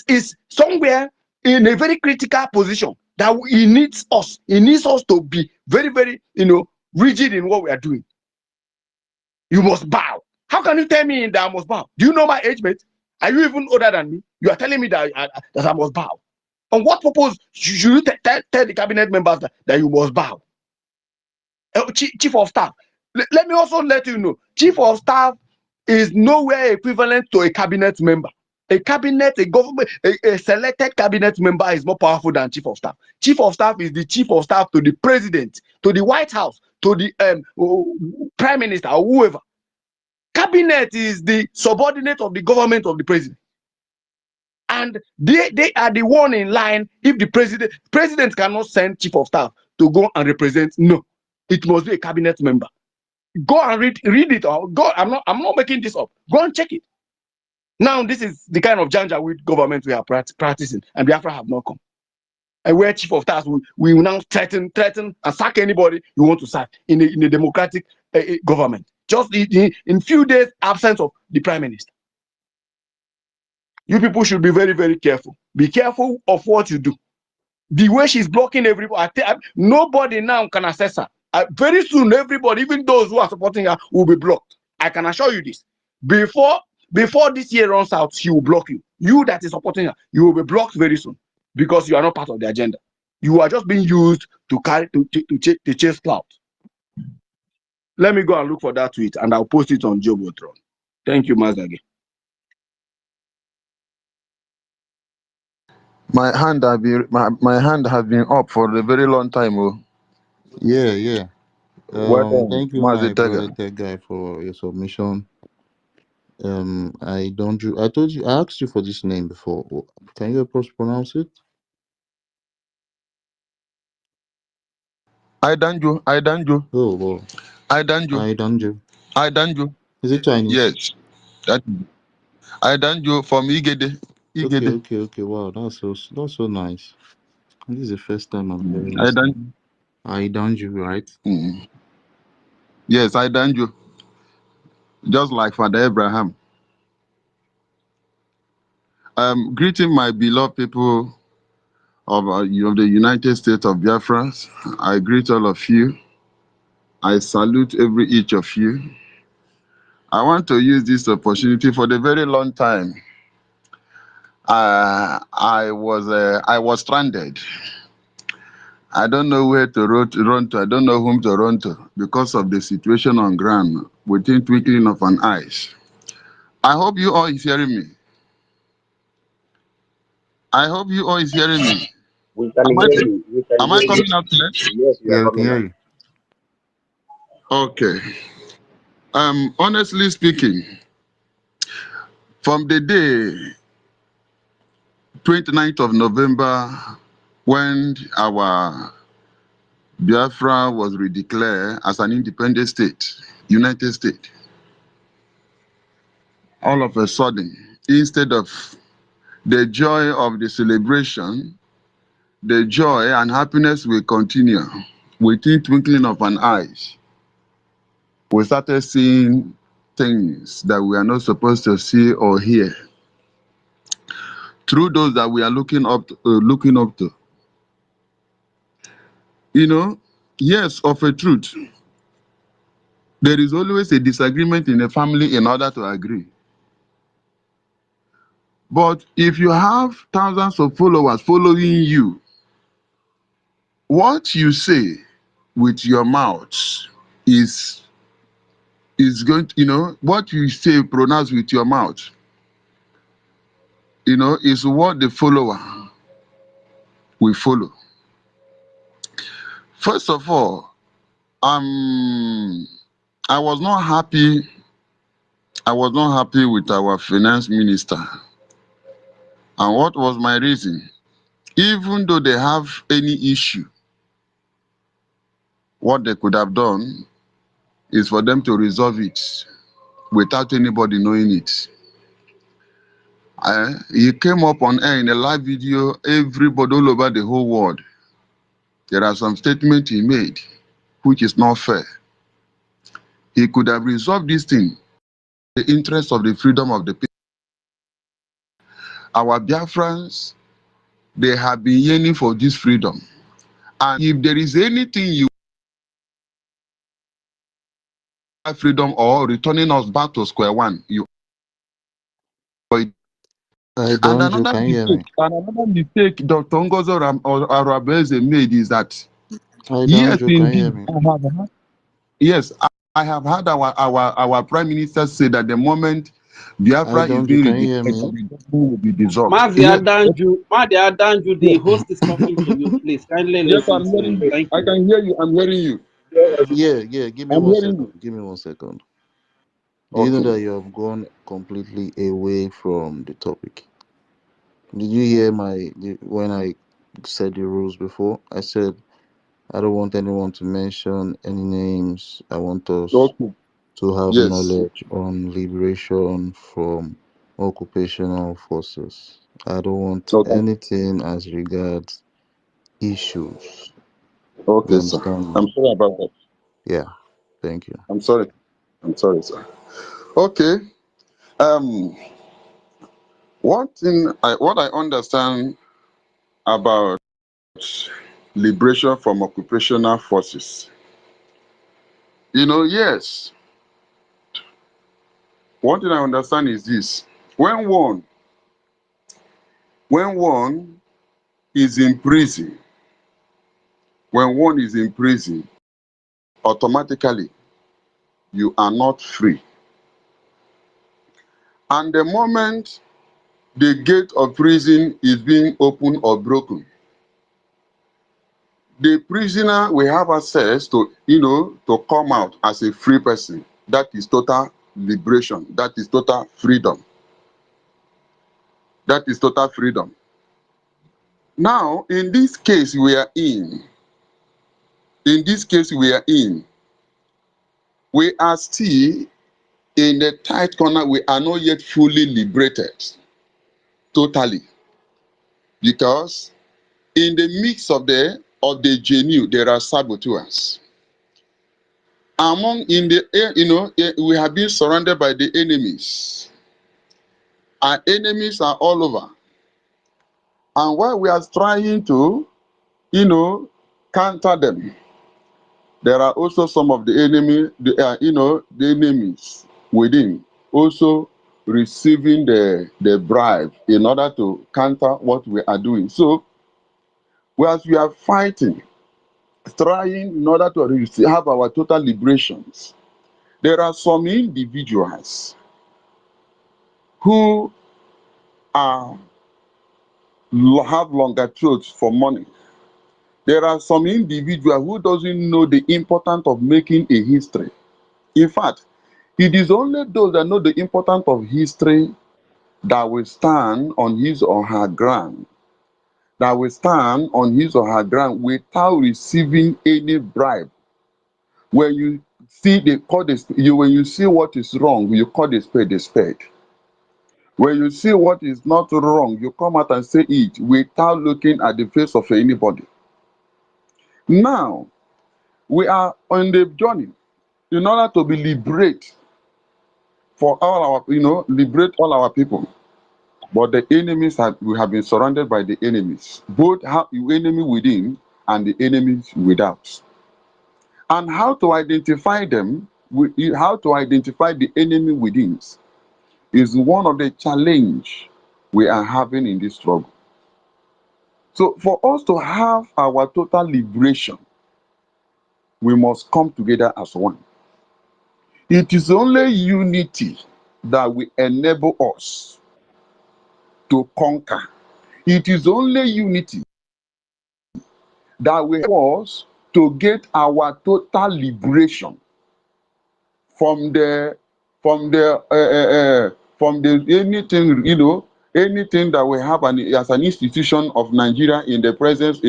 is somewhere in a very critical position that he needs us. He needs us to be very, very, rigid in what we are doing. You must bow. How can you tell me that I must bow? Do you know my age, mate? Are you even older than me? You are telling me that I must bow. On what purpose should you tell the cabinet members that you must bow? Chief of staff. Let me also let you know, chief of staff is nowhere equivalent to a cabinet member. A cabinet, a government, a selected cabinet member is more powerful than chief of staff. Chief of staff is the chief of staff to the president, to the White House, to the prime minister or whoever. Cabinet is the subordinate of the government of the president. And they are the one in line. If the president cannot send chief of staff to go and represent, no, it must be a cabinet member. Go and read it. Or go. I'm not making this up. Go and check it. Now this is the kind of janjaweed government we are practicing, and Biafra have not come. And where chief of staff we will now threaten and sack anybody you want to sack in a democratic government. Just in few days absence of the prime minister. You people should be very, very careful. Be careful of what you do. The way she's blocking everybody, nobody now can assess her. Very soon, everybody, even those who are supporting her, will be blocked. I can assure you this. Before this year runs out, she will block you. You that is supporting her, you will be blocked very soon because you are not part of the agenda. You are just being used to chase clout. Let me go and look for that tweet, and I'll post it on Jobotron. Thank you, Mazage. My hand have been up for a very long time. Oh. Yeah. Well, thank you, my brother Tech Guy, for your submission. I asked you for this name before. Can you pronounce it? Idanju. Oh, wow. Idanju. Is it Chinese? Yes. That Idanju from Igede. Okay. Wow, that's so nice. This is the first time I'm hearing this. Idanju, right? Yes, Idanju. Just like Father Abraham. Greeting my beloved people of the United States of Biafra. I greet all of you. I salute each of you. I want to use this opportunity. For the very long time, I was stranded. I don't know where to run to. I don't know whom to run to because of the situation on ground within twinkling of an eye. I hope you all is hearing me. We can hear you. Am I coming out clear? Yes, we are coming out. Okay. Honestly speaking, from the day 29th of November, when our Biafra was redeclared as an independent state, United States, all of a sudden, instead of the joy of the celebration, the joy and happiness will continue within twinkling of an eye. We started seeing things that we are not supposed to see or hear through those that we are looking up to. Yes, of a truth, there is always a disagreement in a family in order to agree. But if you have thousands of followers following you, what you say with your mouth is going to, what you say, pronounce with your mouth, is what the follower will follow. First of all, I was not happy with our finance minister. And what was my reason? Even though they have any issue, what they could have done is for them to resolve it without anybody knowing it. He came up on air in a live video, everybody all over the whole world. There are some statements he made, which is not fair. He could have resolved this thing in the interest of the freedom of the people. our Biafrans, they have been yearning for this freedom. And if there is anything you have freedom or returning us back to square one, you avoid. I And don't. You can hear me. another mistake Dr. Ngozo Arabeze made is that, I don't. yes, You can hear indeed, me. yes, I have heard our prime minister say that the moment I Biafra is don't. You being can hear redeclared, me. the government will be dissolved. Mazi Yes, Adanju, the yes, host is talking to you. Please kindly yes, listen I'm to him. hearing you. Thank I you. can hear you. I'm hearing you. Yeah, yeah. Give me I'm one hearing second. you. Give me 1 second. Do you know Okay. that you have gone completely away from the topic? Did you hear when I said the rules before? I said I don't want anyone to mention any names. I want us Okay. to have Yes. knowledge on liberation from occupational forces. I don't want Okay. anything as regards issues. You Okay, sir. understand me? I'm sorry about that. Yeah. Thank you. I'm sorry. I'm sorry, sir. Okay. Um, what I understand about liberation from occupational forces, yes. One thing I understand is this: when one when one is in prison, when one is in prison, automatically you are not free. And the moment the gate of prison is being opened or broken, the prisoner will have access to come out as a free person. That is total liberation. That is total freedom. That is total freedom. Now, in this case we are still in a tight corner. We are not yet fully liberated totally, because in the mix of the genuine, there are saboteurs. We have been surrounded by the enemies. Our enemies are all over. And while we are trying to, counter them, there are also some of the enemies within also receiving the bribe in order to counter what we are doing. So, whereas we are fighting, trying in order to have our total liberations, there are some individuals who are have longer throats for money. There are some individual who doesn't know the importance of making a history. In fact, it is only those that know the importance of history that will stand on his or her ground, that will stand on his or her ground without receiving any bribe. When you see when you see what is wrong, you call the spade a spade. When you see what is not wrong, you come out and say it without looking at the face of anybody. Now, we are on the journey in order to be liberate all our people. But the we have been surrounded by the enemies, both the enemy within and the enemies without. And how to identify them, how to identify the enemy within is one of the challenge we are having in this struggle. So for us to have our total liberation, we must come together as one. It is only unity that will enable us to conquer. It is only unity that will help us to get our total liberation from the anything that we have as an institution of Nigeria in the presence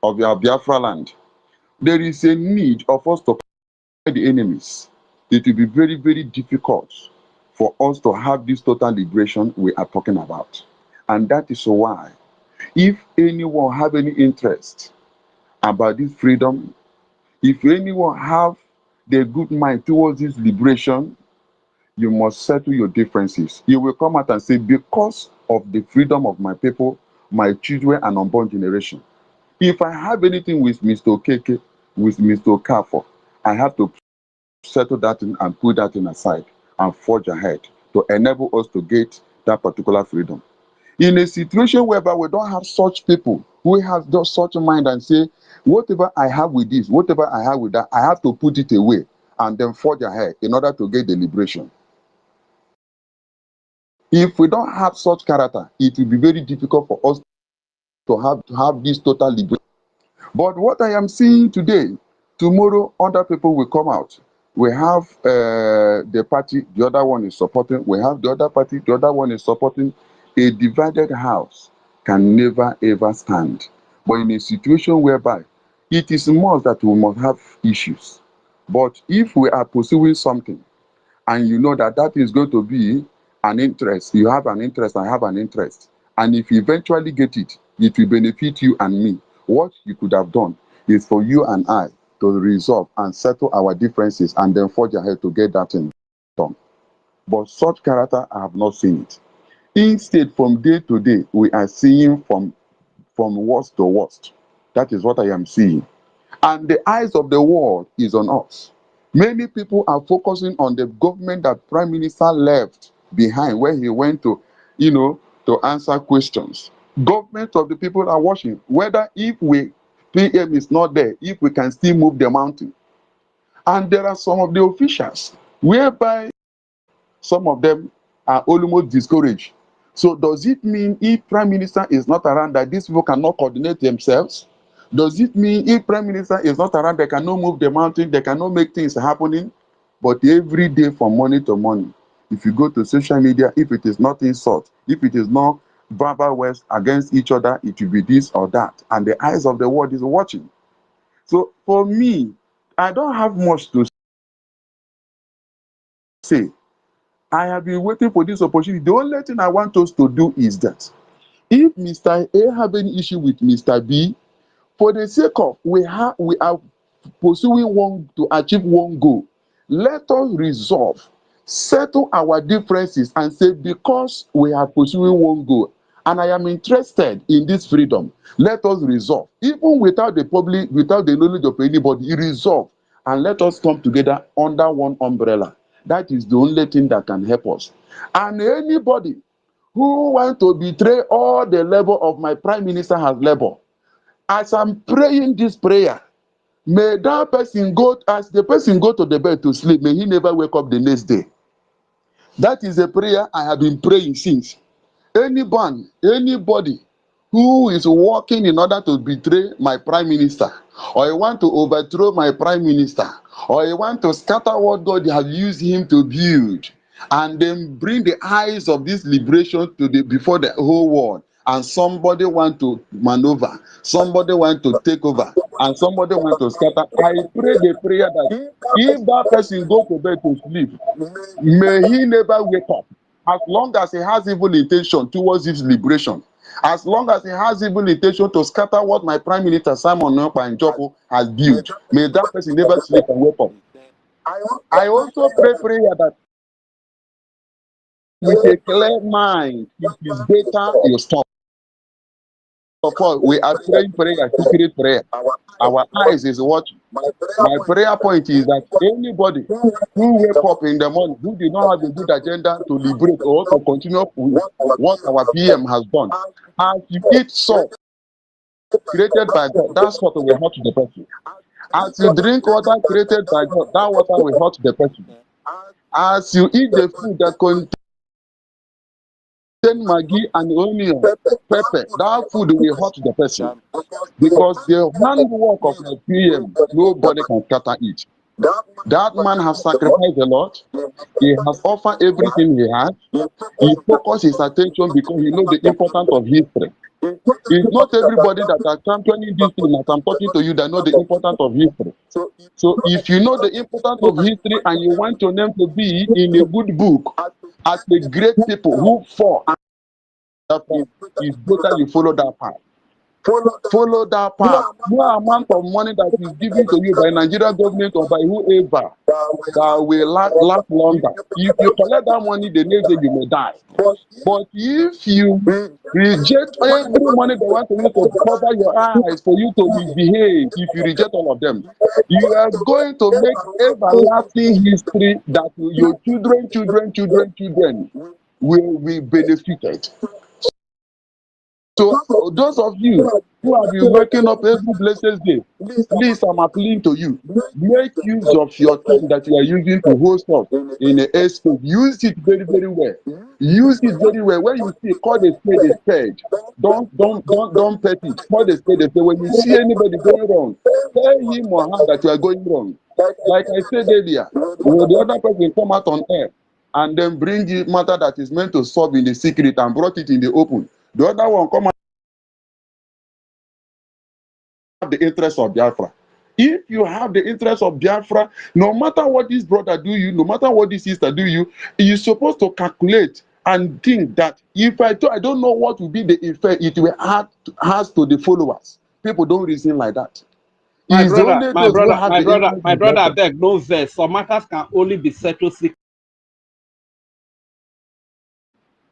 of our Biafra land. There is a need of us to fight the enemies. It will be very, very difficult for us to have this total liberation we are talking about. And that is why, if anyone have any interest about this freedom, if anyone have the good mind towards this liberation, you must settle your differences. You will come out and say, because of the freedom of my people, my children, and unborn generation. If I have anything with Mr. Okeke, with Mr. Okafor, I have to settle that in and put that in aside and forge ahead to enable us to get that particular freedom. In a situation whereby we don't have such people who have just such a mind and say, whatever I have with this, whatever I have with that, I have to put it away and then forge ahead in order to get the liberation. If we don't have such character, it will be very difficult for us to have this total liberation. But what I am seeing today, tomorrow other people will come out. We have the party, the other one is supporting. We have the other party, the other one is supporting. A divided house can never ever stand. But in a situation whereby it is must that we must have issues. But if we are pursuing something and you know that that is going to be an interest, you have an interest, I have an interest, and if you eventually get it, it will benefit you and me. What you could have done is for you and I to resolve and settle our differences and then forge ahead to get that thing done. But such character, I have not seen it. Instead, from day to day, we are seeing from worst to worst. That is what I am seeing. And the eyes of the world is on us. Many people are focusing on the government that Prime Minister left behind when he went to, to answer questions. Government of the people are watching whether if PM is not there, if we can still move the mountain. And there are some of the officials whereby some of them are almost discouraged. So does it mean if Prime Minister is not around that these people cannot coordinate themselves? Does it mean if Prime Minister is not around, they cannot move the mountain, they cannot make things happening? But every day from morning to morning, if you go to social media, if it is not insult, if it is not verbal words against each other, it will be this or that. And the eyes of the world is watching. So for me, I don't have much to say. I have been waiting for this opportunity. The only thing I want us to do is that if Mr. A have any issue with Mr. B, for the sake of we are pursuing one to achieve one goal, let us resolve, settle our differences and say because we are pursuing one goal and I am interested in this freedom, let us resolve. Even without the public, without the knowledge of anybody, resolve and let us come together under one umbrella. That is the only thing that can help us. And anybody who wants to betray all the labor of my prime minister has labor, as I'm praying this prayer, may that person go, as the person go to the bed to sleep, may he never wake up the next day. That is a prayer I have been praying since. Anybody who is working in order to betray my prime minister, or you want to overthrow my prime minister, or you want to scatter what God has used him to build, and then bring the eyes of this liberation to before the whole world, and somebody want to maneuver, somebody want to take over, and somebody want to scatter, I pray the prayer that if that person go to bed to sleep, may he never wake up. As long as he has evil intention towards his liberation, as long as he has evil intention to scatter what my prime minister Simon Ekpa and Joko has built, may that person never sleep and wake up. I also pray prayer that with a clear mind, it is better you stop. Of course, we are praying prayer, secret prayer. Our eyes is watching. My prayer point is that anybody who wake up in the morning who did not have a good agenda to liberate or to continue with what our PM has done, as you eat salt created by God, that salt will hurt the person. As you drink water created by God, that water will hurt the person. As you eat the food that contains maggi and onion, pepper, that food will hurt the person. Because the handwork of my PM, nobody can scatter it. That man has sacrificed a lot. He has offered everything he has. He focused his attention because he knows the importance of history. It's not everybody that are championing this thing as I'm talking to you that know the importance of history. So if you know the importance of history and you want your name to be in a good book as the great people who fought, it's better you follow that path. Follow that path. No amount of money that is given to you by Nigerian government or by whoever that will last longer. If you collect that money, the next day you may die. But if you reject every money they want to use to cover your eyes for you to misbehave, if you reject all of them, you are going to make everlasting history that your children will be benefited. So those of you who have been waking up every blessed day, please, I'm appealing to you. Make use of your time that you are using to host us in a airspace. Use it very, very well. Use it very well. When you see, call the spade a spade. Don't pet it. Call the spade a spade. When you see anybody going wrong, tell him or her that you are going wrong. Like I said earlier, will the other person come out on air and then bring you matter that is meant to solve in the secret and brought it in the open? The other one come out the interest of Biafra. If you have the interest of Biafra, no matter what this brother do you, no matter what this sister do you, you're supposed to calculate and think that if I don't know what will be the effect it will has to the followers. People don't reason like that. My It's the brother, only my those who brother, have my the brother, interest my of brother, I Biafra. beg, no verse. Some matters can only be settled secretly.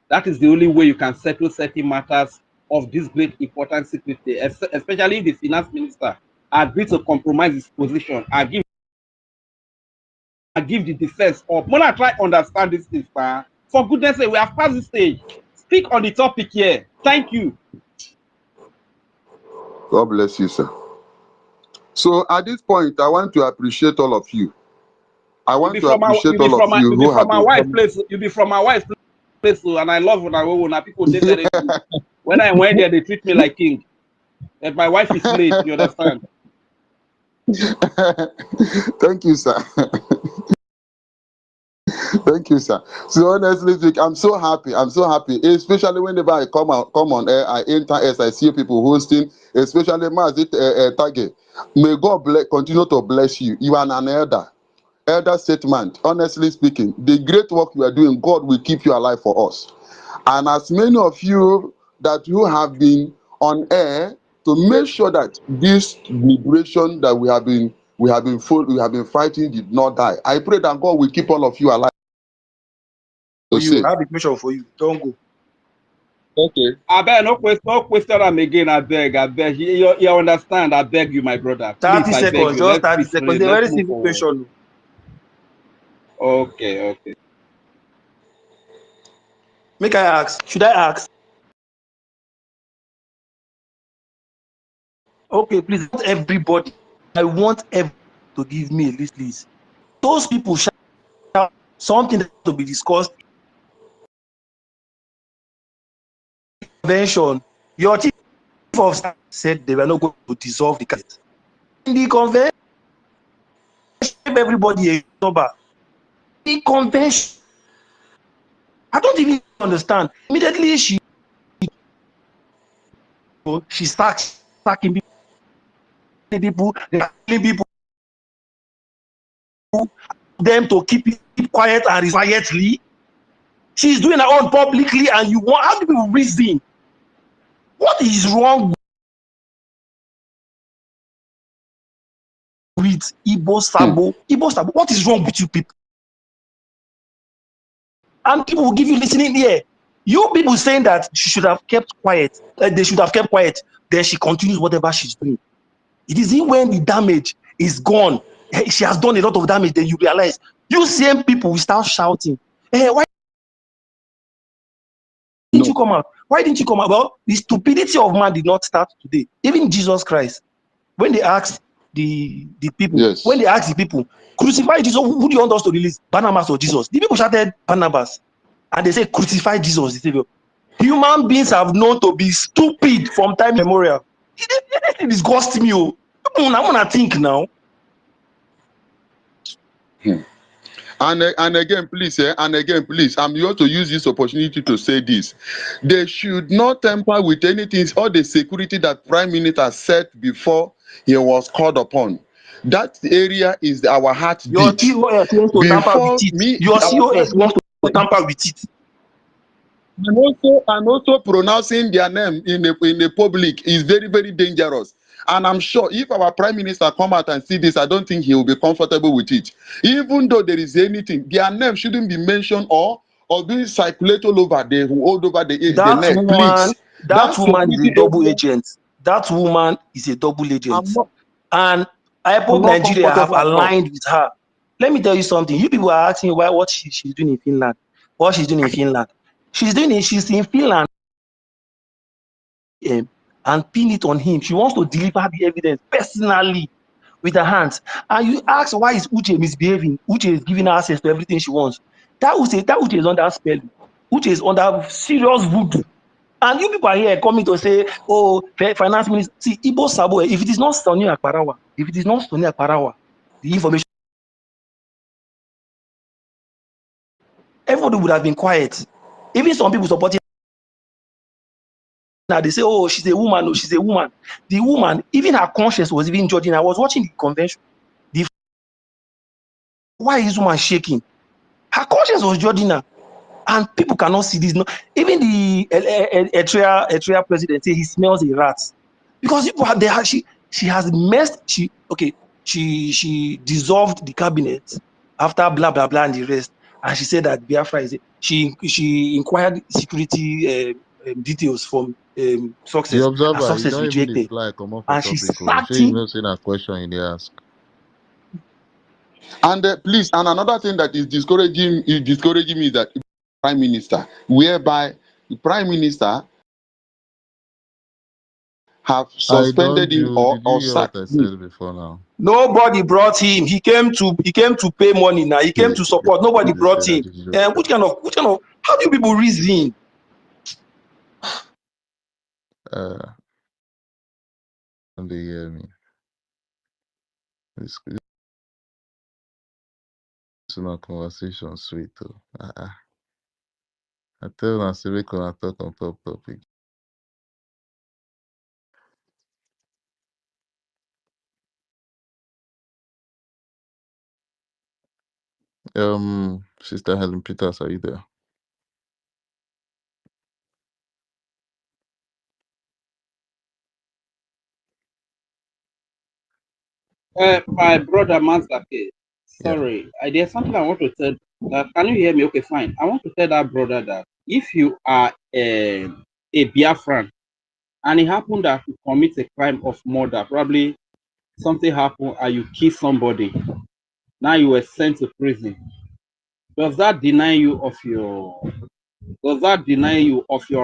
That is the only way you can settle certain matters of this great importance secretly, especially if the finance minister agreed to compromise his position and give the defense up. When I try to understand this thing, for goodness sake, we have passed this stage. Speak on the topic here. Thank you. God bless you, sir. So at this point, I want to appreciate all of you. I You want be to from my, appreciate you be all of from my, you you be who from have my been wife's coming. place. You be from my wife's place, and I love when people they very good. When I went there, they treat me like king. And my wife is late. You understand? Thank you, sir. Thank you, sir. So honestly, I'm so happy. I'm so happy, especially whenever I come on air, I enter as I see people hosting, especially Mazit Tage. May God continue to bless you. You are an elder statement. Honestly speaking, the great work you are doing, God will keep you alive for us. And as many of you that you have been on air to make sure that this liberation that we have been fighting did not die. I pray that God will keep all of you alive. For you, I have information for you. Don't go. Okay. I beg, no question am again. I beg. You understand? I beg you, my brother. 30 Please, I beg seconds, you. just Let's 30 be seconds. straight. It's a Let's very move simple forward. question. Okay. Make I ask. Should I ask? Okay, please. Not everybody. I want everybody to give me a list, please. Those people shout something that to be discussed. Convention. Your chief of staff said they were not going to dissolve the cabinet. In the convention, everybody a number. The convention. I don't even understand. Immediately she starts attacking people, killing people, them to keep quiet and quietly. She's doing her own publicly, and you want how do people reason? What is wrong with Igbo Sabo? Igbo Sabo, what is wrong with you people? And people will give you listening ear. You people saying that she should have kept quiet, they should have kept quiet, then she continues whatever she's doing. It is when the damage is gone, she has done a lot of damage, then you realize. You same people will start shouting, hey, why didn't you come out? Why didn't you come out? Well, the stupidity of man did not start today. Even Jesus Christ, when they asked the people, Yes. when they asked the people, crucify Jesus, who do you want us to release, Barnabas or Jesus? The people shouted Barnabas, and they say crucify Jesus, the Savior. Human beings have known to be stupid from time immemorial. It disgusts me. I'm gonna think now. And again, please, I'm here to use this opportunity to say this. They should not tamper with anything, all the security that Prime Minister set before he was called upon. That area is our heartbeat. Your COS wants to tamper with it. Your COS wants to tamper with it. And also pronouncing their name in the public is very, very dangerous. And I'm sure if our prime minister come out and see this, I don't think he will be comfortable with it. Even though there is anything, their name shouldn't be mentioned or being circulated all over the That net, woman, please. That that woman is a security double area, agent. That woman is a double agent. I'm not, And I'm IPOB not Nigeria have comfortable at all. aligned with her. Let me tell you something. You people are asking why what she's doing in Finland. What she's doing in Finland. She's in Finland and pin it on him. She wants to deliver the evidence personally with her hands. And you ask why is Uche misbehaving? Uche is giving her access to everything she wants. That Uche is under spell. Uche is under serious voodoo. And you people are here coming to say, oh, finance minister. See, Igbo Sabo, if it is not Sonny Akparawa, the information, everybody would have been quiet. Even some people supporting her, they say, oh, she's a woman, no, she's a woman. The woman, even her conscience was even judging. I was watching the convention. Why is this woman shaking? Her conscience was judging her. And people cannot see this. No, even the Eritrea president say he smells a rat because people have there. She has messed. She dissolved the cabinet after blah blah blah and the rest, and she said that Biafra is. She inquired security details from The success, and observer, you success don't even dey rejected, fly come off for and she topic. Oh, sacked sure you him. know say that question in the ask. And please, and another thing that is discouraging me is that prime minister, whereby the prime minister have I don't suspended him do. or, Did you or hear what sacked I him. said before now? Nobody brought him. He came to pay money now. He came Okay, to support. Nobody they say brought that him. this is just Which kind of how do you people reason? don't they hear me? This is not conversation sweet though. I tell una say make una talk on top topic. Sister Helen Peters, are you there? My brother Mazake, Yeah. sorry, there's something I want to tell. Can you hear me? Okay, fine. I want to tell that brother that if you are a Biafran and it happened that you commit a crime of murder, probably something happened and you kill somebody, now you were sent to prison. Does that deny you of your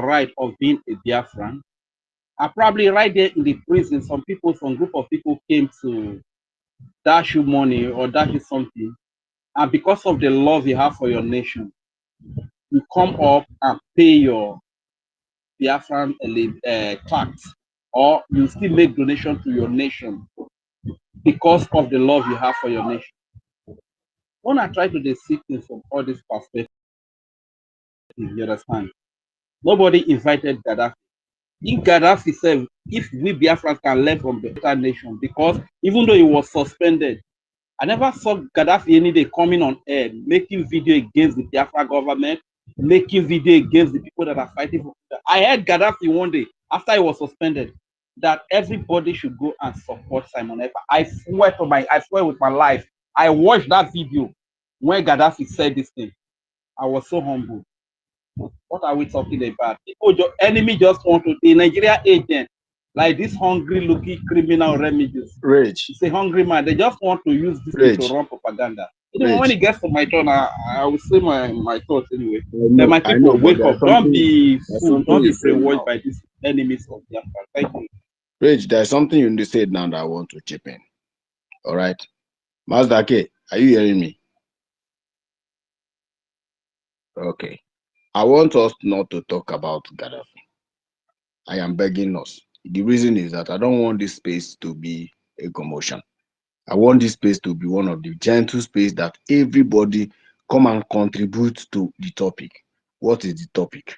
right of being a Biafran? Probably right there in the prison, some group of people came to dash you money or dash you something, and because of the love you have for your nation, you come up and pay your Biafran tax, or you still make donation to your nation because of the love you have for your nation. When I try to see things from all these perspectives, you understand? Nobody invited Gaddafi. If Gaddafi said, if we Biafrans can learn from the better nation, because even though he was suspended, I never saw Gaddafi any day coming on air, making video against the Biafra government, making video against the people that are fighting for freedom. I heard Gaddafi one day, after he was suspended, that everybody should go and support Simon Ekpa. I swear with my life, I watched that video when Gaddafi said this thing. I was so humble. What are we talking about? Enemy just want to, the Nigeria agent, like this hungry looking criminal remedies. Rage, It's a hungry man. They just want to use this thing to rage, run propaganda. Even when rage. it gets to my turn, I will say my thoughts anyway. Then my I know, people, but wake up. there's something Don't you be said brainwashed now. by these enemies of Biafra. Thank you. Rage, there's something you said now that I want to chip in. All right. Mazda K, are you hearing me? Okay. I want us not to talk about Gaddafi. I am begging us. The reason is that I don't want this space to be a commotion. I want this space to be one of the gentle space that everybody come and contribute to the topic. What is the topic?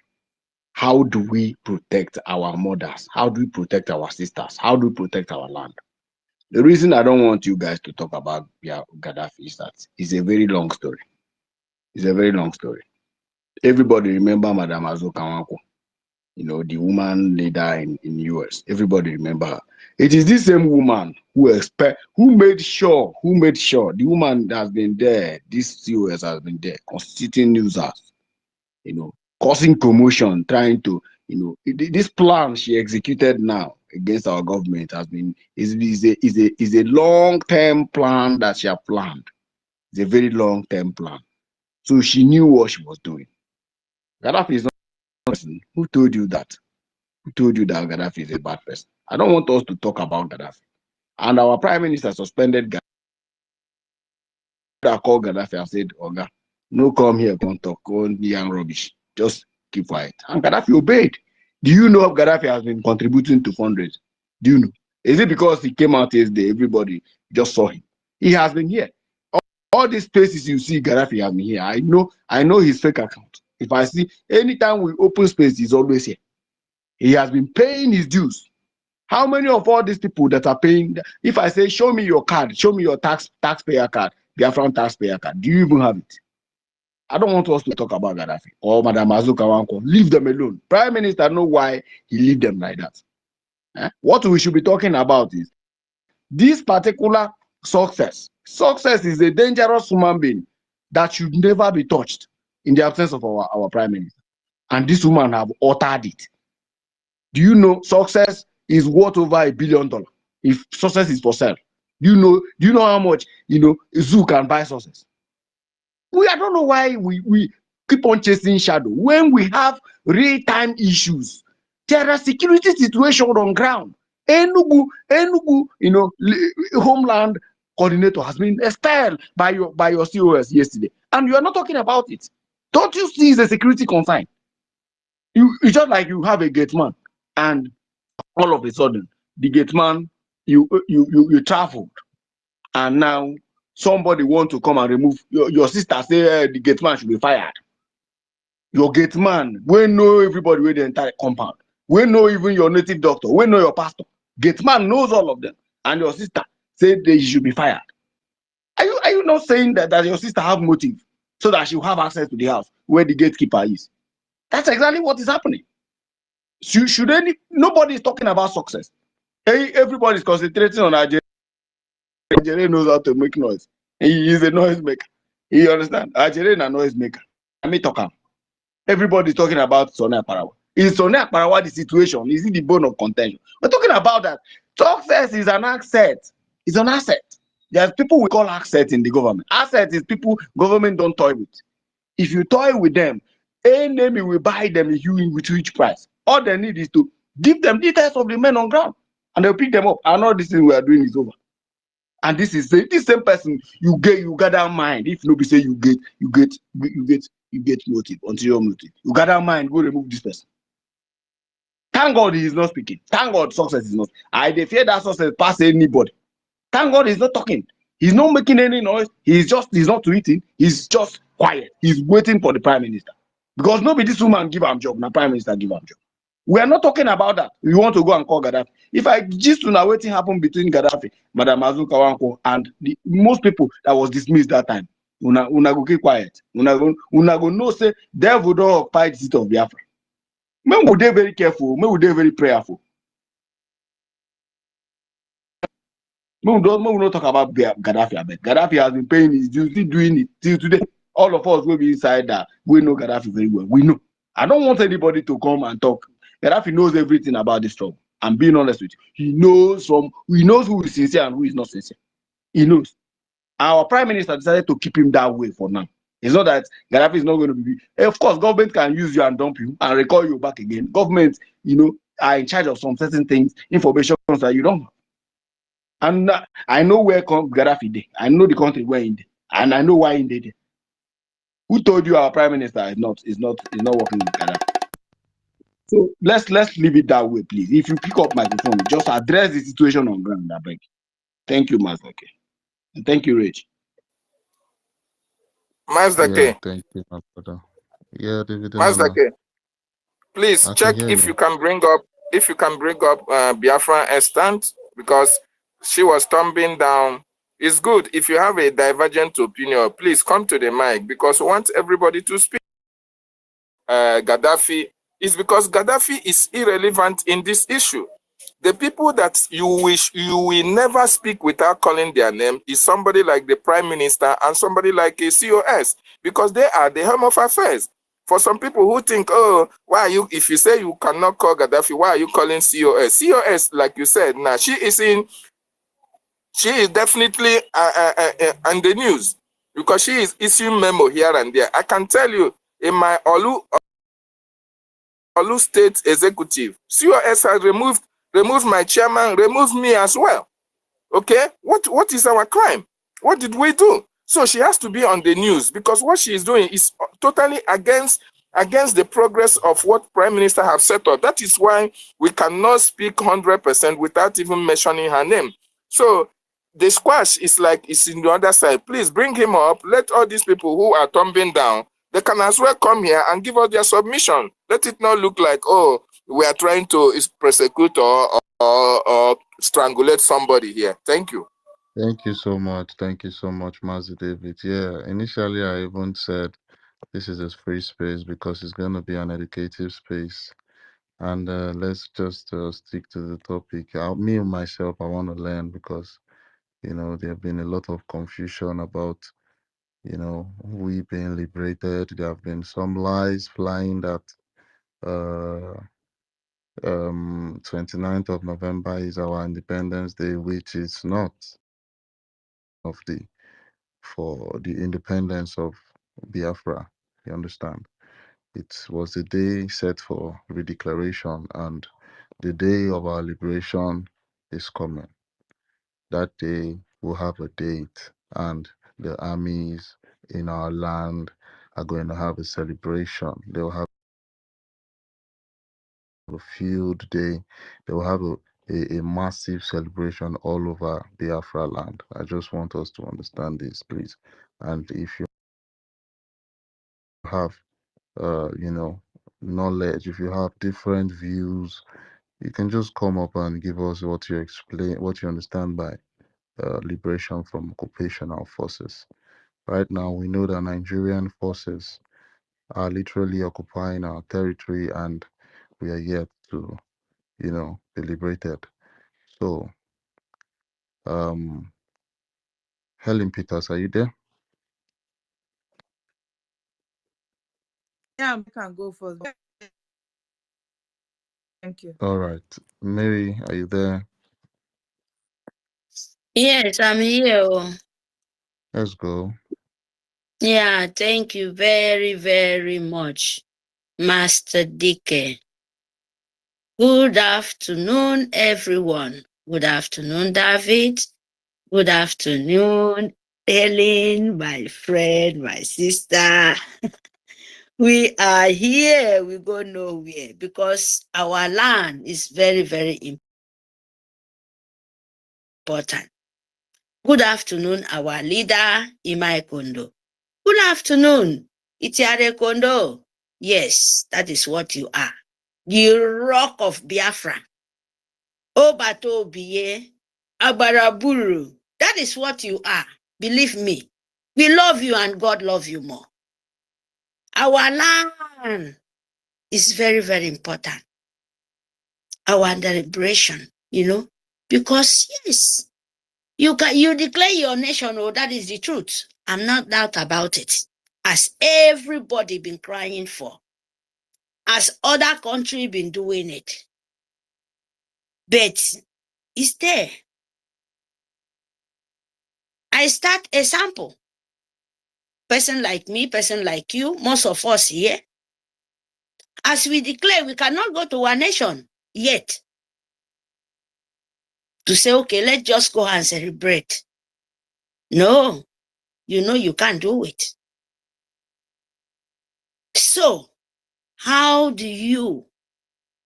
How do we protect our mothers? How do we protect our sisters? How do we protect our land? The reason I don't want you guys to talk about Gaddafi is that it's a very long story. It's a very long story. Everybody remember Madam Azuka, you know, the woman leader in US. Everybody remember her. It is this same woman who made sure the woman that has been there, this COS has been there, constituting users, you know, causing commotion, trying to, you know, this plan she executed now against our government has been is a long-term plan that she had planned. It's a very long-term plan. So she knew what she was doing. Gaddafi is not a person. Who told you that? Who told you that Gaddafi is a bad person? I don't want us to talk about Gaddafi. And our prime minister suspended Gaddafi. I called Gaddafi and said, Oga, no come here, come talk, go young rubbish. Just keep quiet. And Gaddafi obeyed. Do you know Gaddafi has been contributing to fundraising? Do you know? Is it because he came out yesterday, everybody just saw him? He has been here. All these places you see Gaddafi has been here. I know his fake account. If I see anytime we open space, he's always here. He has been paying his dues. How many of all these people that are paying? If I say, show me your card, show me your taxpayer card, Biafran taxpayer card, do you even have it? I don't want us to talk about Gaddafi or Madam Azuka Wanko. Leave them alone. Prime Minister know why he leave them like that. What we should be talking about is this particular success. Success is a dangerous human being that should never be touched in the absence of our prime minister. And this woman have uttered it. Do you know success is worth over $1 billion if success is for sale? Do you know how much Zoo can buy success? I don't know why we keep on chasing shadow when we have real-time issues. There are security situations on ground. Enugu, Homeland coordinator has been expelled by your COS yesterday, and you are not talking about it. Don't you see it's a security concern? It's just like you have a gate man, and all of a sudden the gate man you traveled, and now somebody want to come and remove your sister say the gate man should be fired. Your gate man, we know everybody with the entire compound. We know even your native doctor. We know your pastor. Gate man knows all of them. And your sister said they should be fired. Are you not saying that your sister have motive so that she'll have access to the house where the gatekeeper is? That's exactly what is happening. Nobody is talking about success. Everybody is concentrating on Ajere. Ajere knows how to make noise. He is a noise maker. You understand? Ajere is a noise maker. Let me talk. Everybody is talking about Sonia Parawa. Is Sonia Parawa the situation? Is it the bone of contention? We're talking about that. Success is an asset. It's an asset. There's people we call asset in the government. Asset is people government don't toy with. If you toy with them, enemy will buy them with huge price. All they need is to give them details of the men on ground, and they'll pick them up. And all this thing we are doing is over. And this is this same person you gather mind. If nobody say you get motive until your motive. You gather mind, go remove this person. Thank God he is not speaking. Thank God success is not. I fear that success pass anybody. Thank God he's not talking. He's not making any noise. He's not tweeting. He's just quiet. He's waiting for the prime minister. Because nobody this woman give him job, now prime minister give him job. We are not talking about that. We want to go and call Gaddafi. If I just to know what happened between Gaddafi, Madam Azuka Wanko, and most people that was dismissed that time, una go keep quiet. Una go know say devil don't occupy the seat of Biafra. Men would they very careful. Men would they very prayerful. Men will not talk about Gaddafi. Gaddafi has been paying his dues, still doing it till today. All of us will be inside that. We know Gaddafi very well. We know. I don't want anybody to come and talk. Gaddafi knows everything about this trouble. I'm being honest with you. He knows who is sincere and who is not sincere. He knows. Our prime minister decided to keep him that way for now. It's not that Gaddafi is not going to be. Of course, government can use you and dump you and recall you back again. Government, are in charge of some certain things, information that you don't have. And I know where Gaddafi did. I know the country where he did, and I know why he did it. Who told you our prime minister is not working with Gaddafi? So let's leave it that way, please. If you pick up microphone, just address the situation on ground. I beg. Thank you, Master K. And thank you, Rich. Master Yeah, K. thank you, my brother. Yeah, David. Master K. Please I check can hear if you. you can bring up Biafran extant, because she was tumbling down. It's good if you have a divergent opinion. Please come to the mic because we want everybody to speak. Gaddafi is because Gaddafi is irrelevant in this issue. The people that you will never speak without calling their name is somebody like the Prime Minister and somebody like a COS, because they are the helm of affairs. For some people who think, oh, why are you, if you say you cannot call Gaddafi, why are you calling COS? COS, like you said, now she is definitely on the news because she is issuing memo here and there. I can tell you, in my Olu State Executive, COS has removed my chairman, removed me as well. Okay, what is our crime? What did we do? So she has to be on the news because what she is doing is totally against the progress of what Prime Minister have set up. That is why we cannot speak 100% without even mentioning her name. So the squash is like it's in the other side. Please bring him up. Let all these people who are tumbling down, they can as well come here and give us their submission. Let it not look like, oh, we are trying to persecute or strangulate somebody here. Thank you. Thank you so much. Thank you so much, Master David. Yeah, initially I even said this is a free space because it's going to be an educative space. And let's just stick to the topic. Me myself, I want to learn because, there have been a lot of confusion about, we being liberated. There have been some lies flying that 29th of November is our Independence Day, which is not for the independence of Biafra. You understand? It was the day set for redeclaration, and the day of our liberation is coming. That day will have a date, and the armies in our land are going to have a celebration. They'll have a field day. They'll have a massive celebration all over Biafra land. I just want us to understand this, please. And if you have, knowledge, if you have different views, you can just come up and give us what you understand by liberation from occupational forces. Right now, we know that Nigerian forces are literally occupying our territory, and we are yet to, be liberated. So, Helen Peters, are you there? Yeah, I can go first. Thank you. All right. Mary, are you there? Yes, I'm here. Let's go. Yeah, thank you very, very much, Master Dike. Good afternoon, everyone. Good afternoon, David. Good afternoon, Helen, my friend, my sister. We are here. We go nowhere because our land is very, very important. Good afternoon, our leader, Imai Kondo. Good afternoon, Itiare Kondo. Yes, that is what you are. The rock of Biafra. Obato Biye, Abaraburu. That is what you are. Believe me. We love you and God loves you more. Our land is very, very important. Our liberation, because yes, you declare your nation, oh, that is the truth. I'm not doubt about it. As everybody been crying for, as other country been doing it. But it's there. I start a sample. Person like me, person like you, most of us here, as we declare, we cannot go to our nation yet. To say, okay, let's just go and celebrate. No, you can't do it. So, how do you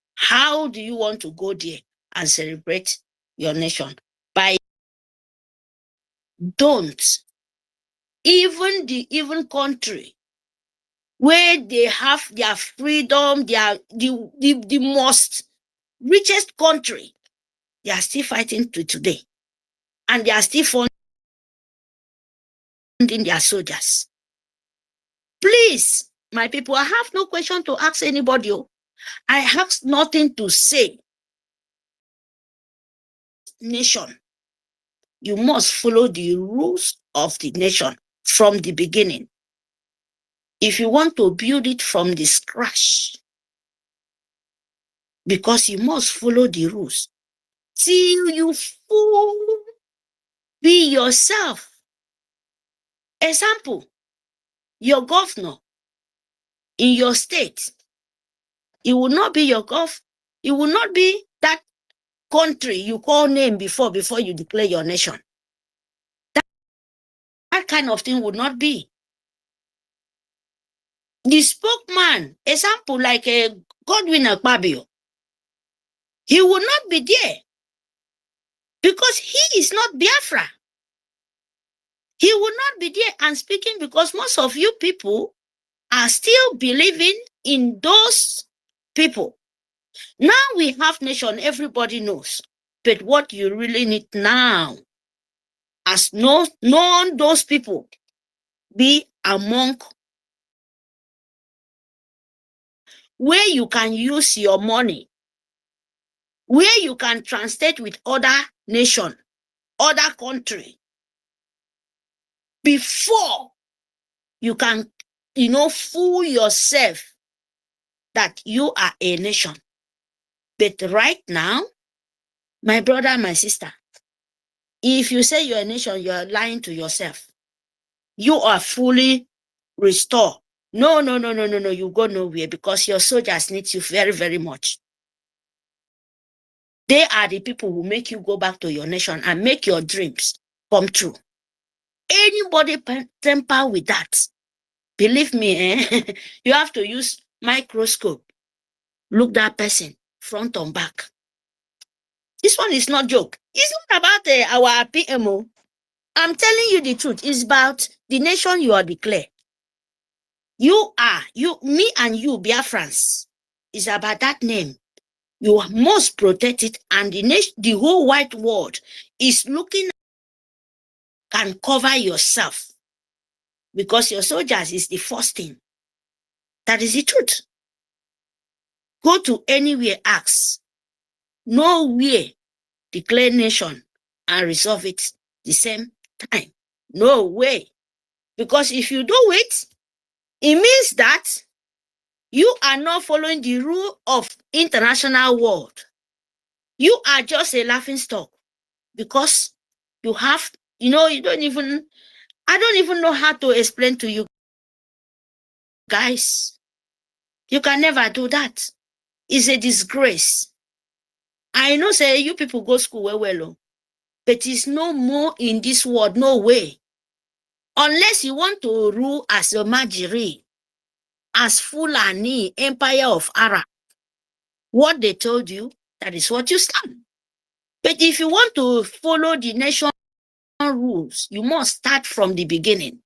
want to go there and celebrate your nation? By don't. Even country where they have their freedom, they are the most richest country, they are still fighting to today. And they are still funding their soldiers. Please, my people, I have no question to ask anybody. I have nothing to say. Nation, you must follow the rules of the nation from the beginning. If you want to build it from the scratch, because you must follow the rules till you be yourself. Example, your governor in your state, it will not be your it will not be that country you call name before you declare your nation. That kind of thing would not be. The spokesman, example like a Godwin Akpabio, he will not be there because he is not Biafra. He will not be there and speaking because most of you people are still believing in those people. Now we have nation, everybody knows. But what you really need now, as known those people, be among where you can use your money, where you can translate with other nation, other country, before you can, fool yourself that you are a nation. But right now, my brother, my sister, if you say you're a nation, you're lying to yourself. You are fully restored. No, you go nowhere because your soldiers need you very, very much. They are the people who make you go back to your nation and make your dreams come true. Anybody temper with that, believe me, you have to use microscope. Look that person front and back. This one is not joke. It's not about our PMO. I'm telling you the truth. It's about the nation you are declared. Me and you, Biafrans. It's about that name. You must protect it, and the whole white world is looking can cover yourself because your soldiers is the first thing. That is the truth. Go to anywhere, ask. Nowhere, declare nation and resolve it the same time. No way. Because if you do it, it means that you are not following the rule of international world. You are just a laughing stock because you have, I don't even know how to explain to you guys. You can never do that. It's a disgrace. I know say you people go school well, but it's no more in this world, no way. Unless you want to rule as a Majiri, as Fulani, Empire of Arab. What they told you, that is what you stand. But if you want to follow the nation rules, you must start from the beginning.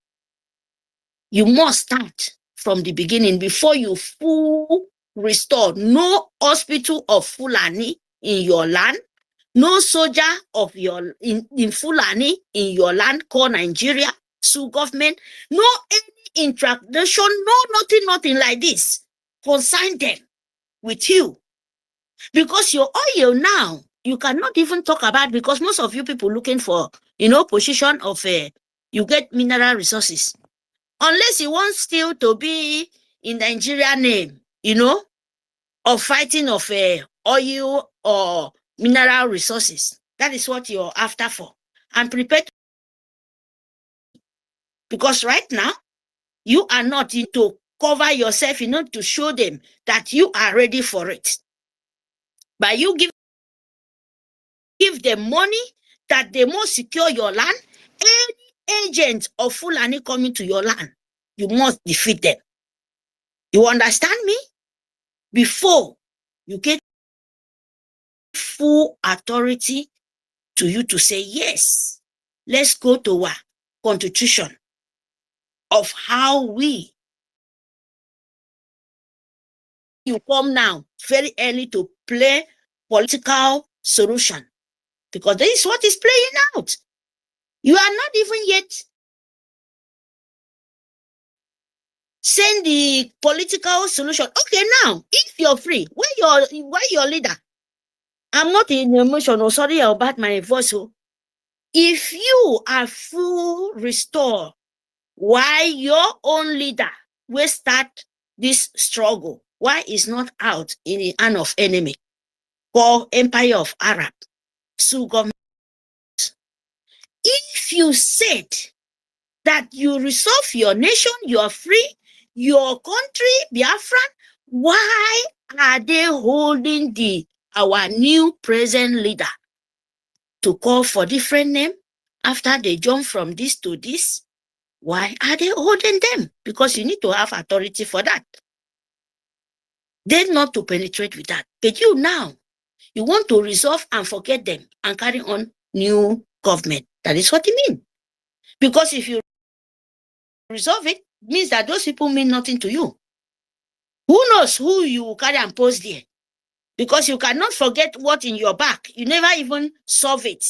You must start from the beginning before you full restore. No hospital of Fulani in your land, no soldier of in Fulani in your land called Nigeria, Sioux government, no any interaction, no nothing like this. Consign them with you. Because your oil now, you cannot even talk about because most of you people looking for, position of you get mineral resources. Unless you want still to be in Nigeria name, of fighting of oil or mineral resources. That is what you're after for. And prepare because right now, you are not into cover yourself, to show them that you are ready for it. But you give them money that they must secure your land. Any agent of Fulani coming to your land, you must defeat them. You understand me? Before you get full authority to you to say, yes, let's go to our constitution of how you come now very early to play political solution because this is what is playing out. You are not even yet send the political solution. Okay, now, if you're free, why your leader? I'm not in emotion, or sorry about my voice. If you are full restore, why your own leader will start this struggle? Why is not out in the hand of enemy called Empire of Arab? So government, if you said that you resolve your nation, you are free, your country, Biafran, why are they holding our new present leader to call for different name after they jump from this to this? Why are they holding them? Because you need to have authority for that. They're not to penetrate with that. But you now, you want to resolve and forget them and carry on new government. That is what it means. Because if you resolve it, means that those people mean nothing to you. Who knows who you carry and post there? Because you cannot forget what in your back. You never even solve it.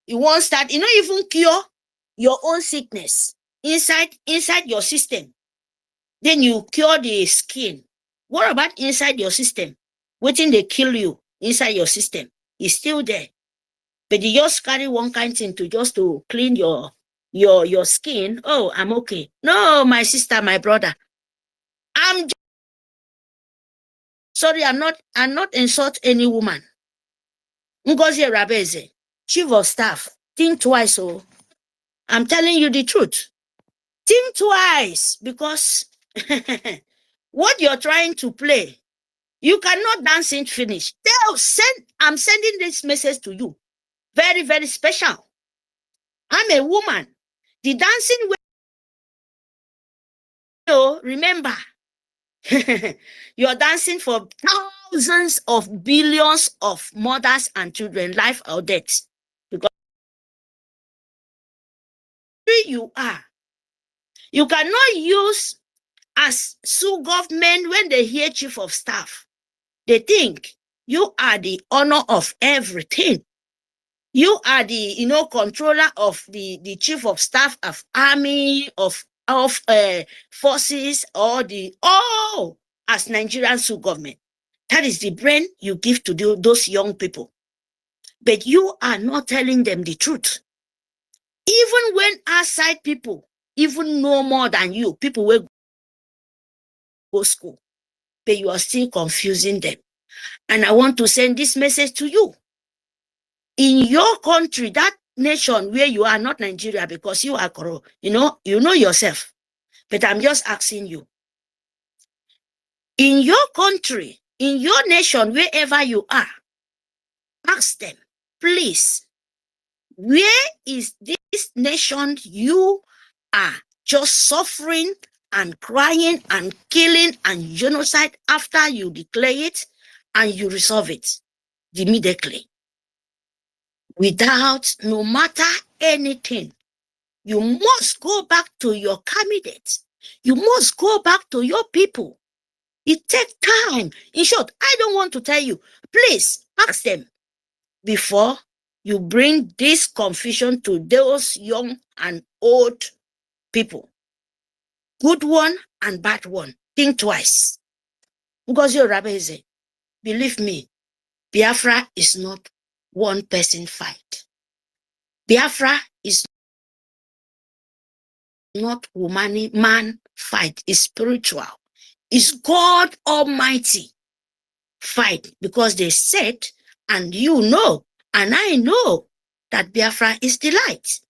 You won't start, you don't even cure your own sickness inside your system. Then you cure the skin. What about inside your system? Waiting they kill you inside your system is still there. But you just carry one kind thing to clean your skin. Oh, I'm okay. No, my sister, my brother. Sorry, I'm not insult any woman. Ngozi Rabeze, chief of staff, think twice. Oh, I'm telling you the truth. Think twice, because what you're trying to play, you cannot dance it finish. I'm sending this message to you. Very, very special. I'm a woman. The dancing way, remember, you're dancing for thousands of billions of mothers and children, life or death. Because you are. You cannot use as sue government when they hear chief of staff. They think you are the honor of everything. You are the controller of the chief of staff of army, of forces, or as Nigerian sue government. That is the brain you give to those young people. But you are not telling them the truth. Even when outside people even know more than you, people will go school, but you are still confusing them. And I want to send this message to you. In your country, that nation where you are, not Nigeria, because you are corrupt, you know yourself. But I'm just asking you. In your country, in your nation, wherever you are, ask them, please, where is this nation you are just suffering and crying and killing and genocide after you declare it and you resolve it immediately? Without, no matter anything, you must go back to your candidate. You must go back to your people. It takes time. In short, I don't want to tell you. Please ask them before you bring this confusion to those young and old people. Good one and bad one. Think twice. Because you're Rabeze, believe me, Biafra is not one person fight. Biafra is not man fight. It's spiritual. It's God Almighty fight, because they said, and you know, and I know, that Biafra is the light.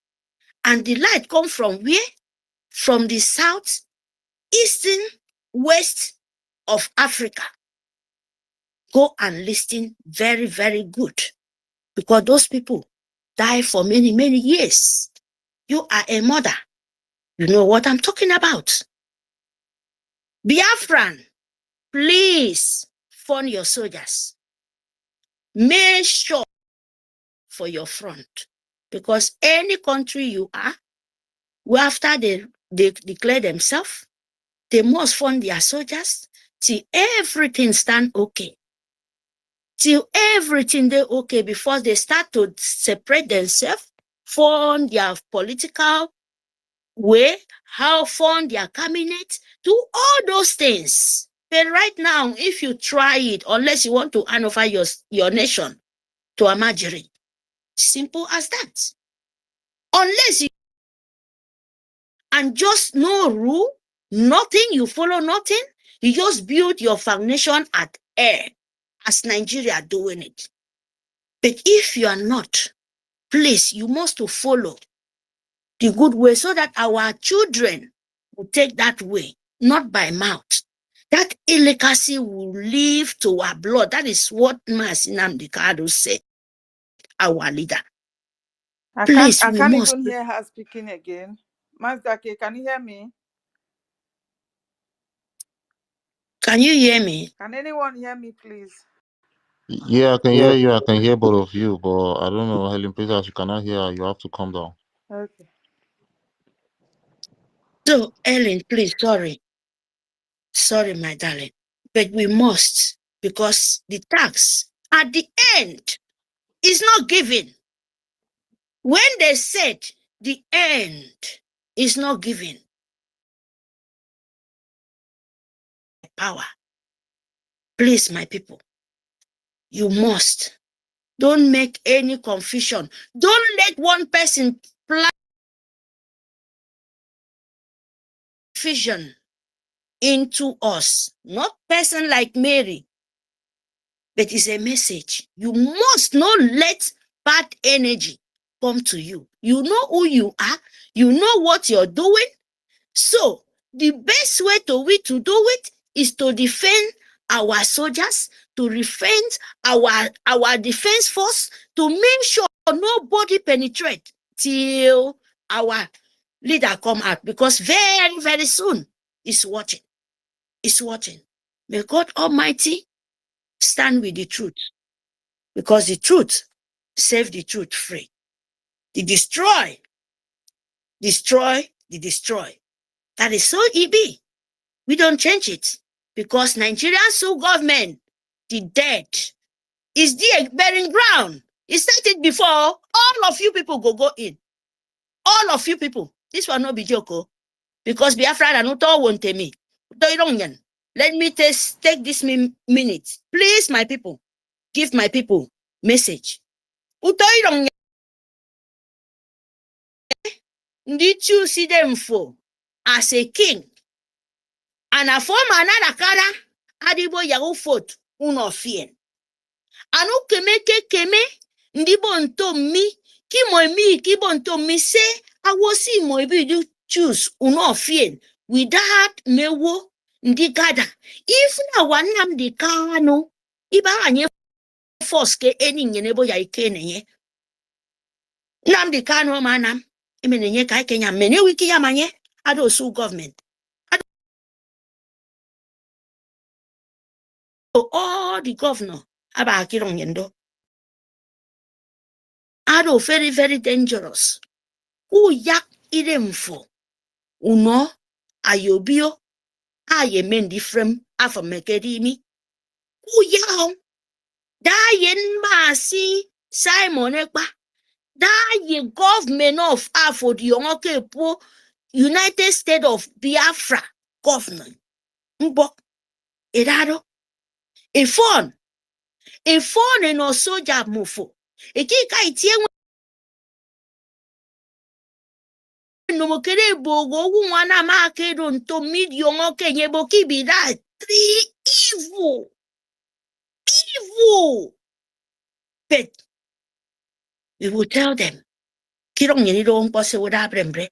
And the light comes from where? From the south, eastern, west of Africa. Go and listen very, very good, because those people die for many, many years. You are a mother. You know what I'm talking about. Biafran, please fund your soldiers. Make sure for your front, because any country you are, after they declare themselves, they must fund their soldiers till everything stand okay. Till everything they okay before they start to separate themselves, fund their political way, how fund their cabinet, do all those things. But right now, if you try it, unless you want to hand over your nation to a majority, simple as that. Unless you and just no rule, nothing, you follow nothing, you just build your foundation at air, as Nigeria doing it. But if you are not, please, you must to follow the good way so that our children will take that way, not by mouth. That illiteracy will live to our blood. That is what Nnamdi Kanu said, our leader. Please, I we can't must. even hear her speaking again. Mazdake, can you hear me? Can you hear me? Can anyone hear me, please? Yeah, I can hear you. I can hear both of you, but I don't know, Helen Peters, you cannot hear. You have to calm down. Okay. So, Ellen, please, sorry, my darling, but we must, because the tax at the end is not given. When they said the end is not given, power, please, my people, you must. Don't make any confusion. Don't let one person plant confusion into us. Not person like Mary, but it's a message. You must not let bad energy come to you. You know who you are. You know what you're doing. So the best way to do it is to defend our soldiers, to defend our defense force, to make sure nobody penetrate till our leader come out, because very, very soon he's watching. He's watching. May God Almighty stand with the truth, because the truth save the truth free. The destroy. That is so easy. We don't change it, because Nigerian sole government, the dead, is the bearing ground. It started before. All of you people go in. All of you people. This will not be joke, because Biafran and Uto won't tell me. Let me take this minute. Please, my people, give my people message. Uto Did you see them for as a king? And a former another cara, adibo yago foot, unofien. Anu keme, ndibo ntomi, kibo ntomi se, awosi moibi do choose unofien, without mewo, ndigada. If na wanam di kano, iba anye foske eni nyenebo ya ikene ye. Nam di kano manam, imenye kai Kenya, mene wiki ya manye, ado su government. All the governor about Kirongendo are very, very dangerous. Who yak idem for? Uno ayobio aye men different afa mekedimi. Who yaw da yen masi Simon Ekpa da ye government of Afo the Ongoke po United States of Biafra government. Mbo edado a phone and also job mufo. E kika itie no kere bogo wana makedo nto medium kenye boki be that three evil. But we will tell them kirong yeni do pose woda brembre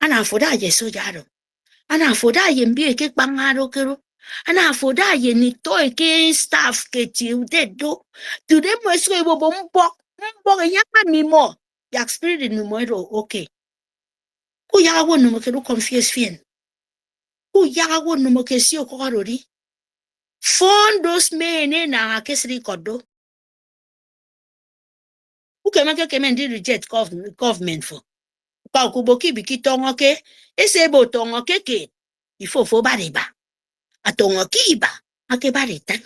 ana foda ye sojaro ana foda ye mbie ke pangaro kero ana foda ye ni to ke staff ke ti udedo to them was go bo mbo yama mi mo ya spirit ni mo okay ku ya wo no kero confuse fien ku ya wo no ke si okorori fund those men na kesri kodo who can reject government for ka kuboki biki tongo ke esebo tongo ke ifo fo bariba atongo kiba ake barita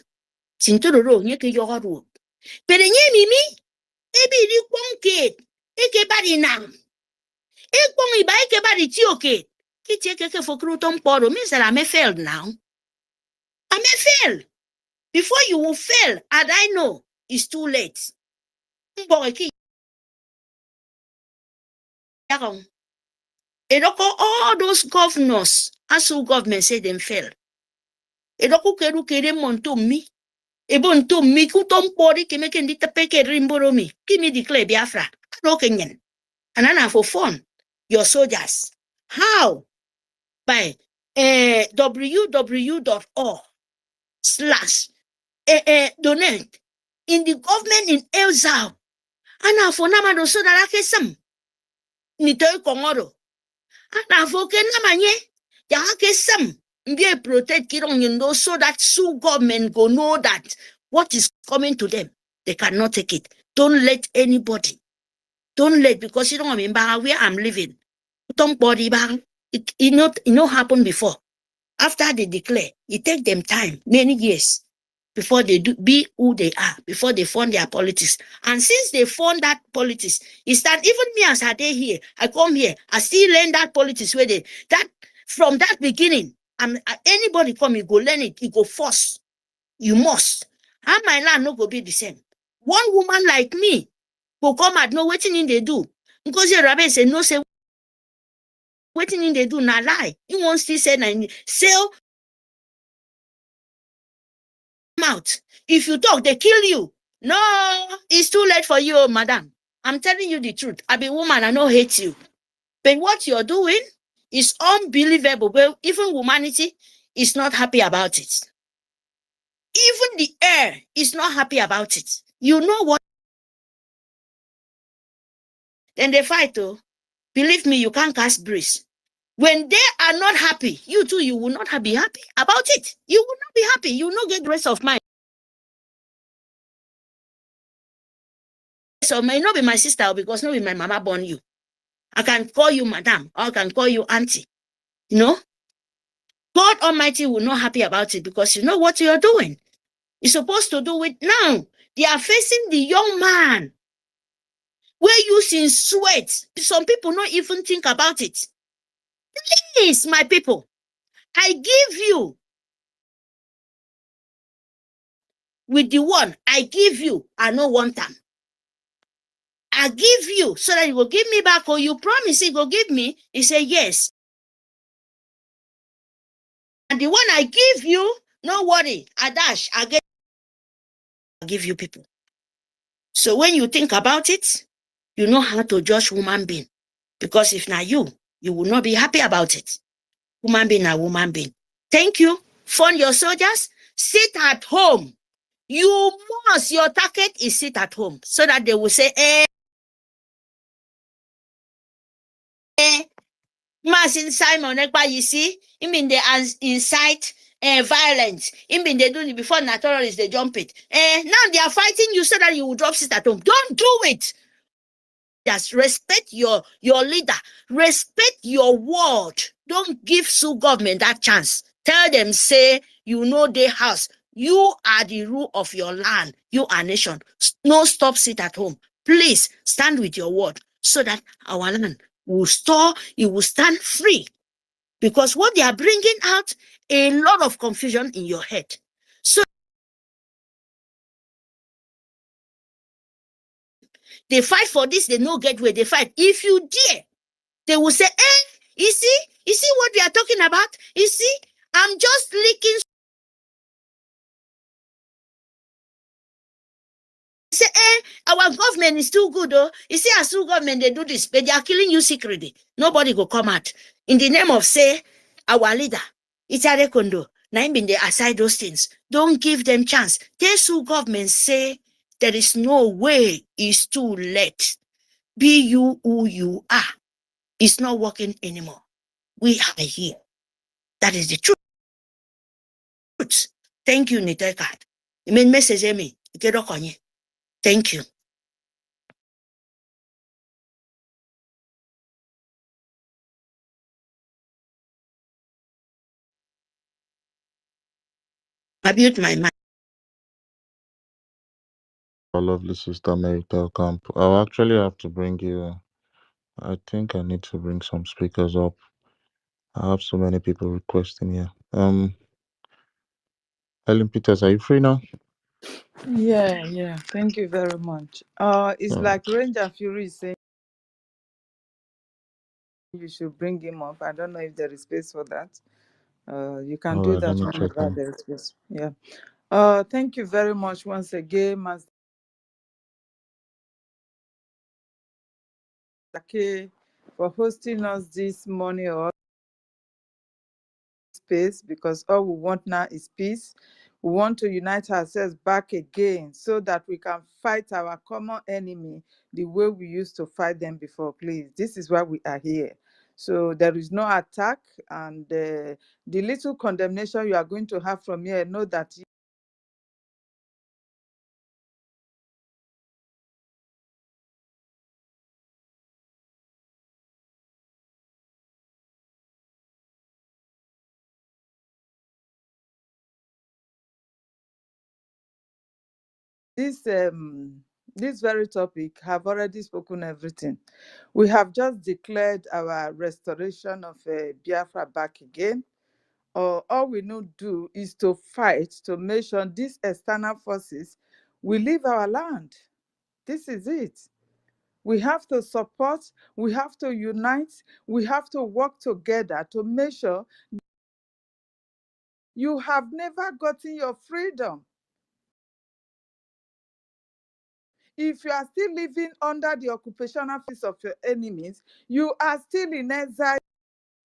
sintoro nye ke yoru pero nye mimi ebi ri kwonke eke bari nam Ekpong iba eke ba di tioke. Kiti eke for krutom poro means that I may fail now. I may fail. Before you will fail, and I know it's too late. All those governors, as who government say them fail. Edoko keru kere monto mi. Ebon to mi kutom pori ke meke ndita peke rimboro mi. Kimi declare Biafra. No Kenyan. And for fun, your soldiers. How? By www.org/donate in the government in Elzao. And for namado so that I can some. Nitoy kongoro. And for kenamanye. Ya ke some. Be protect Kirong so that Sioux government go know that what is coming to them, they cannot take it. Don't let anybody. Don't let, because you don't remember where I'm living. Don't body bang. It not happened before. After they declare, it take them time, many years, before they be who they are, before they form their politics. And since they form that politics, it's that even me as I day here, I come here, I still learn that politics where they that from that beginning. Anybody come, you go learn it, you go force. You must. And my land no go be the same. One woman like me go come at no waiting in they do. Because your rabbi say no say waiting in they do not lie. You won't still say sell out. If you talk, they kill you. No, it's too late for you, madam. I'm telling you the truth. I be woman, I don't hate you. But what you're doing is unbelievable. Well, even humanity is not happy about it. Even the air is not happy about it. You know what? Then they fight, oh. Believe me, you can't cast breeze. When they are not happy, you too, you will not be happy about it. You will not be happy. You will not get rest of mind. So may not be my sister because not be my mama born you. I can call you madam, or I can call you auntie. You know? God Almighty will not happy about it because you know what you're doing. You're supposed to do it now. They are facing the young man. We're using sweat. Some people not even think about it. Please, my people, I give you with the one I give you, I know one time. I give you so that you will give me back, or you promise you will give me. He said yes. And the one I give you, no worry, I give you people. So when you think about it, you know how to judge human being. Because if not you will not be happy about it. Human being are woman being. Thank you. Fund your soldiers. Sit at home. You must, your target is sit at home so that they will say, Martin Simon, you see, I mean they incite violence. I mean they do it before naturalists, they jump it. Now they are fighting you so that you will drop sit at home. Don't do it. Just respect your leader. Respect your word. Don't give Sioux government that chance. Tell them, say, you know their house. You are the rule of your land. You are nation. No stop sit at home. Please stand with your word so that our land will store, it will stand free. Because what they are bringing out, a lot of confusion in your head. So they fight for this, they no get where they fight. If you dare, they will say, you see what we are talking about? You see, I'm just leaking. Say, our government is too good, though. You see, as Sioux government, they do this, but they are killing you secretly. Nobody will come out. In the name of, say, our leader, Itare Kondo, now they aside those things. Don't give them chance. The Sioux government say, there is no way it's too late. Be you who you are. It's not working anymore. We are here. That is the truth. Thank you, Niteka. I mean, message me. Thank you. I mute my mind. Our lovely sister Mary Camp. I'll actually have to bring you I think I need to bring some speakers up. I have so many people requesting here. Helen Peters, are you free now? Yeah. Thank you very much. It's All like right. Ranger Fury is saying you should bring him up. I don't know if there is space for that. You can All do right, let that me check whenever on. there is space. Yeah. Thank you very much once again, Master K, for hosting us this morning or space, because all we want now is peace. We want to unite ourselves back again so that we can fight our common enemy the way we used to fight them before. Please, this is why we are here. So there is no attack, and the little condemnation you are going to have from here, know that this very topic have already spoken everything. We have just declared our restoration of Biafra back again. All we need to do is to fight to make sure these external forces will leave our land. This is it. We have to support, we have to unite, we have to work together to make sure you have never gotten your freedom. If you are still living under the occupational force of your enemies, you are still in exile.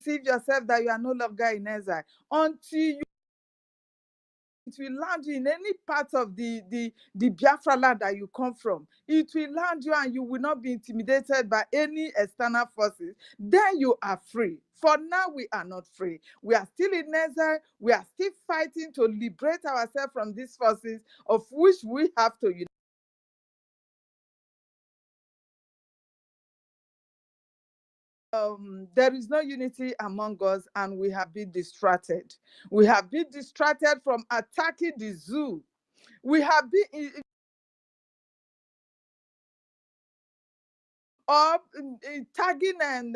Deceive yourself that you are no longer in exile until you it will land you in any part of the Biafra land that you come from. It will land you and you will not be intimidated by any external forces. Then you are free. For now, we are not free. We are still in exile. We are still fighting to liberate ourselves from these forces, of which we have to unite. There is no unity among us, and we have been distracted. We have been distracted from attacking the zoo. We have been or tagging and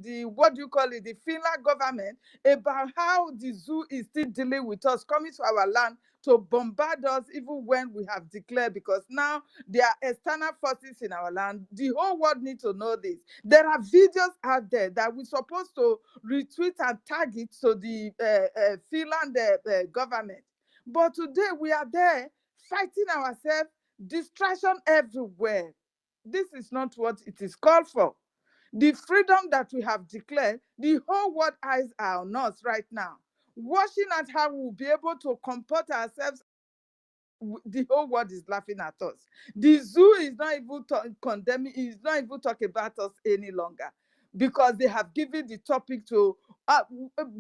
the what do you call it, the Finland government about how the zoo is still dealing with us, coming to our land to bombard us even when we have declared, because now there are external forces in our land. The whole world needs to know this. There are videos out there that we're supposed to retweet and tag it to the Finland government. But today we are there fighting ourselves, distraction everywhere. This is not what it is called for. The freedom that we have declared, the whole world eyes are on us right now, watching at how we'll be able to comport ourselves. The whole world is laughing at us. The zoo is not even condemning, is not even talking about us any longer, because they have given the topic to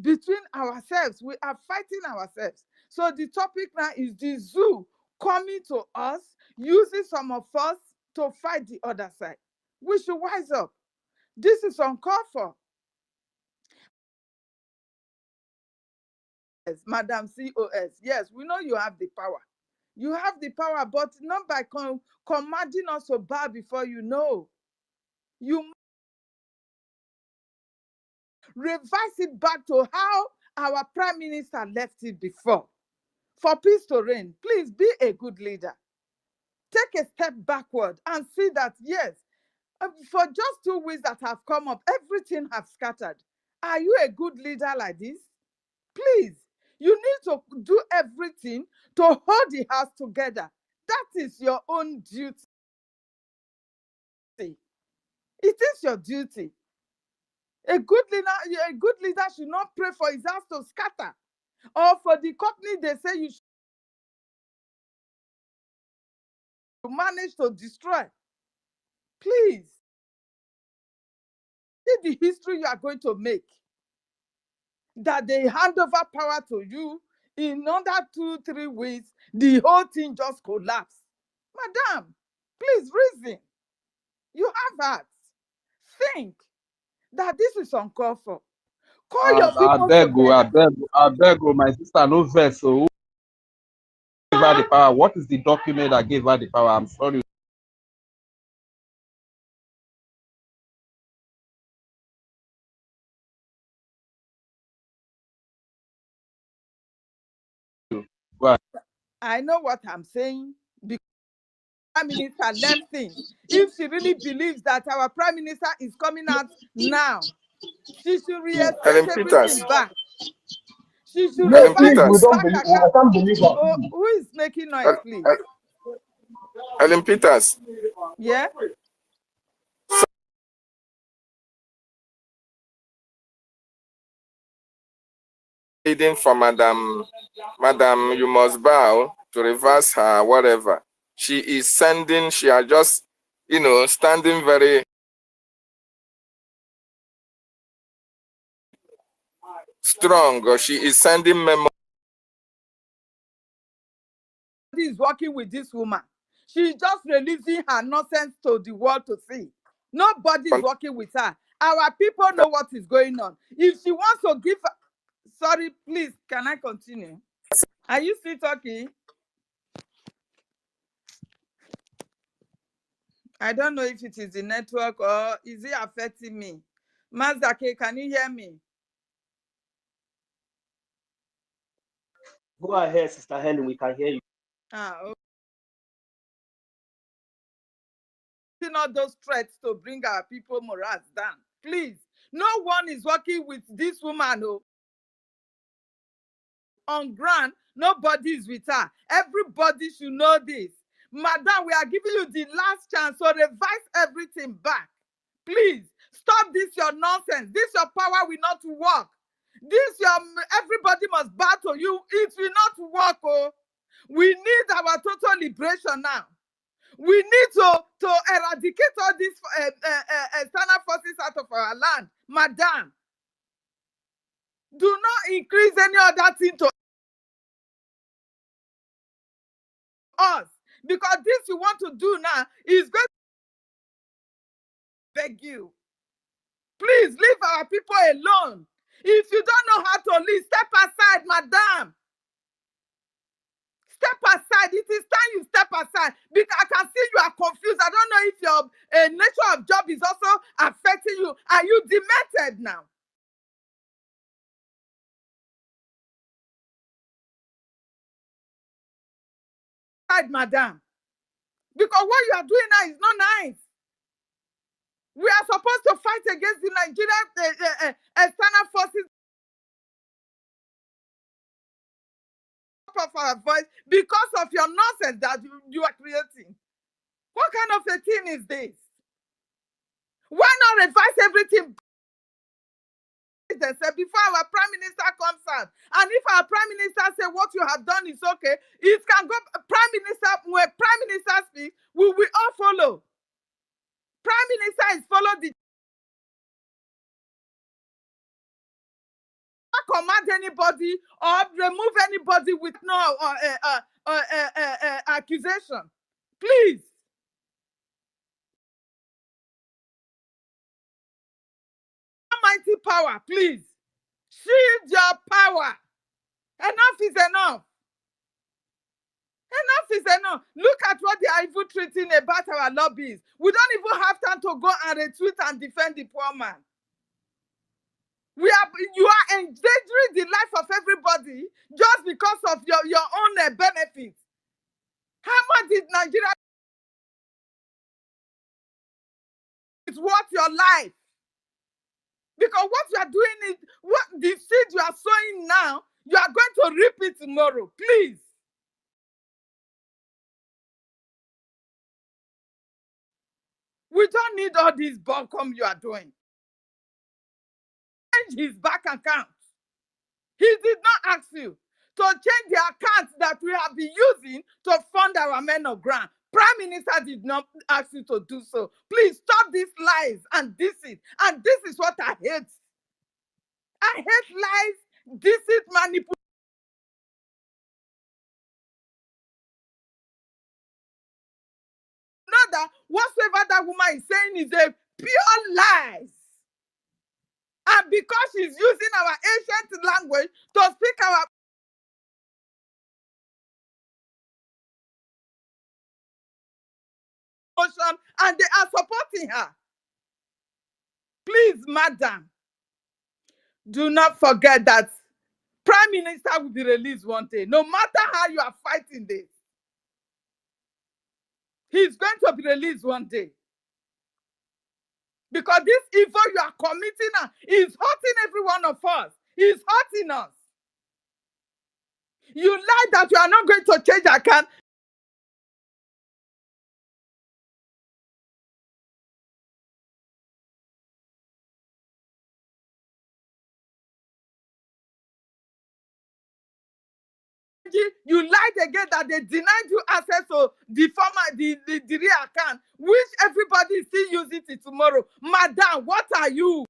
between ourselves. We are fighting ourselves. So the topic now is the zoo coming to us, using some of us to fight the other side. We should wise up. This is uncalled for. Yes, Madam COS, yes, we know you have the power. You have the power, but not by commanding us to bow before you. No. You revise it back to how our prime minister left it before. For peace to reign, please be a good leader. Take a step backward and see that, yes, for just 2 weeks that have come up, everything has scattered. Are you a good leader like this? Please, you need to do everything to hold the house together. That is your own duty. It is your duty. A good leader should not pray for his house to scatter, or for the company they say you should manage to destroy. Please, see the history you are going to make. That they hand over power to you, in under 2-3 weeks, the whole thing just collapsed. Madam, please reason. You have heart. Think that this is uncalled for. Call your I people beg you, together. I beg you, my sister, no verse. So who gave her the power? What is the document that gave her the power? I'm sorry. I know what I'm saying because Prime Minister left things. If she really believes that our Prime Minister is coming out now, she should Helen reinstate Peters. everything back. She should Helen Yes, revise please, the we Peters. don't bank believe. account. I can't believe Oh, her. who is making noise, Hel- please? Hel- Helen Peters. Yeah? Pleading for Madam, you must bow to reverse her, whatever. She is sending, she are just, standing very strong. Or she is sending memo. Is working with this woman. She's just releasing her nonsense to the world to see. Nobody is working with her. Our people know what is going on. If she wants to give, sorry, please, can I continue? Are you still talking? I don't know if it is the network or is it affecting me. Mazake, can you hear me? Go ahead, Sister Helen. We can hear you. Okay. All those threats to bring our people morals down. Please, no one is working with this woman. Oh. On ground, nobody is with her. Everybody should know this. Madam, we are giving you the last chance to revise everything back. Please, stop this your nonsense. This your power will not work. This your everybody must bow to you. It will not work. Oh, we need our total liberation now. We need to eradicate all these external forces out of our land. Madam, do not increase any other thing to us, because this you want to do now is going to beg you. Please leave our people alone. If you don't know how to lead, step aside, madam. Step aside. It is time you step aside, because I can see you are confused. I don't know if your nature of job is also affecting you. Are you demented now? Madam, because what you are doing now is not nice. We are supposed to fight against the Nigerian external forces of our voice because of your nonsense that you are creating. What kind of a thing is this? Why not revise everything before our Prime Minister comes out? And if our Prime Minister says what you have done is okay, it can go. Prime Minister, when Prime Minister speaks, we will all follow. Prime Minister is follow the. Command anybody or remove anybody with no accusation. Please. Almighty power, please. Shield your power. Enough is enough. Enough is enough. Look at what they are even treating about our lobbies. We don't even have time to go and retweet and defend the poor man. You are endangering the life of everybody just because of your own benefits. How much did Nigeria is worth your life? Because what you are doing is what the seed you are sowing now, you are going to reap it tomorrow. Please. We don't need all this buncombe you are doing. Change his bank account. He did not ask you to change the account that we have been using to fund our men of ground. Prime Minister did not ask you to do so. Please stop these lies and deceit. And this is what I hate. I hate lies, deceit, manipulation. Know that whatsoever that woman is saying is a pure lies. And because she's using our ancient language to speak our emotion, and they are supporting her. Please, madam, do not forget that Prime Minister will be released one day. No matter how you are fighting this, he's going to be released one day. Because this evil you are committing now is hurting every one of us. It's hurting us. You lie that you are not going to change account. You lied again that they denied you access to the former the real account, which everybody is still using it tomorrow. Madam, what are you?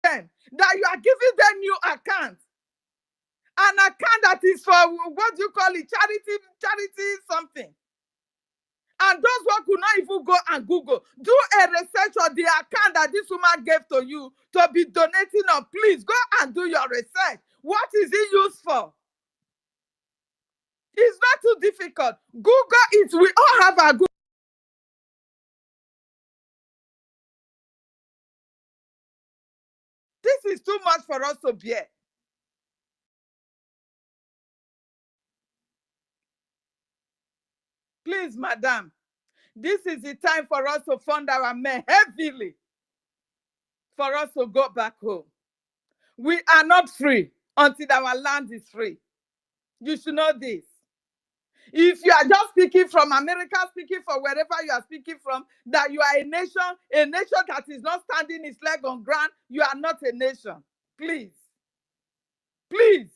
That you are giving them new account. An account that is for what do you call it? Charity something. And those one could not even go and Google. Do a research on the account that this woman gave to you to be donating on. Please go and do your research. What is it used for? It's not too difficult. Google it. We all have our Google. This is too much for us to bear. Please, madam, this is the time for us to fund our men heavily for us to go back home. We are not free until our land is free. You should know this. If you are just speaking from America, speaking from wherever you are speaking from, that you are a nation that is not standing its leg on ground, you are not a nation. Please. Please.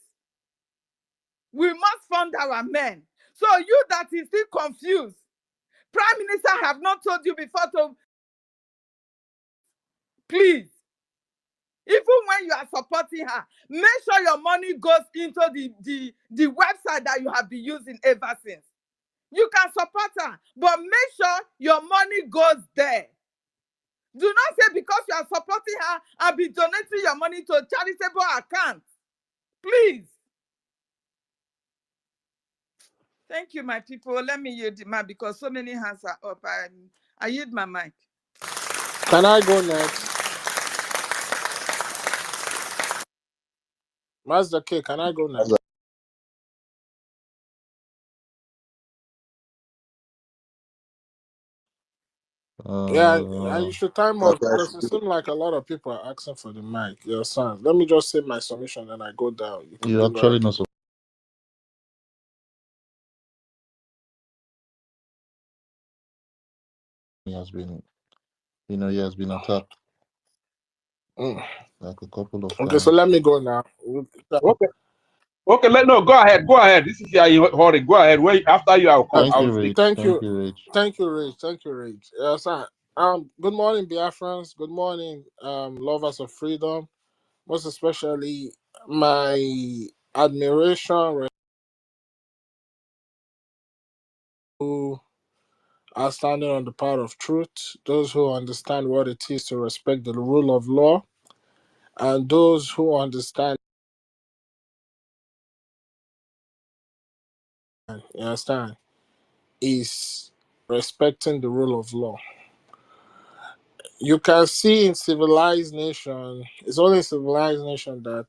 We must fund our men. So you that is still confused, Prime Minister have not told you before to please. Even when you are supporting her, make sure your money goes into the website that you have been using ever since. You can support her, but make sure your money goes there. Do not say because you are supporting her and be donating your money to a charitable account. Please. Thank you, my people. Let me yield the mic because so many hands are up. I yield my mic. Can I go next? Master K, can I go next? Yeah, you should time up because it seems like a lot of people are asking for the mic. Your son. Let me just say my submission and I go down. You can You bring actually up. not. He has been, he has been attacked Mm. like a couple of Okay, so times. let me go now. Okay. Okay, no, go ahead. Go ahead. This is your hurry. Go ahead. Wait, after you, I'll come. Thank I'll you, speak. Rich. Thank Thank you. you, Rich. Thank you, Rich. Thank you, Rich. Yes, sir. Good morning, Biafrans. Good morning, lovers of freedom. Most especially my admiration who are standing on the path of truth, those who understand what it is to respect the rule of law, and those who understand, you understand, is respecting the rule of law. You can see in civilized nation, it's only civilized nation that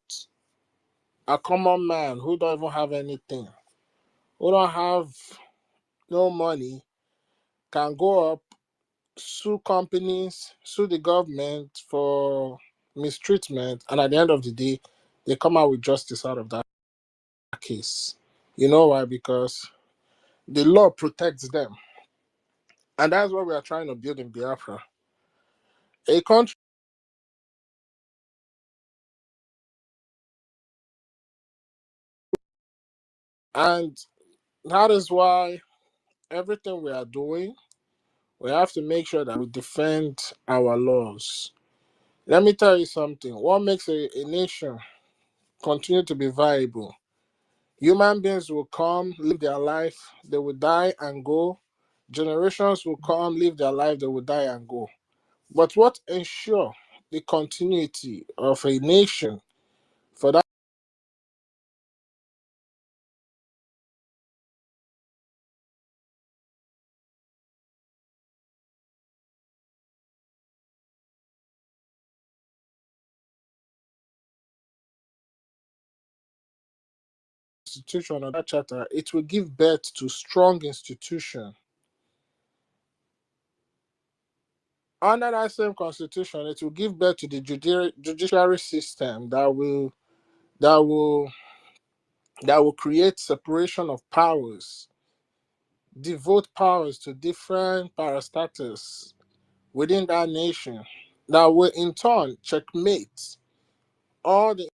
a common man who don't even have anything, who don't have no money, can go up, sue companies, sue the government for mistreatment, and at the end of the day, they come out with justice out of that case. You know why? Because the law protects them. And that's what we are trying to build in Biafra. A country, and that is why everything we are doing, we have to make sure that we defend our laws. Let me tell you something. What makes a nation continue to be viable? Human beings will come, live their life, they will die and go. Generations will come, live their life, they will die and go. But what ensure the continuity of a nation for that constitution or that charter, it will give birth to strong institution. Under that same constitution, it will give birth to the judiciary system that will that will create separation of powers, devote powers to different parastatals within that nation, that will in turn checkmate all the,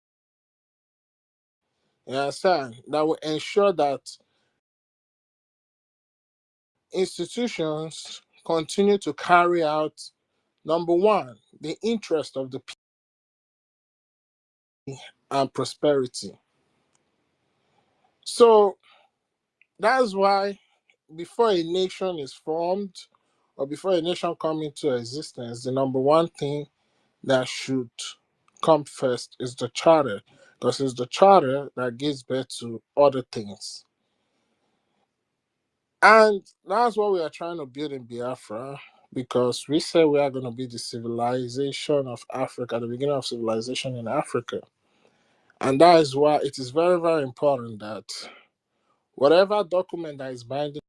you understand, that will ensure that institutions continue to carry out, number one, the interest of the people and prosperity. So that's why before a nation is formed or before a nation comes into existence, the number one thing that should come first is the charter, because it's the charter that gives birth to other things. And that's what we are trying to build in Biafra, because we say we are going to be the civilization of Africa, the beginning of civilization in Africa. And that is why it is very, very important that whatever document that is binding,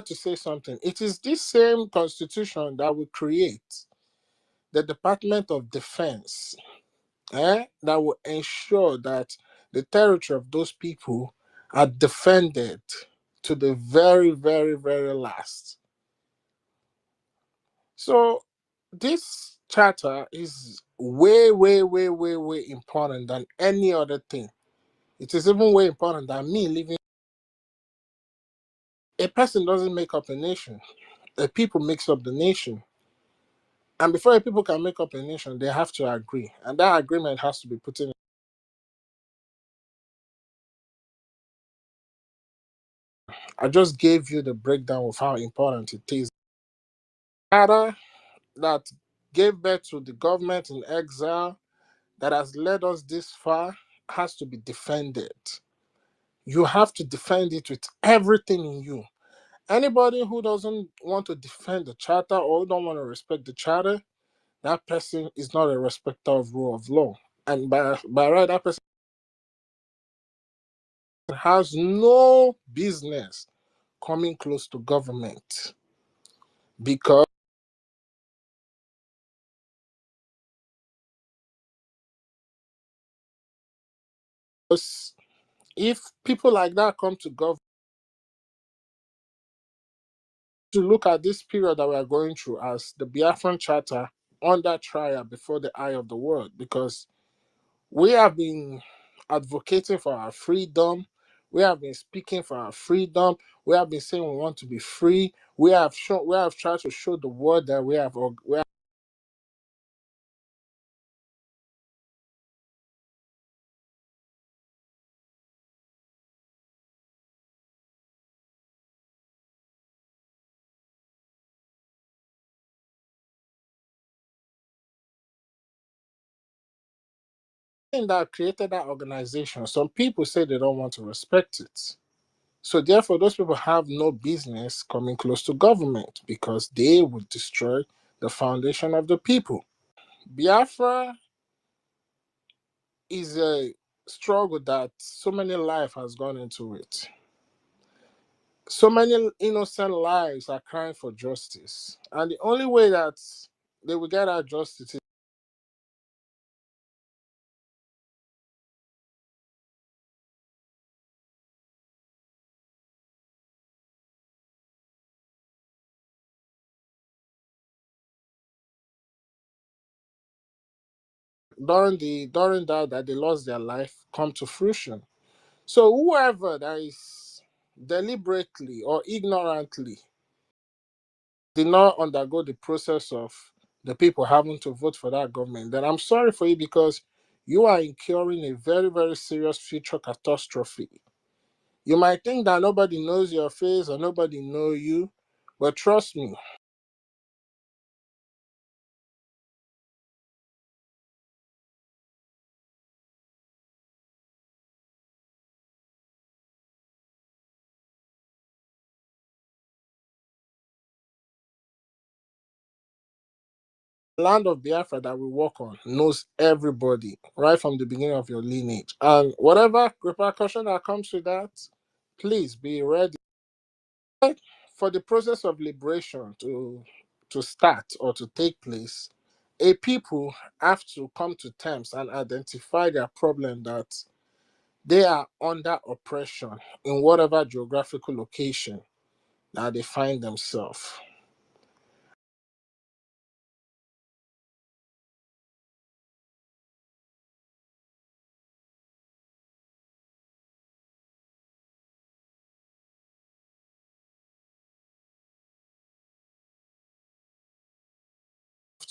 to say something, it is this same constitution that will create the Department of Defense, that will ensure that the territory of those people are defended to the very, very, very last. So this charter is way, way, way, way, way important than any other thing. It is even way important than me living. A person doesn't make up a nation. A people makes up the nation. And before a people can make up a nation, they have to agree. And that agreement has to be put in. I just gave you the breakdown of how important it is. Charter that gave birth to the government in exile that has led us this far has to be defended. You have to defend it with everything in you. Anybody who doesn't want to defend the charter or don't want to respect the charter, that person is not a respecter of rule of law. And by right, that person has no business coming close to government, because if people like that come to government, to look at this period that we are going through as the Biafran Charter under trial before the eye of the world, because we have been advocating for our freedom. We have been speaking for our freedom. We have been saying we want to be free. We have tried to show the world that we have that created that organization. Some people say they don't want to respect it. So therefore, those people have no business coming close to government, because they would destroy the foundation of the people. Biafra is a struggle that so many lives has gone into it. So many innocent lives are crying for justice. And the only way that they will get that justice is during that they lost their life come to fruition. So whoever that is deliberately or ignorantly did not undergo the process of the people having to vote for that government, then I'm sorry for you, because you are incurring a very, very serious future catastrophe. You might think that nobody knows your face or nobody know you, but trust me, land of Biafra that we work on knows everybody right from the beginning of your lineage. And whatever repercussion that comes with that, please be ready for the process of liberation to start or to take place. A people have to come to terms and identify their problem that they are under oppression in whatever geographical location that they find themselves.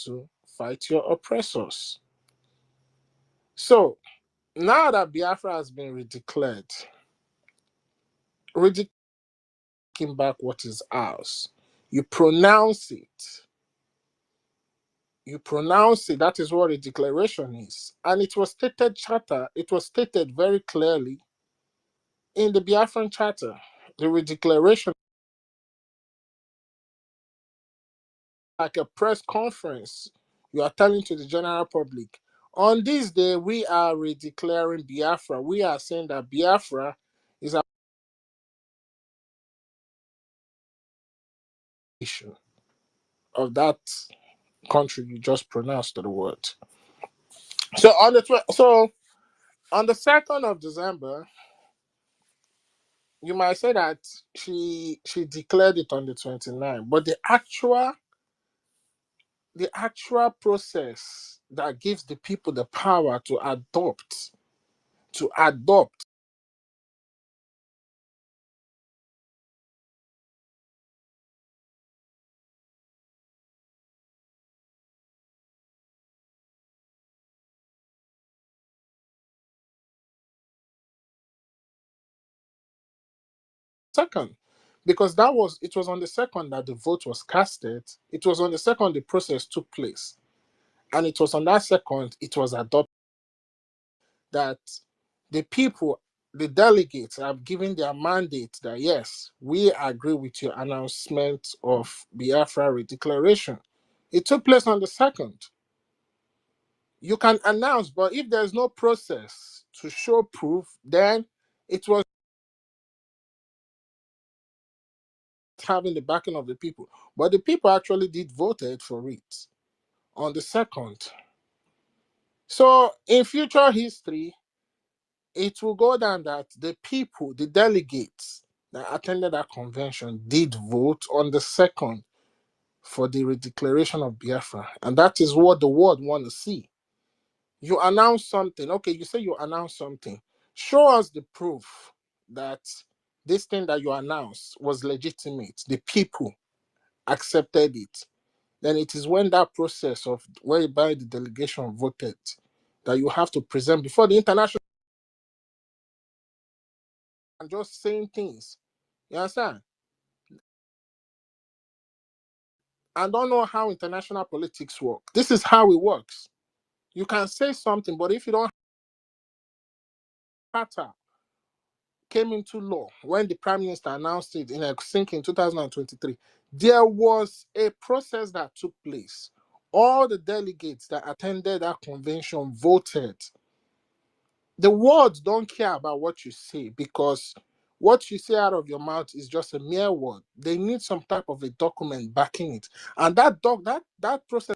To fight your oppressors. So now that Biafra has been redeclared, taking back what is ours, you pronounce it. You pronounce it. That is what a declaration is. And it was stated charter. It was stated very clearly in the Biafran charter. The redeclaration, like a press conference, you are telling to the general public, on this day we are redeclaring Biafra. We are saying that Biafra is a nation of that country you just pronounced the word. So on the 2nd of December, you might say that she declared it on the 29th, but the actual process that gives the people the power to adopt second, because it was on the 2nd that the vote was casted. It was on the 2nd the process took place, and it was on that 2nd it was adopted that the people, the delegates, have given their mandate that yes, we agree with your announcement of Biafra declaration. It took place on the 2nd. You can announce, but if there's no process to show proof, then it was having the backing of the people. But the people actually did voted for it on the 2nd. So in future history, it will go down that the people, the delegates that attended that convention did vote on the 2nd for the redeclaration of Biafra. And that is what the world want to see. You announce something. Okay, you say you announce something. Show us the proof that this thing that you announced was legitimate. The people accepted it. Then it is when that process of whereby the delegation voted that you have to present before the international and just saying things. You understand? I don't know how international politics work. This is how it works. You can say something, but if you don't Carter came into law when the prime minister announced it in Helsinki in 2023, there was a process that took place. All the delegates that attended that convention voted. The words don't care about what you say because what you say out of your mouth is just a mere word. They need some type of a document backing it, and that process.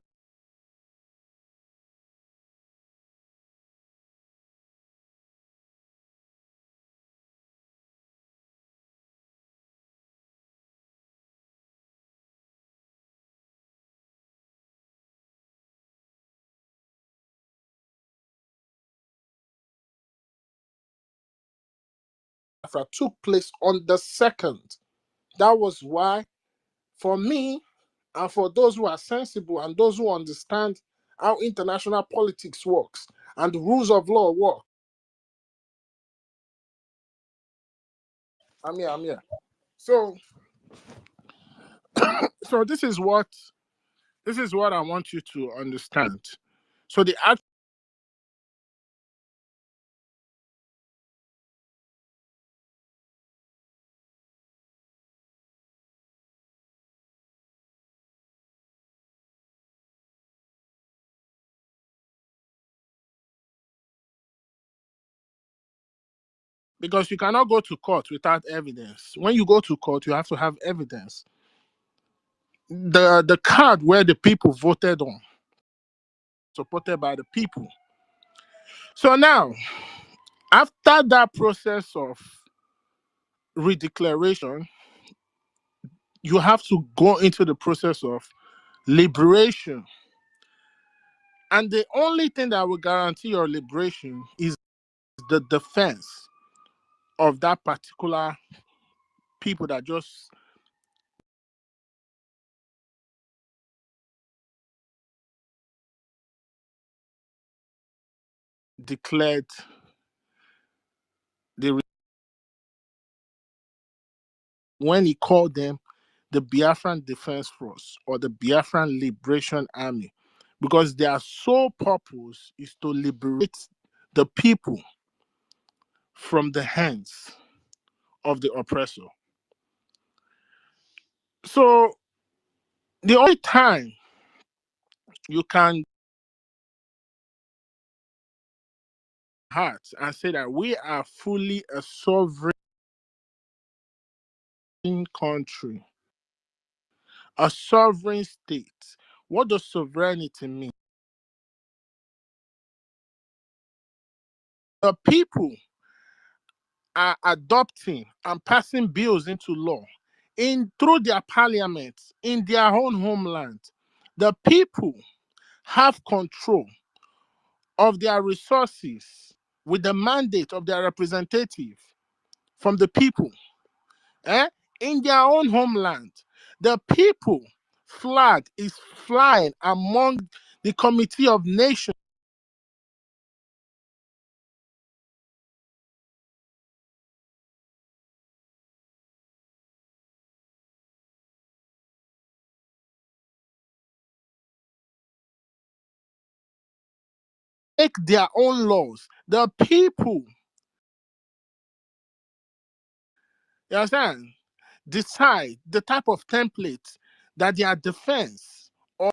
Took place on the 2nd. That was why, for me, and for those who are sensible and those who understand how international politics works and the rules of law work. I'm here. So, so this is what I want you to understand. So the act Because you cannot go to court without evidence. When you go to court, you have to have evidence. The card where the people voted on, supported by the people. So now, after that process of redeclaration, you have to go into the process of liberation. And the only thing that will guarantee your liberation is the defense of that particular people that just declared when he called them the Biafran Defense Force or the Biafran Liberation Army, because their sole purpose is to liberate the people from the hands of the oppressor. So the only time you can heart and say that we are fully a sovereign country, a sovereign state. What does sovereignty mean? The people are adopting and passing bills into law through their parliament in their own homeland. The people have control of their resources with the mandate of their representative from the people. In their own homeland, the people flag is flying among the Committee of Nations. Make their own laws. The people, you understand, decide the type of template that their defense or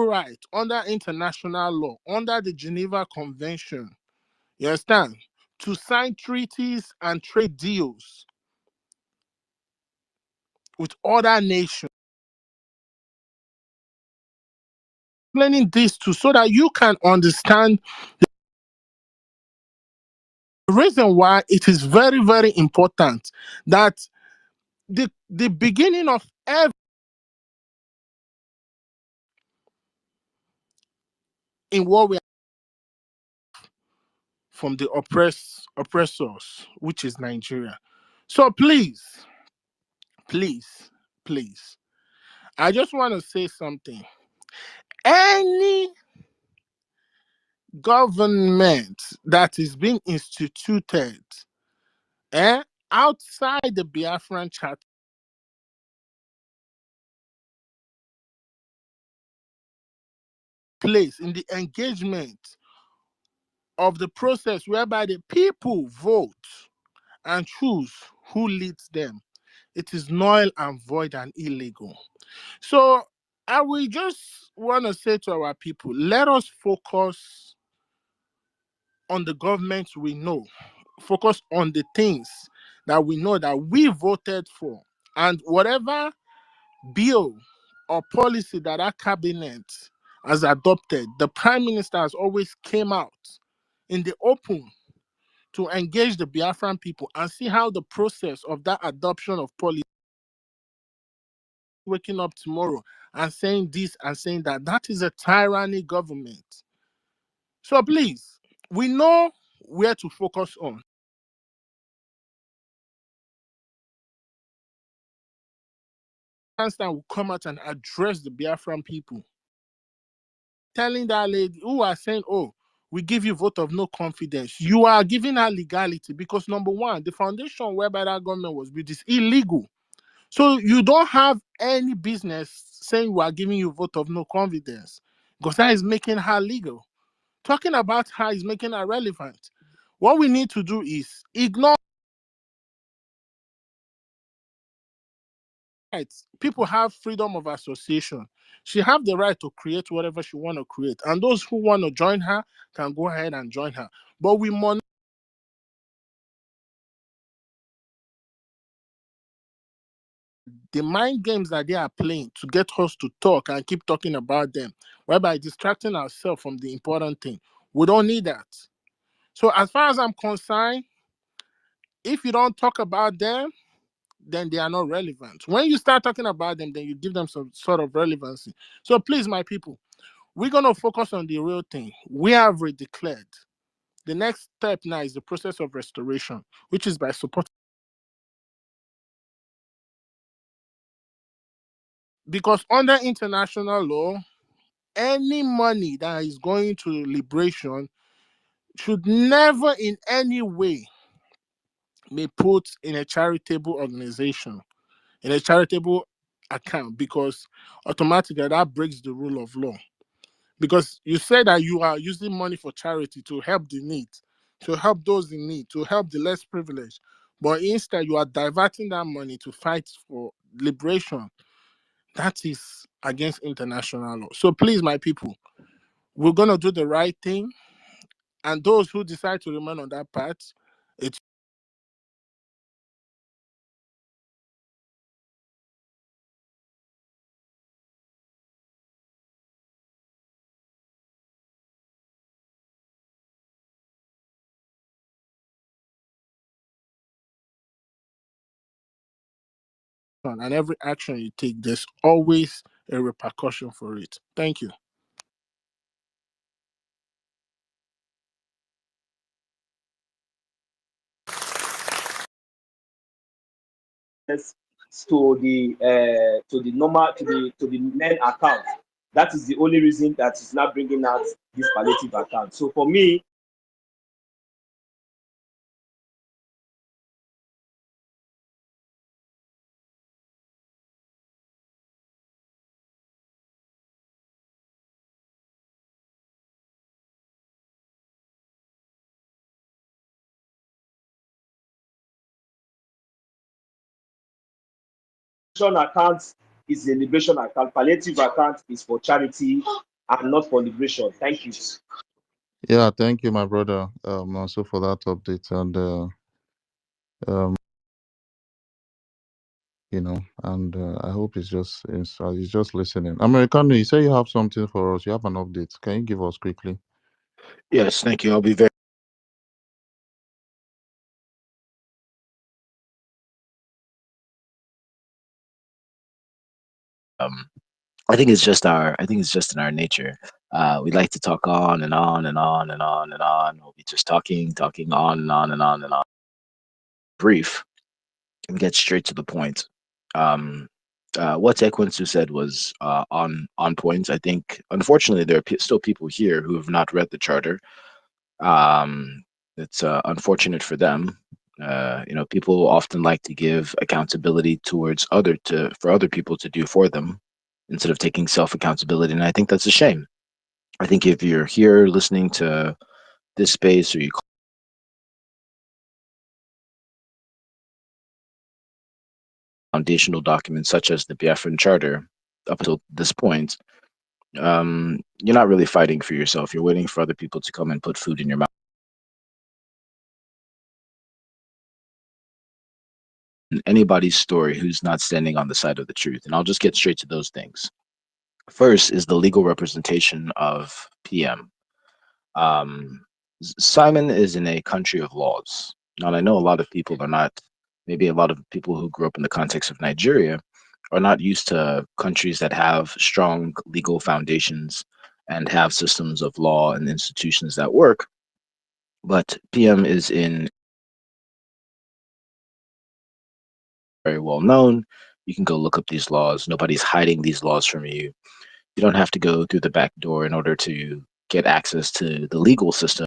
right under international law, under the Geneva Convention, you understand, to sign treaties and trade deals with other nations. Explaining this to so that you can understand the reason why it is very, very important that the beginning of every in what we are from the oppressors, which is Nigeria. So please, please, please, I just want to say something. Any government that is being instituted outside the Biafran Charter place in the engagement of the process whereby the people vote and choose who leads them, it is null and void and illegal. So I will just want to say to our people, let us focus on the government we know, focus on the things that we know that we voted for, and whatever bill or policy that our cabinet has adopted, the prime minister has always came out in the open to engage the Biafran people and see how the process of that adoption of policy, waking up tomorrow and saying this and saying that, that is a tyranny government. So please, we know where to focus on. Einstein will come out and address the Biafran people, telling that lady who are saying, oh, we give you vote of no confidence. You are giving her legality because, number one, the foundation whereby that government was built is illegal. So you don't have any business saying we are giving you vote of no confidence, because that is making her legal. Talking about her is making her relevant. What we need to do is ignore rights. People have freedom of association. She have the right to create whatever she want to create. And those who want to join her can go ahead and join her. But we must the mind games that they are playing to get us to talk and keep talking about them, whereby distracting ourselves from the important thing. We don't need that. So as far as I'm concerned, if you don't talk about them, then they are not relevant. When you start talking about them, then you give them some sort of relevancy. So please, my people, we're going to focus on the real thing. We have redeclared. The next step now is the process of restoration, which is by supporting. Because under international law, any money that is going to liberation should never in any way be put in a charitable organization, in a charitable account, because automatically that breaks the rule of law. Because you say that you are using money for charity to help the need, to help those in need, to help the less privileged, but instead you are diverting that money to fight for liberation. That is against international law. So please, my people, we're going to do the right thing. And those who decide to remain on that path, it's and every action you take, there's always a repercussion for it. Thank you. To the normal to the main account. That is the only reason that is not bringing out this palliative account. So for me, account is a liberation account. Palliative account is for charity and not for liberation. Thank you. Yeah, thank you, my brother. Also for that update, and and I hope he's just listening. Americano, you say you have something for us. You have an update. Can you give us quickly? Yes, thank you. I'll be very. I think it's just in our nature. We like to talk on and on and on and on and on. We'll be just talking on and on and on and on. Brief and get straight to the point. What Ekwensu said was on point. I think, unfortunately, there are still people here who have not read the charter. It's unfortunate for them. People often like to give accountability for other people to do for them instead of taking self accountability, and I think that's a shame. I think if you're here listening to this space, or you foundational documents such as the Biafran Charter, up until this point, you're not really fighting for yourself. You're waiting for other people to come and put food in your mouth. Anybody's story who's not standing on the side of the truth. And I'll just get straight to those things. First is the legal representation of PM. Simon is in a country of laws. Now, I know a lot of people are not, maybe a lot of people who grew up in the context of Nigeria are not used to countries that have strong legal foundations and have systems of law and institutions that work. But PM is in very well known. You can go look up these laws. Nobody's hiding these laws from you. You don't have to go through the back door in order to get access to the legal system.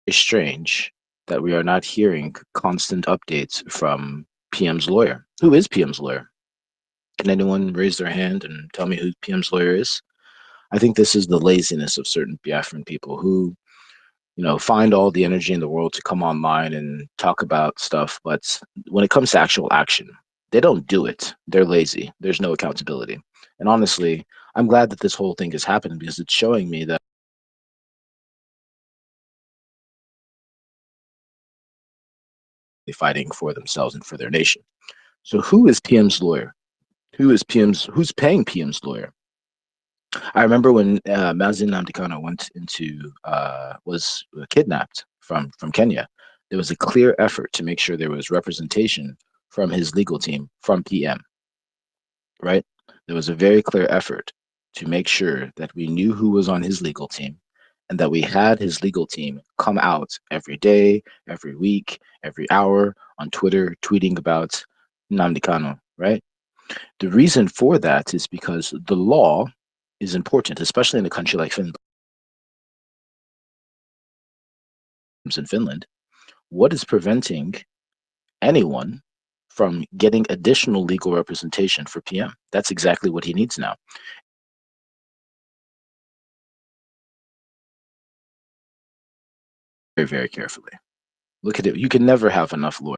It's strange that we are not hearing constant updates from PM's lawyer. Who is PM's lawyer? Can anyone raise their hand and tell me who PM's lawyer is? I think this is the laziness of certain Biafran people who, find all the energy in the world to come online and talk about stuff, but when it comes to actual action, they don't do it. They're lazy. There's no accountability. And honestly, I'm glad that this whole thing is happening because it's showing me that they're fighting for themselves and for their nation. So who is PM's lawyer? Who's paying PM's lawyer? I remember when Mazin Namdekano was kidnapped from Kenya. There was a clear effort to make sure there was representation from his legal team from PM. Right? There was a very clear effort to make sure that we knew who was on his legal team, and that we had his legal team come out every day, every week, every hour on Twitter, tweeting about Nnamdi Kanu. Right? The reason for that is because the law is important, especially in a country like Finland. In Finland, what is preventing anyone from getting additional legal representation for PM? That's exactly what he needs now. Very, very carefully. Look at it. You can never have enough lawyers.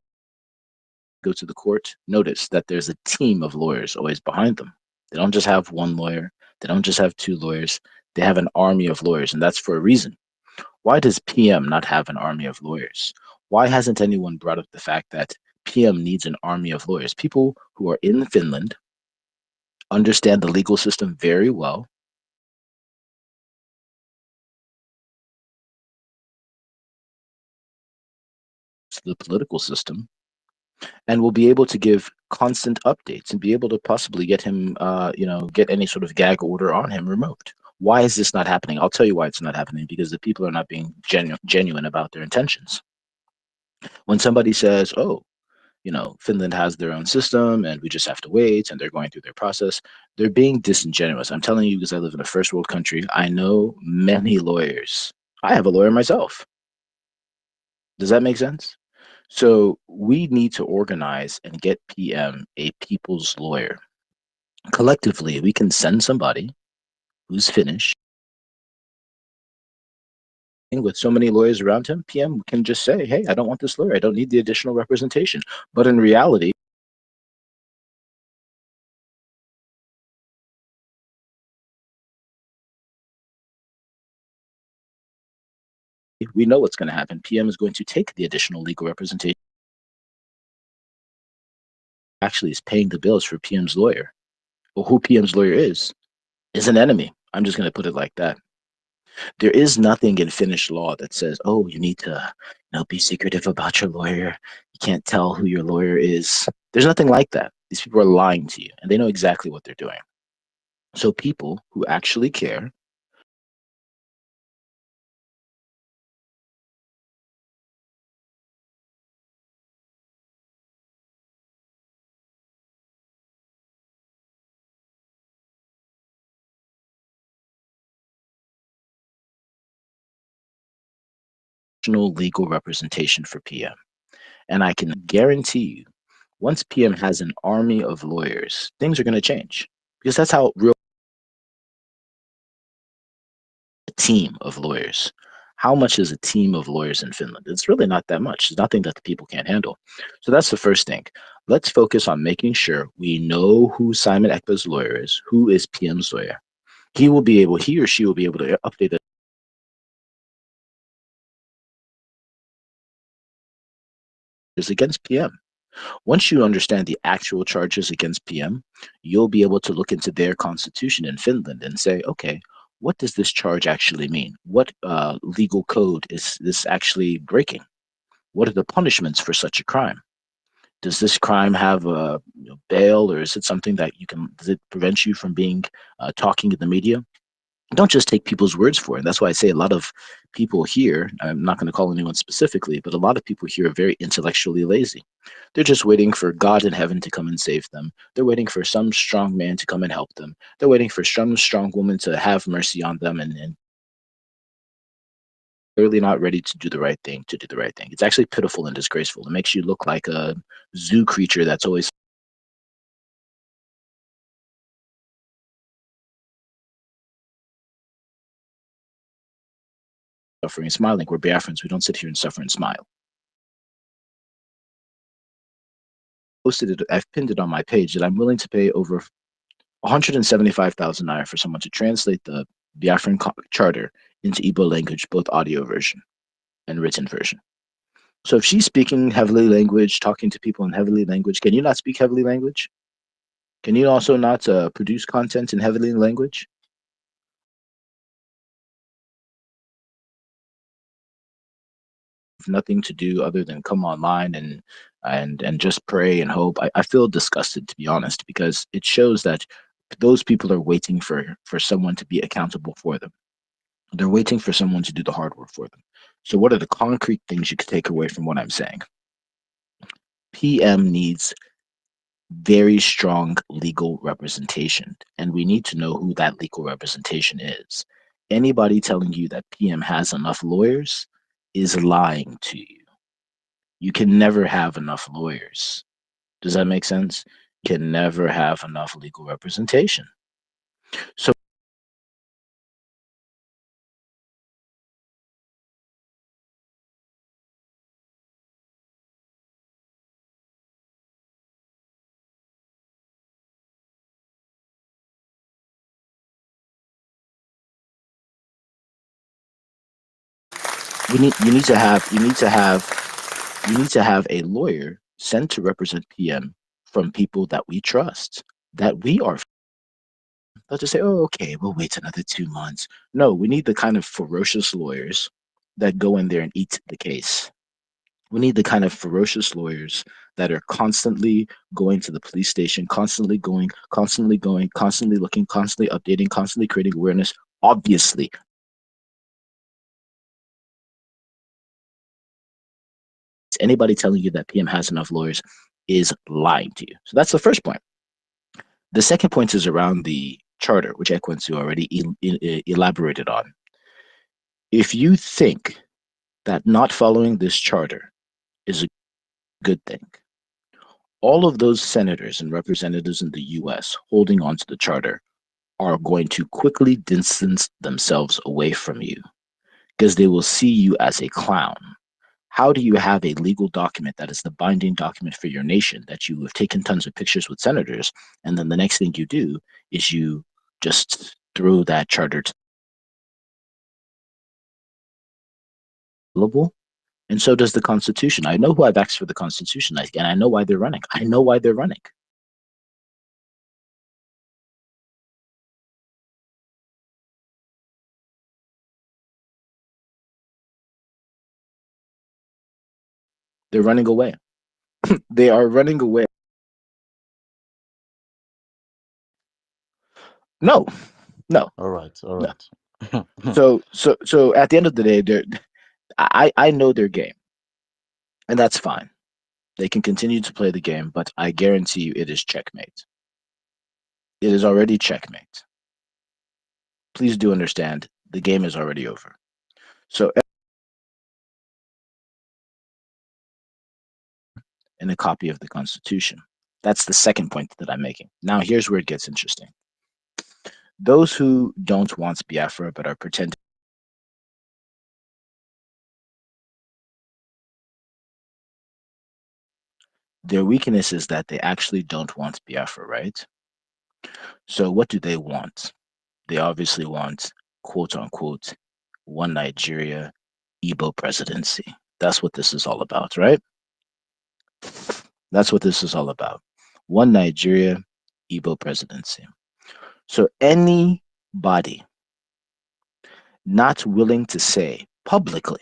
Go to the court, notice that there's a team of lawyers always behind them. They don't just have one lawyer. They don't just have two lawyers. They have an army of lawyers, and that's for a reason. Why does PM not have an army of lawyers? Why hasn't anyone brought up the fact that PM needs an army of lawyers? People who are in Finland understand the legal system very well. The political system, and will be able to give constant updates and be able to possibly get him, get any sort of gag order on him removed. Why is this not happening? I'll tell you why it's not happening, because the people are not being genuine about their intentions. When somebody says, oh, Finland has their own system and we just have to wait and they're going through their process, they're being disingenuous. I'm telling you, because I live in a first world country, I know many lawyers. I have a lawyer myself. Does that make sense? So we need to organize and get PM a people's lawyer. Collectively, we can send somebody who's finished. With so many lawyers around him, PM can just say, hey, I don't want this lawyer. I don't need the additional representation. But in reality, we know what's going to happen. PM is going to take the additional legal representation. Actually is paying the bills for PM's lawyer. Or who PM's lawyer is an enemy. I'm just going to put it like that. There is nothing in Finnish law that says, oh, you need to be secretive about your lawyer. You can't tell who your lawyer is. There's nothing like that. These people are lying to you, and they know exactly what they're doing. So people who actually care legal representation for PM. And I can guarantee you, once PM has an army of lawyers, things are going to change, because that's how real team of lawyers. How much is a team of lawyers in Finland? It's really not that much. It's nothing that the people can't handle. So that's the first thing. Let's focus on making sure we know who Simon Ekpa's lawyer is, who is PM's lawyer. He or she will be able to update it against PM. Once you understand the actual charges against PM, you'll be able to look into their constitution in Finland and say, okay, what does this charge actually mean? What legal code is this actually breaking? What are the punishments for such a crime? Does this crime have a bail, or is it something that does it prevent you from being talking in the media? Don't just take people's words for it. That's why I say a lot of people here, I'm not going to call anyone specifically, but a lot of people here are very intellectually lazy. They're just waiting for God in heaven to come and save them. They're waiting for some strong man to come and help them. They're waiting for some strong woman to have mercy on them, and clearly not ready to do the right thing. It's actually pitiful and disgraceful. It makes you look like a zoo creature that's always suffering and smiling. We're Biafrans. We don't sit here and suffer and smile. I've pinned it on my page that I'm willing to pay over 175,000 naira for someone to translate the Biafran charter into Igbo language, both audio version and written version. So if she's speaking heavily language, talking to people in heavily language, can you not speak heavily language? Can you also not produce content in heavily language? Nothing to do other than come online and just pray and hope. I feel disgusted, to be honest, because it shows that those people are waiting for someone to be accountable for them. They're waiting for someone to do the hard work for them. So what are the concrete things you could take away from what I'm saying? PM needs very strong legal representation, and we need to know who that legal representation is. Anybody telling you that PM has enough lawyers is lying to you. You can never have enough lawyers. Does that make sense? You can never have enough legal representation. So you need to have a lawyer sent to represent PM from people that we trust, that we are. They'll just say, oh, okay, we'll wait another 2 months. No, we need the kind of ferocious lawyers that go in there and eat the case. We need the kind of ferocious lawyers that are constantly going to the police station, constantly going, constantly looking, constantly updating, constantly creating awareness. Obviously, anybody telling you that PM has enough lawyers is lying to you. So that's the first point. The second point is around the charter, which Ekwensu already elaborated on. If you think that not following this charter is a good thing, all of those senators and representatives in the US holding on to the charter are going to quickly distance themselves away from you because they will see you as a clown. How do you have a legal document that is the binding document for your nation that you have taken tons of pictures with senators, and then the next thing you do is you just throw that charter to the and so does the Constitution. I know who I've asked for the Constitution, and I know why they're running. I know why they're running. They're running away. They are running away. No, no, All right, all no. right. So at the end of the day, I know their game, and that's fine. They can continue to play the game, but I guarantee you it is checkmate. It is already checkmate. Please do understand the game is already over. So in a copy of the Constitution. That's the second point that I'm making. Now here's where it gets interesting. Those who don't want Biafra but are pretending their weakness is that they actually don't want Biafra, right? So what do they want? They obviously want, quote unquote, one Nigeria, Igbo presidency. That's what this is all about, right? That's what this is all about. One Nigeria, Igbo presidency. So anybody not willing to say publicly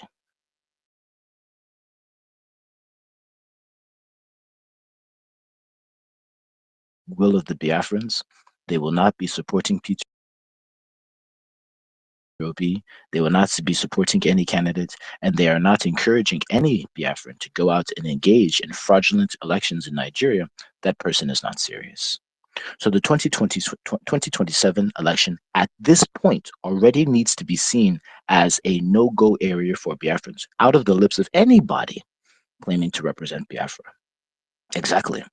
will of the Biafrans, they will not be supporting Peter Obi, they will not be supporting any candidate, and they are not encouraging any Biafran to go out and engage in fraudulent elections in Nigeria. That person is not serious. So the 2027 election at this point already needs to be seen as a no-go area for Biafrans out of the lips of anybody claiming to represent Biafra. Exactly.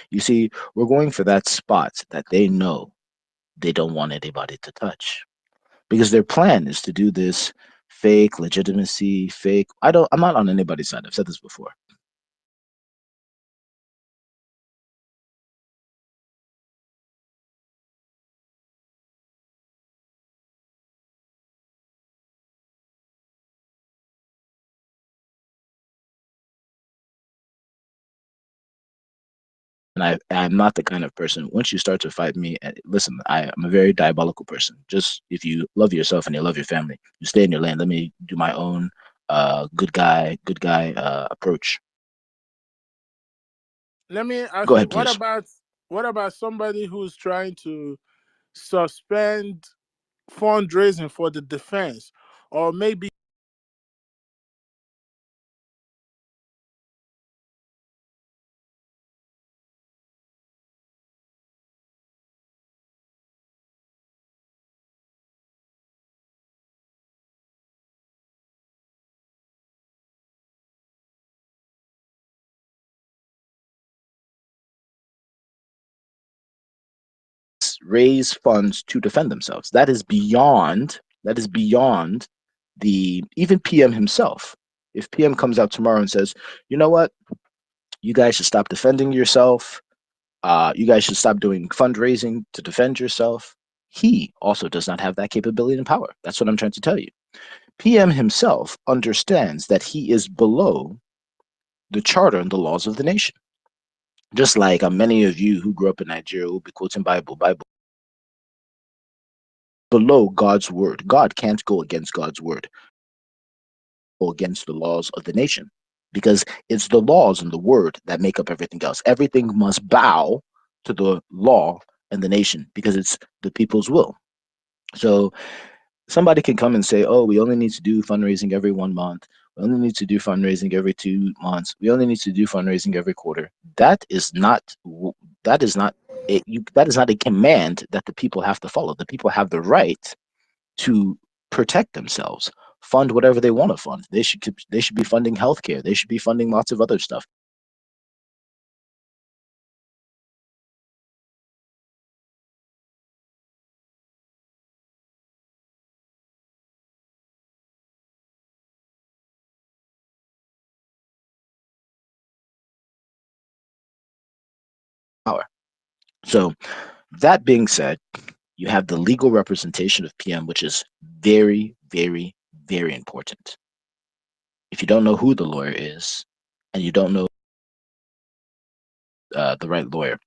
You see, we're going for that spot that they know they don't want anybody to touch. Because their plan is to do this fake legitimacy, fake. I'm not on anybody's side. I've said this before. And I'm not the kind of person. Once you start to fight me, listen, I'm a very diabolical person. Just if you love yourself and you love your family, you stay in your lane. Let me do my own good guy approach. Let me Go ask you, ahead, please. what about somebody who's trying to suspend fundraising for the defense, or maybe Raise funds to defend themselves. That is beyond the even PM himself. If PM comes out tomorrow and says, you know what, you guys should stop defending yourself. You guys should stop doing fundraising to defend yourself. He also does not have that capability and power. That's what I'm trying to tell you. PM himself understands that he is below the charter and the laws of the nation. Just like many of you who grew up in Nigeria will be quoting Bible, below God's word. God can't go against God's word or against the laws of the nation because it's the laws and the word that make up everything else. Everything must bow to the law and the nation because it's the people's will. So somebody can come and say, oh, we only need to do fundraising every 1 month. We only need to do fundraising every 2 months. We only need to do fundraising every quarter. That is not that is not a command that the people have to follow. The people have the right to protect themselves, fund whatever they want to fund. They should be funding healthcare. They should be funding lots of other stuff. Power. So that being said, you have the legal representation of PM, which is very, very, very important. If you don't know who the lawyer is, and you don't know the right lawyer.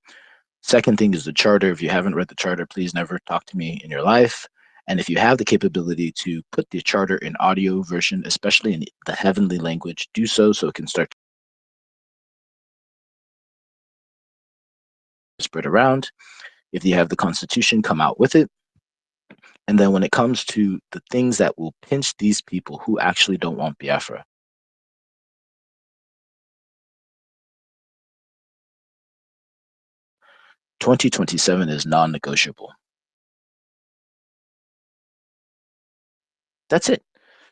Second thing is the charter. If you haven't read the charter, please never talk to me in your life. And if you have the capability to put the charter in audio version, especially in the heavenly language, do so so it can start to spread around. If you have the Constitution, come out with it. And then when it comes to the things that will pinch these people who actually don't want Biafra, 2027 is non-negotiable. That's it.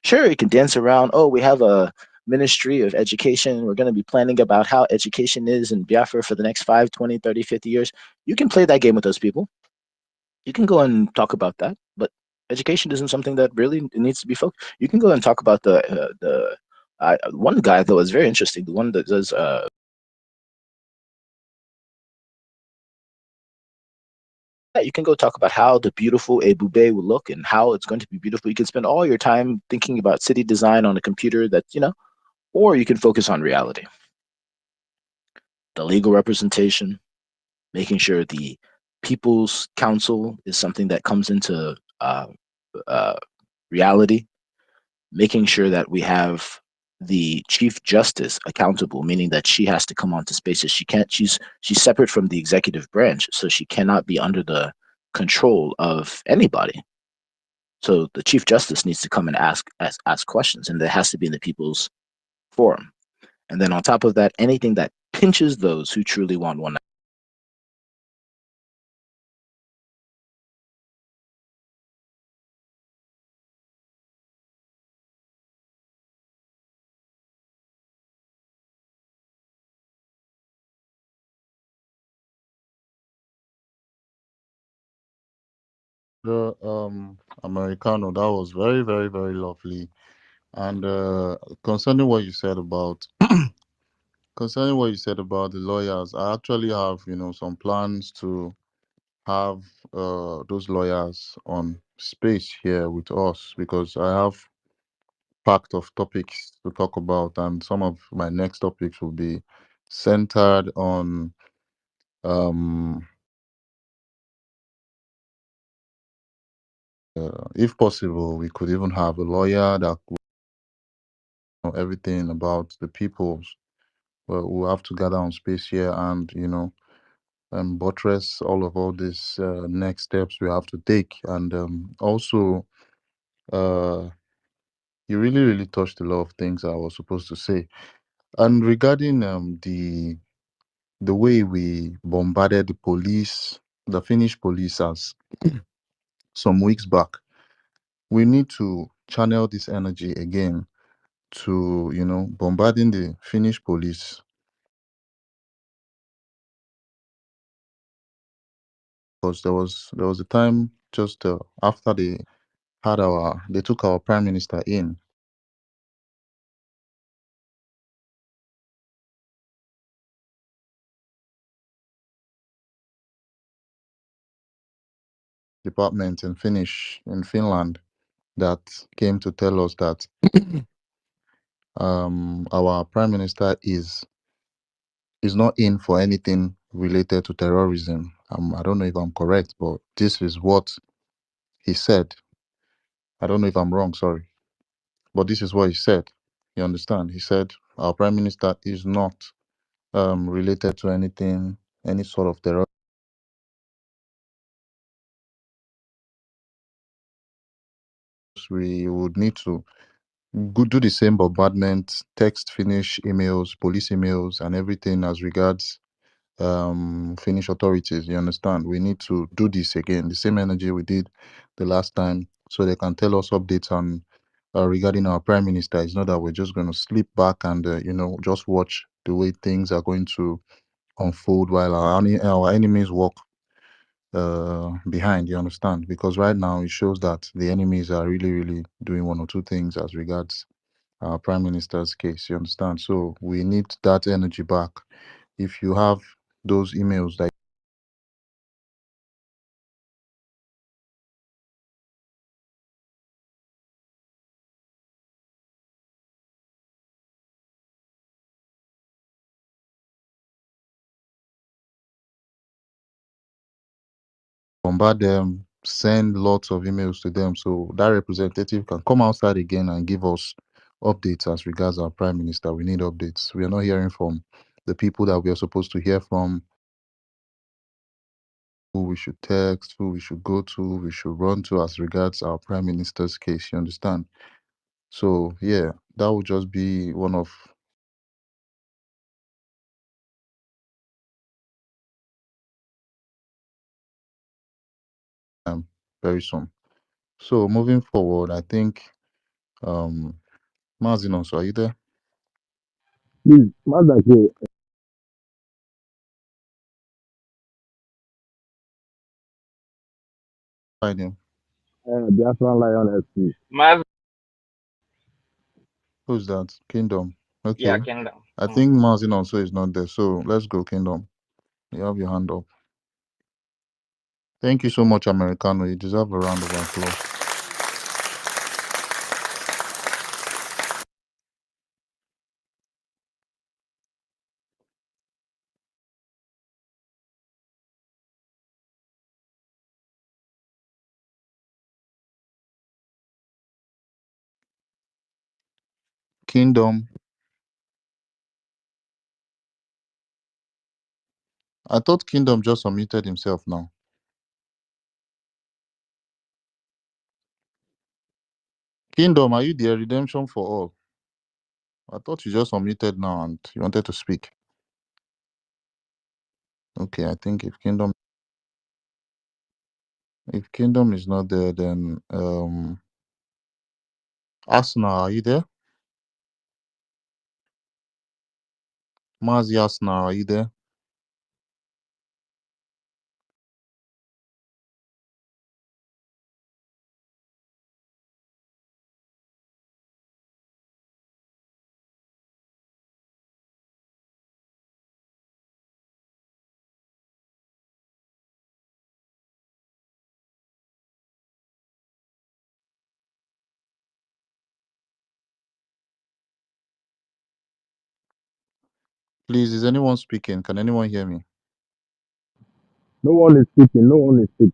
Sure, you can dance around. Oh, we have a Ministry of Education. We're going to be planning about how education is in Biafra for the next 5, 20, 30, 50 years. You can play that game with those people. You can go and talk about that, but education isn't something that really needs to be focused. You can go and talk about the one guy that was very interesting, the one that does you can go talk about how the beautiful Ebube will look and how it's going to be beautiful. You can spend all your time thinking about city design on a computer that, or you can focus on reality. The legal representation, making sure the People's Council is something that comes into uh, reality, making sure that we have the Chief Justice accountable, meaning that she has to come onto spaces. She's separate from the executive branch, so she cannot be under the control of anybody. So the Chief Justice needs to come and ask questions, and there has to be in the People's Forum. And then on top of that, anything that pinches those who truly want one. The Americano, that was very, very, very lovely. And concerning what you said about concerning what you said about the lawyers, I actually have, some plans to have those lawyers on space here with us because I have packed of topics to talk about, and some of my next topics will be centered on Um, if possible, we could even have a lawyer that could know everything about the peoples. Well, we'll have to gather on space here and, buttress all these next steps we have to take. And also, uh, you really, really touched a lot of things I was supposed to say. And regarding the way we bombarded the police, the Finnish police, as some weeks back, we need to channel this energy again to, bombarding the Finnish police, because there was a time just after they took our prime minister in department in Finland, that came to tell us that our prime minister is not in for anything related to terrorism. I don't know if I'm correct, but this is what he said. I don't know if I'm wrong, sorry, but this is what he said. You understand? He said our prime minister is not related to anything, any sort of terror. We would need to do the same bombardment, text, Finnish emails, police emails, and everything as regards Finnish authorities. You understand? We need to do this again, the same energy we did the last time, so they can tell us updates on regarding our prime minister. It's not that we're just going to sleep back and just watch the way things are going to unfold while our enemies walk behind. You understand? Because right now it shows that the enemies are really, really doing one or two things as regards our prime minister's case. You understand? So we need that energy back. If you have those emails that bombard them, send lots of emails to them, so that representative can come outside again and give us updates as regards our prime minister. We need updates. We are not hearing from the people that we are supposed to hear from, who we should text, who we should go to, we should run to as regards our prime minister's case. You understand? So yeah, that would just be one of very soon. So moving forward, I think Mazino, so are you there? Please, Master K, Find him. Biafran Lion SP. Mas, Who's that? Kingdom. yeah, Okay. kingdom. I think Mazin also is not there. So let's go, Kingdom. You have your hand up. Thank you so much, Americano. You deserve a round of applause. Kingdom. I thought Kingdom just unmuted himself now. Kingdom, are you there? Redemption for all. I thought you just unmuted now and you wanted to speak. Okay, I think if Kingdom is not there, then Asna, are you there? Mazi Asna, are you there? Please, is anyone speaking? Can anyone hear me? No one is speaking. No one is speaking.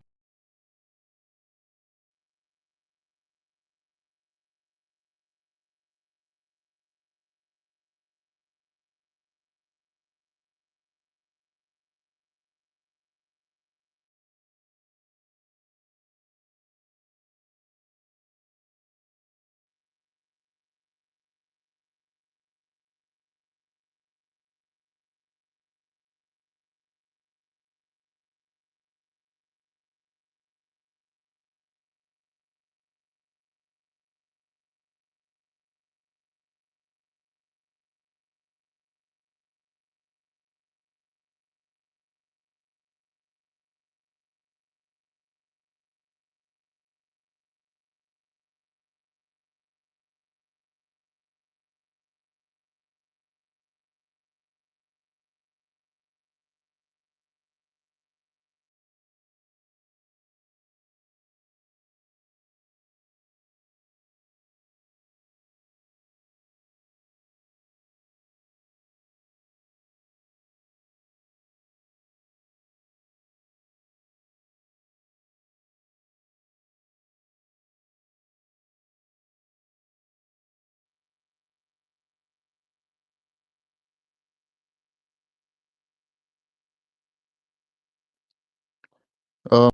Um,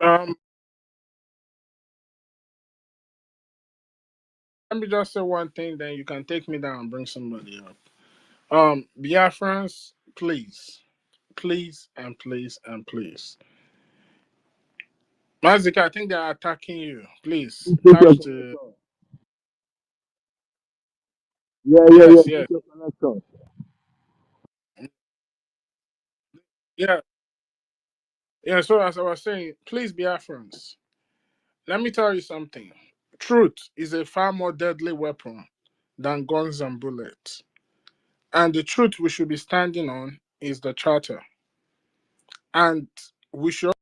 Um, let me just say one thing, then you can take me down and bring somebody up. Biafrans, please, please, and please, and please. Mazika, I think they are attacking you. Please, Check your catch the. connection. Yeah, yeah, yeah. Yes, Check yes. your connection. Yeah, yeah. So, as I was saying, please, Biafrans, let me tell you something. Truth is a far more deadly weapon than guns and bullets. And the truth we should be standing on is the charter. And we should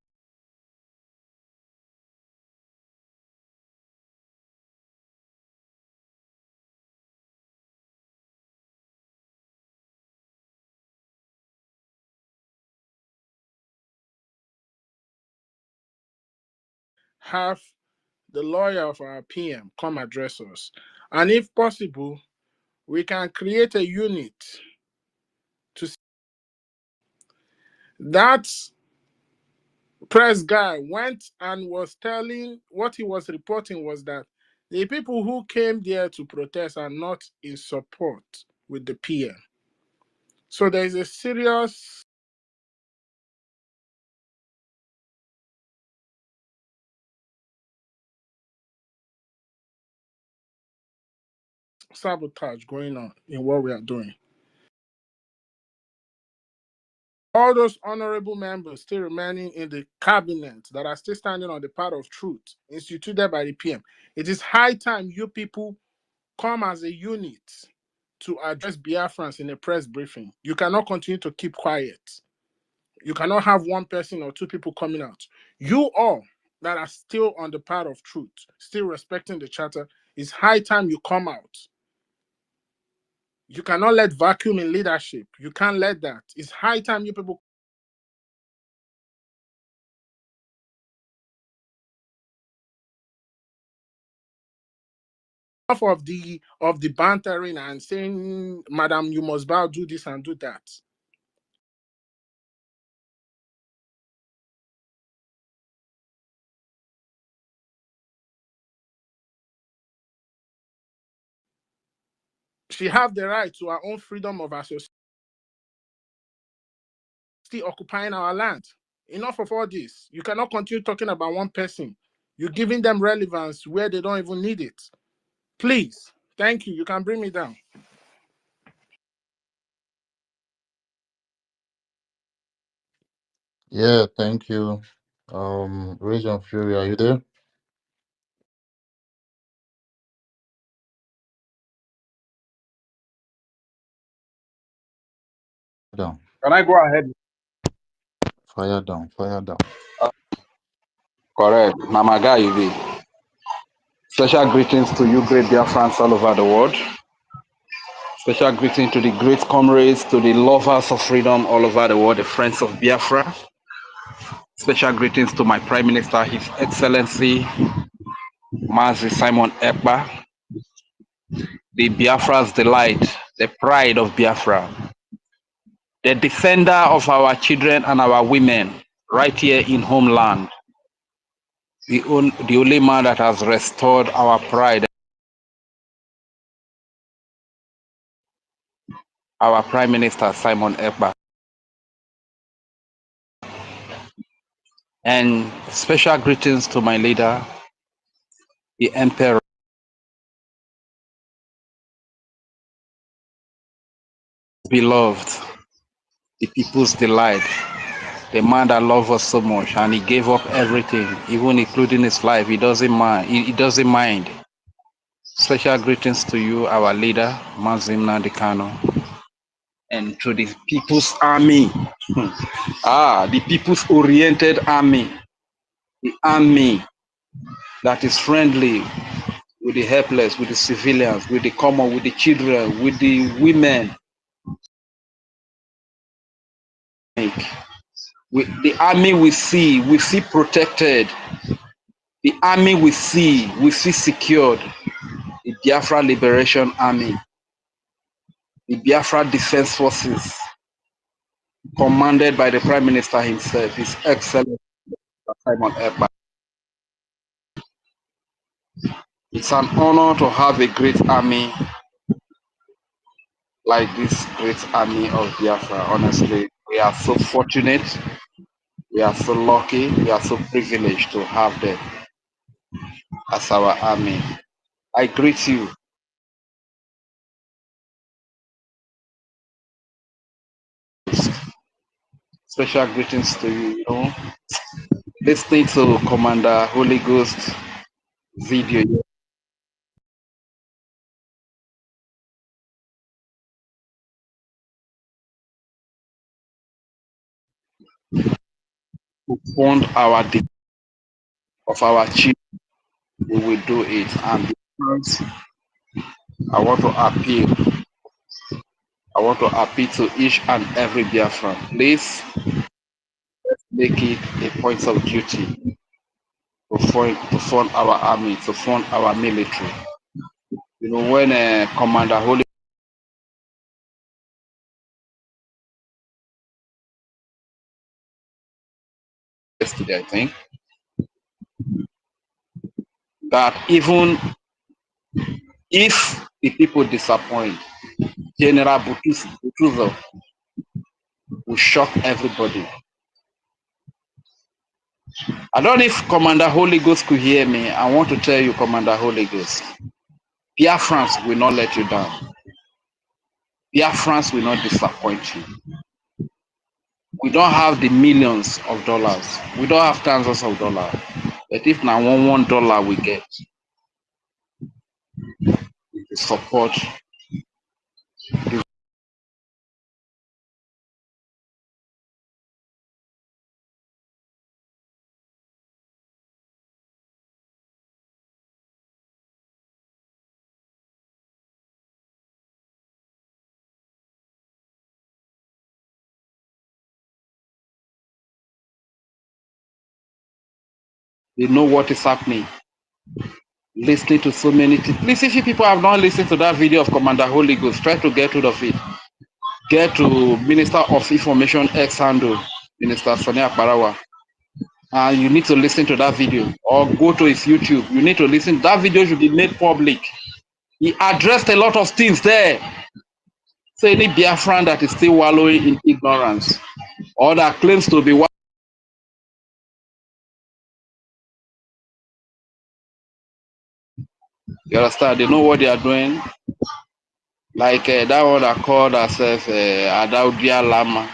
have the lawyer of our PM come address us. And if possible, we can create a unit to that press guy went and was telling what he was reporting was that the people who came there to protest are not in support with the PM. So there is a serious sabotage going on in what we are doing. All those honorable members still remaining in the cabinet that are still standing on the path of truth instituted by the PM. It is high time you people come as a unit to address Biafrans in a press briefing. You cannot continue to keep quiet. You cannot have one person or two people coming out. You all that are still on the path of truth, still respecting the charter, it's high time you come out. You cannot let vacuum in leadership. You can't let that. It's high time you people off of the bantering and saying, Madam, you must bow, do this and do that. She have the right to her own freedom of association, still occupying our land. Enough of all this. You cannot continue talking about one person. You're giving them relevance where they don't even need it. Please. Thank you. You can bring me down. yeah, thank you. Rage and Fury, are you there? Down. Can I go ahead? Fire down. Fire down. Correct. Namaga Ibi. Special greetings to you, great Biafrans all over the world. Special greeting to the great comrades, to the lovers of freedom all over the world, the friends of Biafra. Special greetings to my Prime Minister, His Excellency Mazi Simon Ekpa, the Biafra's delight, the pride of Biafra, the defender of our children and our women right here in homeland, the only man that has restored our pride, our Prime Minister Simon Ekpa. And special greetings to my leader, the Emperor, beloved, the people's delight, the man that loves us so much, and he gave up everything, even including his life. He doesn't mind. He doesn't mind. Special greetings to you, our leader, Mazim Nandekano, and to the People's Army. The People's Oriented Army, the army that is friendly with the helpless, with the civilians, with the common, with the children, with the women. With the army we see protected. The army we see secured. The Biafra Liberation Army, the Biafra Defense Forces, commanded by the Prime Minister himself, His Excellency Simon Ekpa. It's an honor to have a great army like this great army of Biafra. Honestly, we are so fortunate, we are so lucky, we are so privileged to have them as our army. I greet you. Special greetings to you. You know, listening to Commander Holy Ghost video. To fund our of our chief, we will do it. And because I want to appeal to each and every Biafran. Please make it a point of duty to fund our army, to fund our military. You know, when Commander Holy yesterday, I think, that even if the people disappoint, General Butuzo will shock everybody. I don't know if Commander Holy Ghost could hear me. I want to tell you, Commander Holy Ghost, Biafrans will not let you down. Biafrans will not disappoint you. We don't have the millions of dollars. We don't have thousands of dollars. But if now $1 we get to support, they know what is happening. Listening to so many things. Please, if you people have not listened to that video of Commander Holy Ghost, try to get rid of it. Get to Minister of Information X handle, Minister Sonia Parawa. And you need to listen to that video or go to his YouTube. You need to listen. That video should be made public. He addressed a lot of things there. So any Biafran that is still wallowing in ignorance or that claims to be you understand, they know what they are doing. Like that one that called herself Adaudia Lama,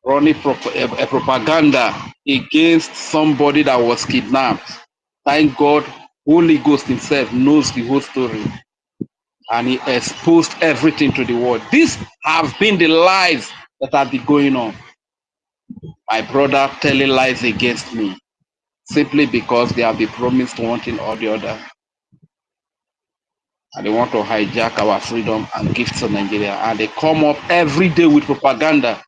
running a propaganda against somebody that was kidnapped. Thank God, Holy Ghost himself knows the whole story. and he exposed everything to the world. These have been the lies that have been going on. My brother telling lies against me simply because they have been promised one thing or the other. And they want to hijack our freedom and give to Nigeria. And they come up every day with propaganda.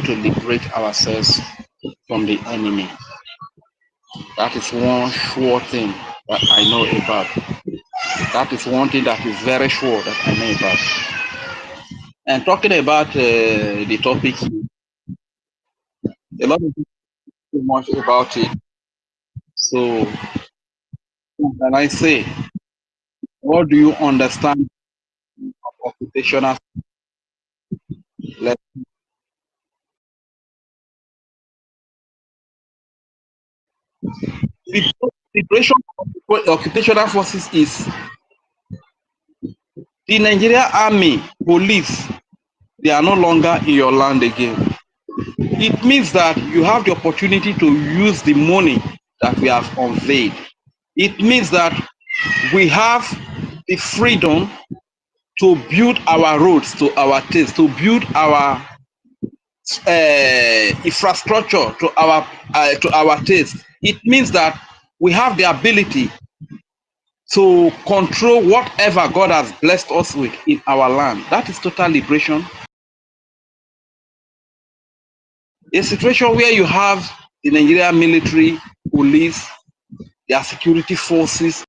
To liberate ourselves from the enemy. That is one sure thing that I know about. That is one thing that is very sure that I know about. And talking about the topic, a lot of people know much about it. So, what can I say? What do you understand of occupational? Let the liberation of occupational forces is the Nigerian army, police. They are no longer in your land again. It means that you have the opportunity to use the money that we have unveiled. It means that we have the freedom to build our roads to our taste, to build our infrastructure to our taste. It means that we have the ability to control whatever God has blessed us with in our land. That is total liberation. A situation where you have the Nigerian military, police, their security forces,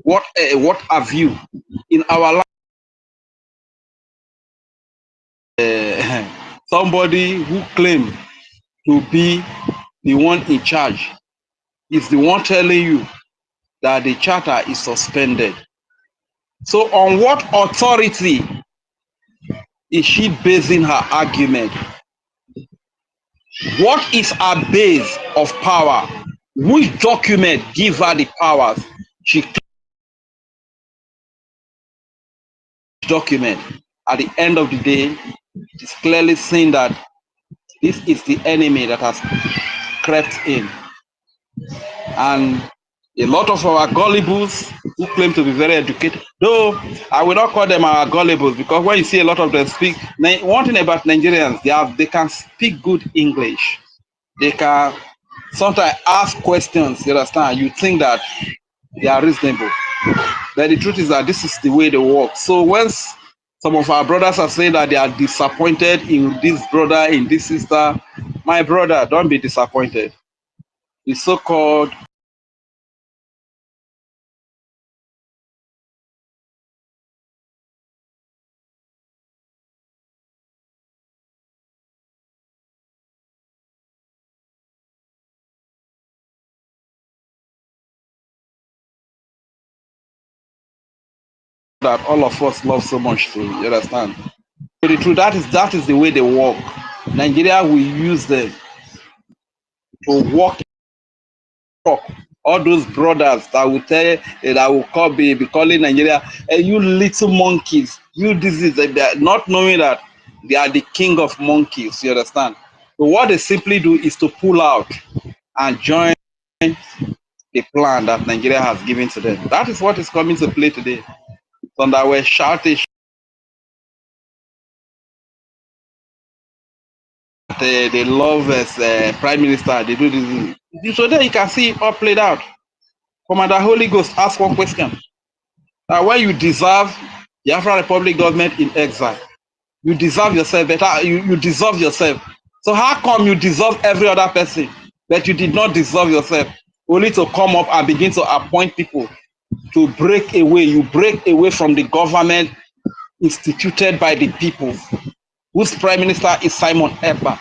what have you in our land? Somebody who claims to be the one in charge is the one telling you that the charter is suspended. So on what authority is she basing her argument? What is her base of power? Which document give her the powers? She document. At the end of the day, it is clearly seen that this is the enemy that has crept in. And a lot of our gullibles who claim to be very educated, though I will not call them our gullibles, because when you see a lot of them speak, one thing about Nigerians, they can speak good English. They can sometimes ask questions, you understand? You think that they are reasonable. But the truth is that this is the way they work. So once some of our brothers are saying that they are disappointed in this brother, in this sister, my brother, don't be disappointed. The so-called that all of us love so much to, you understand? But the truth, that is the way they work. Nigeria will use them to work. All those brothers that will tell that will be calling Nigeria, hey, you little monkeys, you this is not knowing that they are the king of monkeys, you understand? So what they simply do is to pull out and join the plan that Nigeria has given to them. That is what is coming to play today. So that we're shouting, they love as prime minister, they do this. So there you can see it all played out. Commander Holy Ghost ask one question. When you deserve the Biafran Republic government in exile, you deserve yourself better. You deserve yourself. So how come you deserve every other person, but you did not deserve yourself? Only to come up and begin to appoint people to break away. You break away from the government instituted by the people, whose prime minister is Simon Ekpa.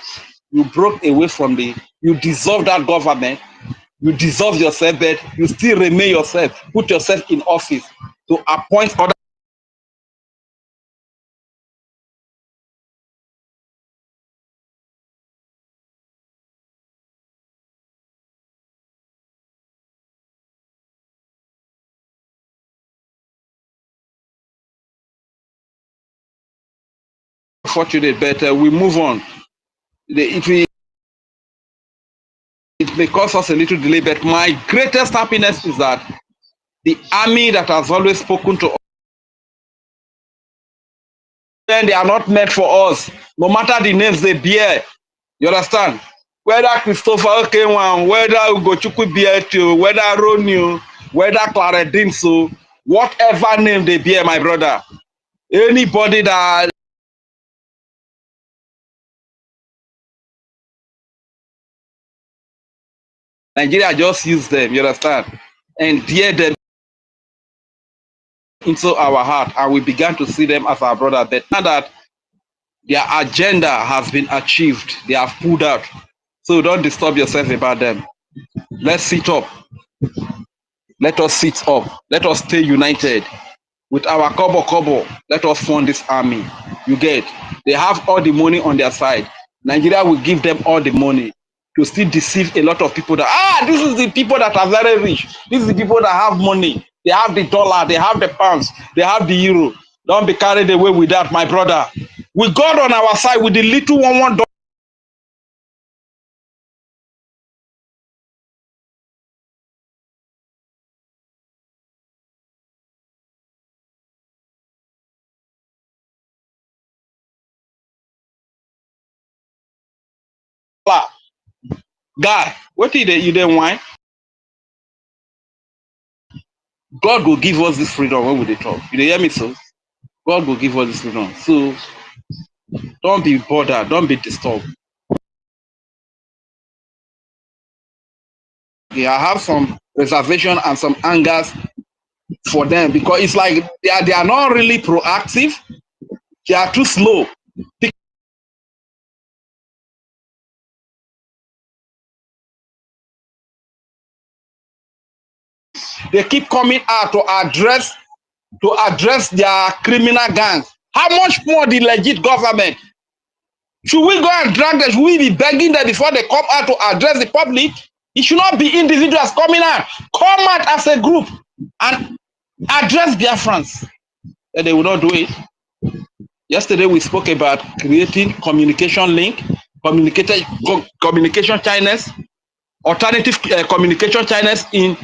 You broke away from you deserve that government. You deserve yourself, but you still remain yourself. Put yourself in office to appoint other Fortunate, but we move on. It may cause us a little delay, but my greatest happiness is that the army that has always spoken to us, then they are not meant for us, no matter the names they bear. You understand? Whether Christopher Okenwan, whether Ugochukwu Bietu, whether Ronio, whether Claredinso, whatever name they bear, my brother, anybody that Nigeria just use them, you understand? And dear them into our heart, and we began to see them as our brother. But now that their agenda has been achieved, they have pulled out. So don't disturb yourself about them. Let's sit up. Let us sit up. Let us stay united. With our kobo, let us fund this army. You get? They have all the money on their side. Nigeria will give them all the money to still deceive a lot of people that, this is the people that are very rich. This is the people that have money. They have the dollar, they have the pounds, they have the euro. Don't be carried away with that, my brother. With God on our side, with the little $1 guy, what did you then wine? God will give us this freedom when we talk. You hear me, so? God will give us this freedom. So don't be bothered, don't be disturbed. Yeah, I have some reservation and some angers for them because it's like they are not really proactive. They are too slow. They keep coming out to address their criminal gangs. How much more the legit government? Should we go and drag them? Should we be begging them before they come out to address the public? It should not be individuals coming out. Come out as a group and address Biafrans. And they will not do it. Yesterday we spoke about creating communication link, communication channels, alternative communication channels in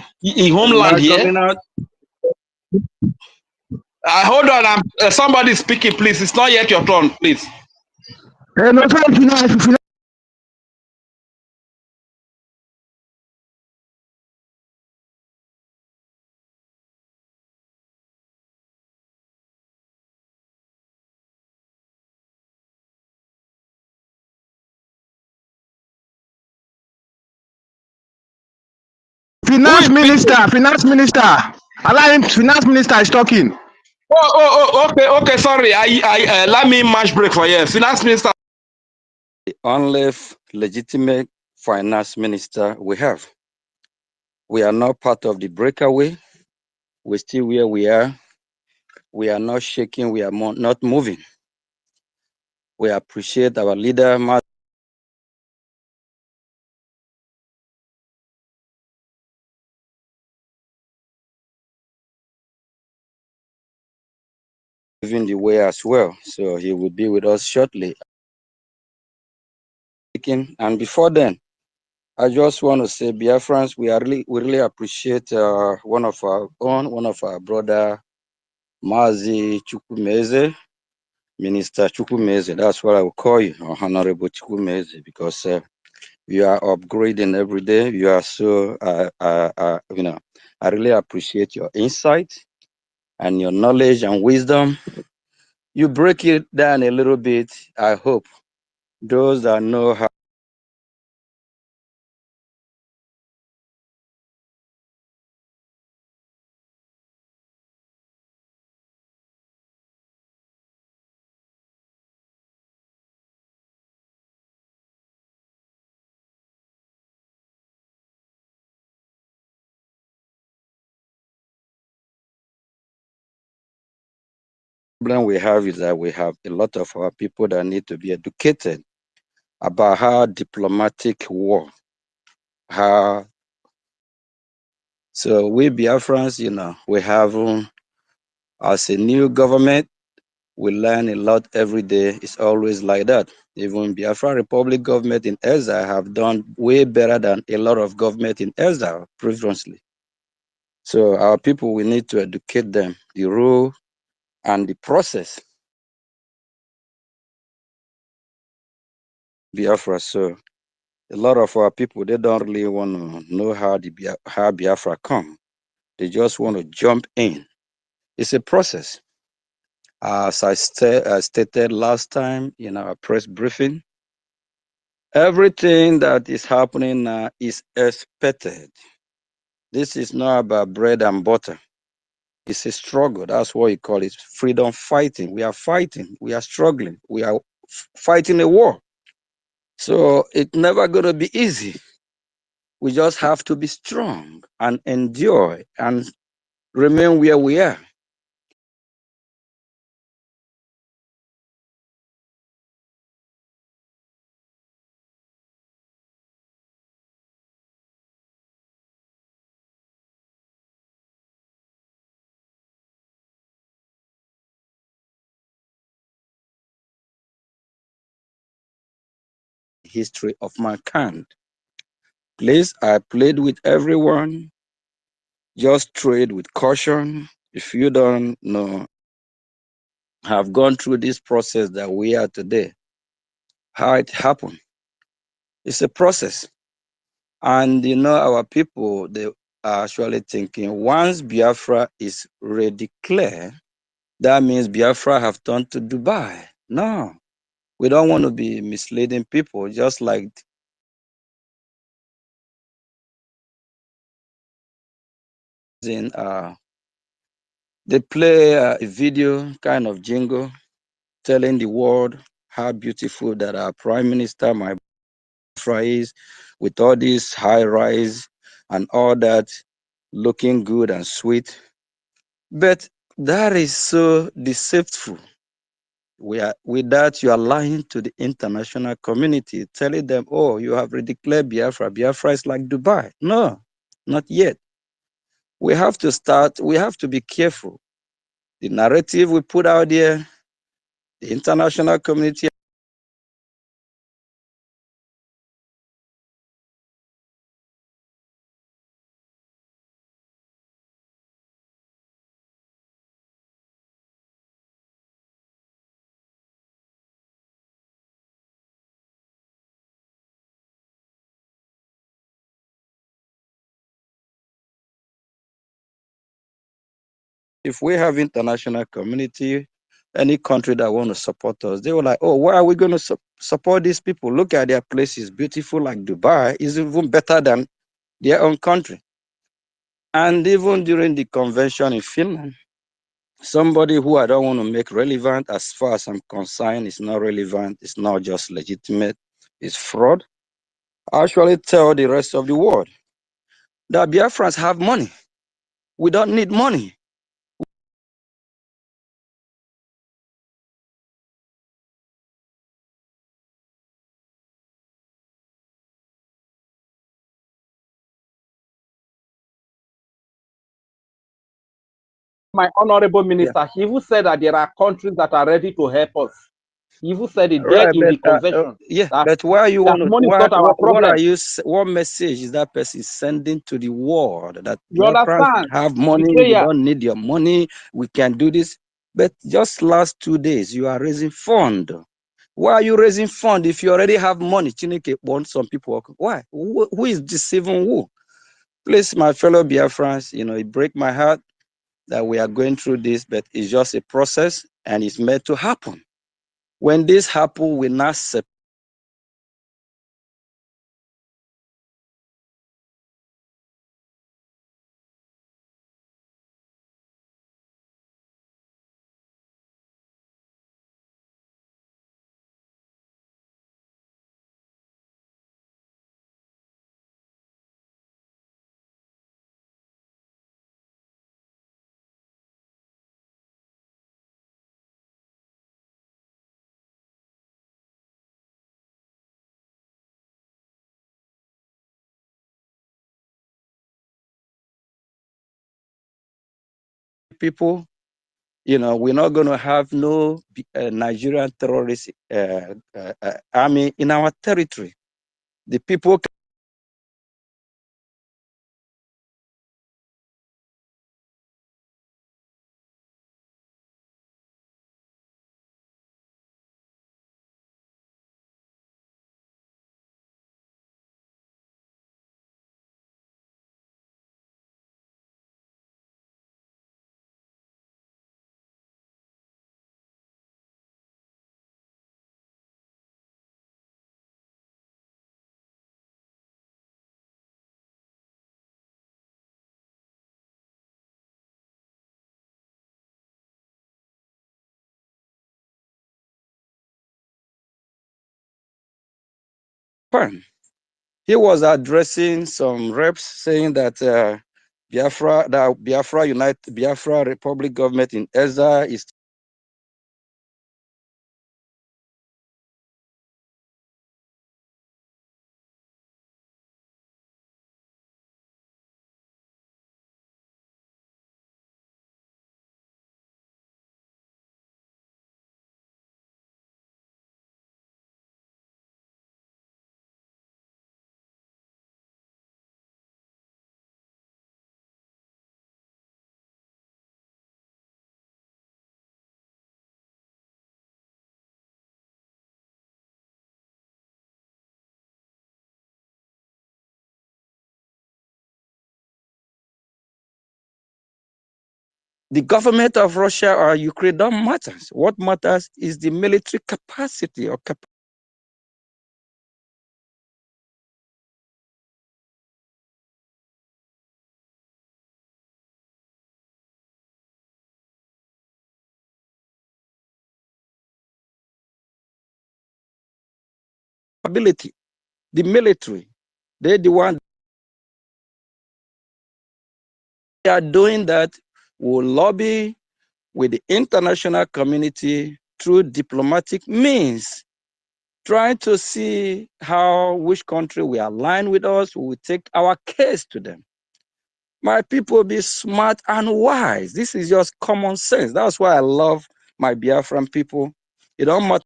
homeland here. Hold on, somebody speaking, please. It's not yet your turn, please. No, sorry, Finance minister. Allow him, finance minister is talking. Okay, sorry. I let me match break for you. Finance minister. The only legitimate finance minister we have. We are not part of the breakaway. We're still where we are. We are not shaking. We are not moving. We appreciate our leader, moving the way as well. So he will be with us shortly. And before then, I just want to say, Biafrans, we really appreciate one of our brother, Mazi Chukwumeze, Minister Chukwumeze. That's what I will call you, Honorable Chukwumeze, because you are upgrading every day. You are so, I really appreciate your insight and your knowledge and wisdom. You break it down a little bit. I hope those that know how problem we have is that we have a lot of our people that need to be educated about how diplomatic war, how. So we Biafrans, we have as a new government, We learn a lot every day. It's always like that. Even Biafra Republic government in exile have done way better than a lot of government in exile previously. So our people, we need to educate them, the rule and the process. Biafra. So a lot of our people, they don't really want to know how Biafra come. They just want to jump in. It's a process. As I stated last time in our press briefing, everything that is happening now is expected. This is not about bread and butter. It's a struggle. That's what you call it. Freedom fighting. We are fighting. We are struggling. We are fighting a war. So it's never going to be easy. We just have to be strong and endure and remain where we are. History of mankind. Please, I plead with everyone, just trade with caution. If you don't know, have gone through this process that we are today, how it happened. It's a process. And our people, they are actually thinking once Biafra is redeclared, that means Biafra have turned to Dubai. No, we don't want to be misleading people, just like they play a video kind of jingle telling the world how beautiful that our prime minister, my Biafra, is, with all this high rise and all that, looking good and sweet. But that is so deceitful. With that, you are lying to the international community, telling them, oh, you have redeclared Biafra. Biafra is like Dubai. No, not yet. We have to be careful. The narrative we put out there, the international community. If we have international community, any country that want to support us, they were like, oh, why are we going to support these people? Look at their places, beautiful like Dubai, is even better than their own country. And even during the convention in Finland, somebody who I don't want to make relevant, as far as I'm concerned, is not relevant, it's not just legitimate, it's fraud. I actually tell the rest of the world that Biafrans have money. We don't need money. My honorable minister, he even said that there are countries that are ready to help us. He even said it there Right, in the convention. but why you That want to? money is not our What are problem. you? What message is that person sending to the world that You Biafrans understand? have money? We Betrayal. don't need your money. We can do this. But just last 2 days, you are raising fund. Why are you raising fund if you already have money? Chineke wants some people. Why? Who is deceiving who? Please, my fellow Biafrans, it breaks my heart that we are going through this, but it's just a process and it's meant to happen. When this happens, we not separate people We're not going to have no Nigerian terrorist army in our territory. The people can. He was addressing some reps saying that Biafra Republic government in Ezra is the government of Russia or Ukraine don't matter. What matters is the military capacity or capability. The military, they're the one they are doing that will lobby with the international community through diplomatic means, trying to see which country will align with us, we will take our case to them. My people, be smart and wise. This is just common sense. That's why I love my Biafran people. It don't matter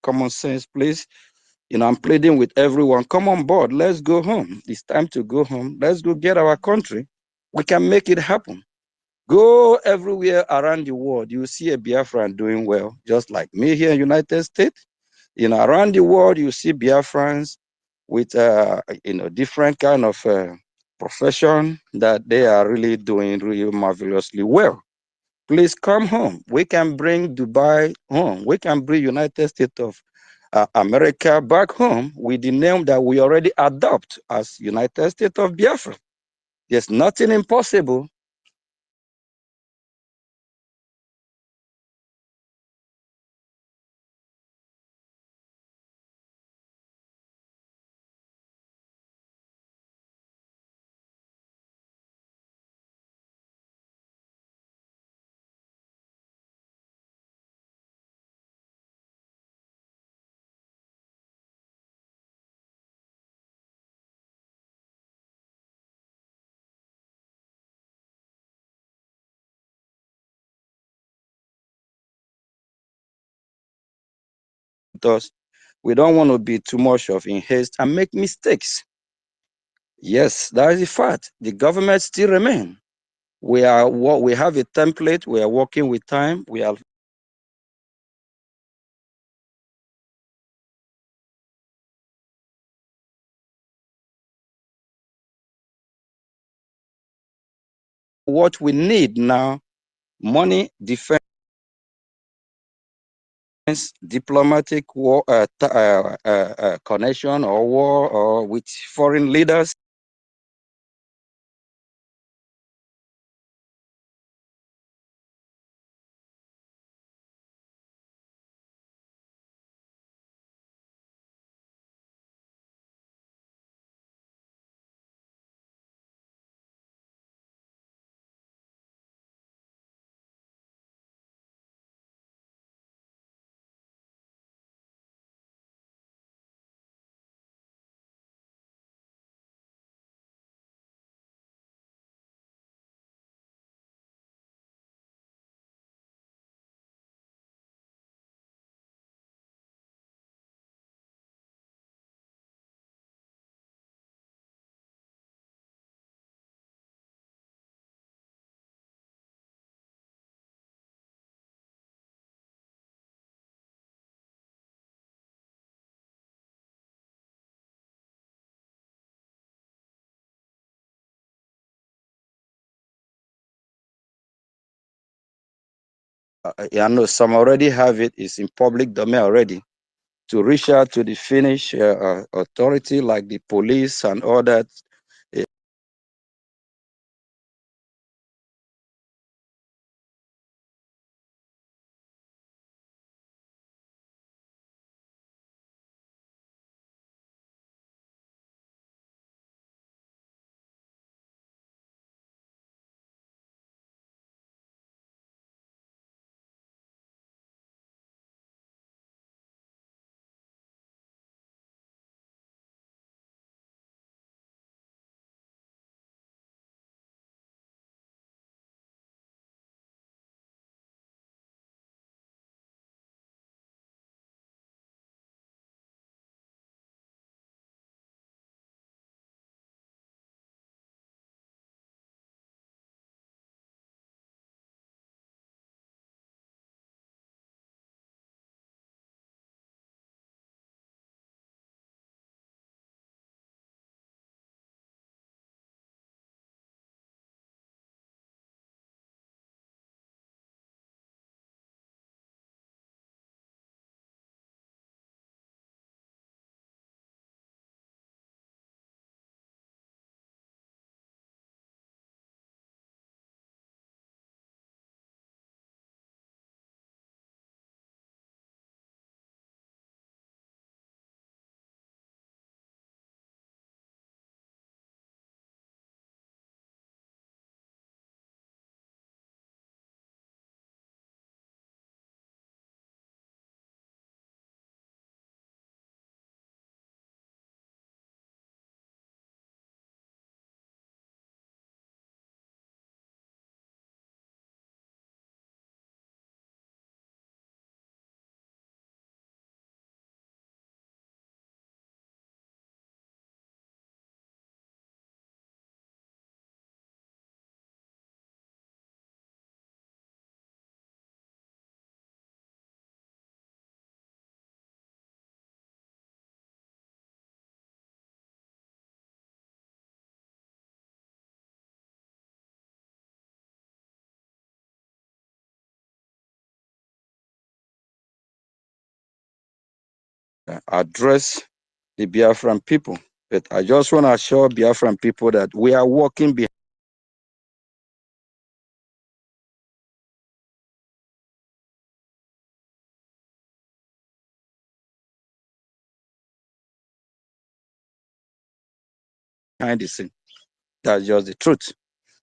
common sense, please. I'm pleading with everyone. Come on board. Let's go home. It's time to go home. Let's go get our country. We can make it happen. Go everywhere around the world. You see a Biafran doing well, just like me here in the United States. Around the world, you see Biafrans with, different kind of profession that they are really doing really marvelously well. Please come home. We can bring Dubai home. We can bring United States of America back home with the name that we already adopt as United States of Biafra. There's nothing impossible. Us. We don't want to be too much of in haste and make mistakes. Yes, that is a fact. The government still remain. We have a template. We are working with time. We are what we need now: money, defense, diplomatic war, connection or war or with foreign leaders. I know some already have it. It's in public domain already. To reach out to the Finnish authority, like the police and all that. Address the Biafran people. But I just want to assure Biafran people that we are working behind the scene. That's just the truth.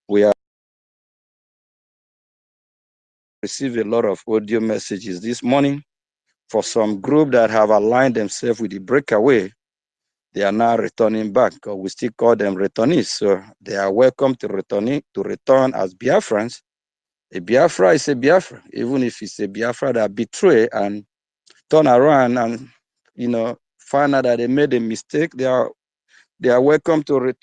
We have received a lot of audio messages this morning for some group that have aligned themselves with the breakaway. They are now returning back, or we still call them returnees. So they are welcome to return as Biafrans. A Biafra is a Biafra, even if it's a Biafra that betray and turn around and find out that they made a mistake. They are welcome to return.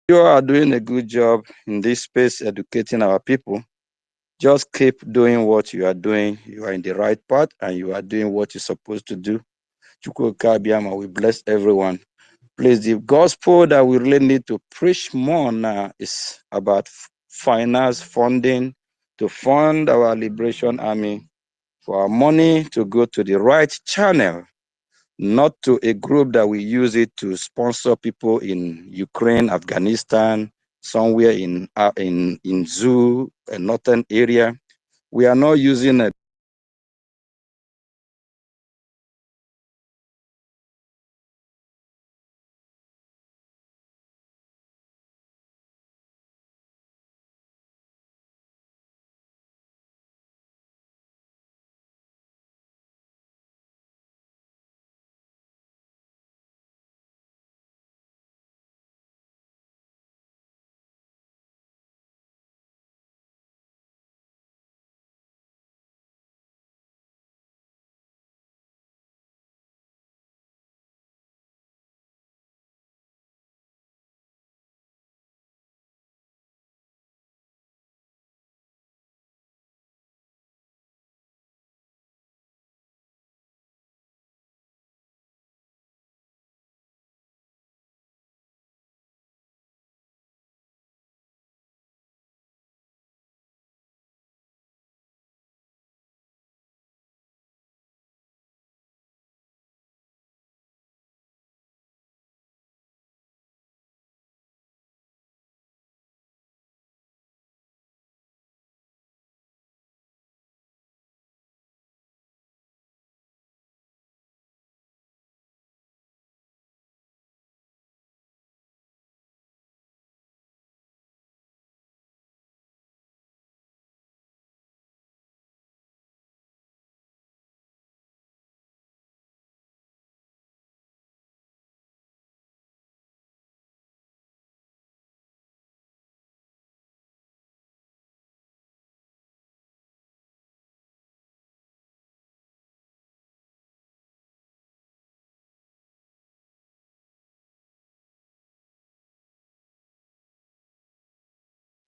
You are doing a good job in this space educating our people. Just keep doing what you are doing. You are in the right path and you are doing what you're supposed to do. Chukwuka Abiyama, we bless everyone. Please, the gospel that we really need to preach more now is about finance funding to fund our liberation army, for our money to go to the right channel, not to a group that we use it to sponsor people in Ukraine, Afghanistan, somewhere in zoo, a northern area. We are not using it.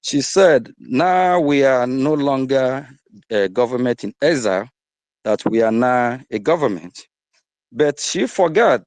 She said, now we are no longer a government in exile, that we are now a government. But she forgot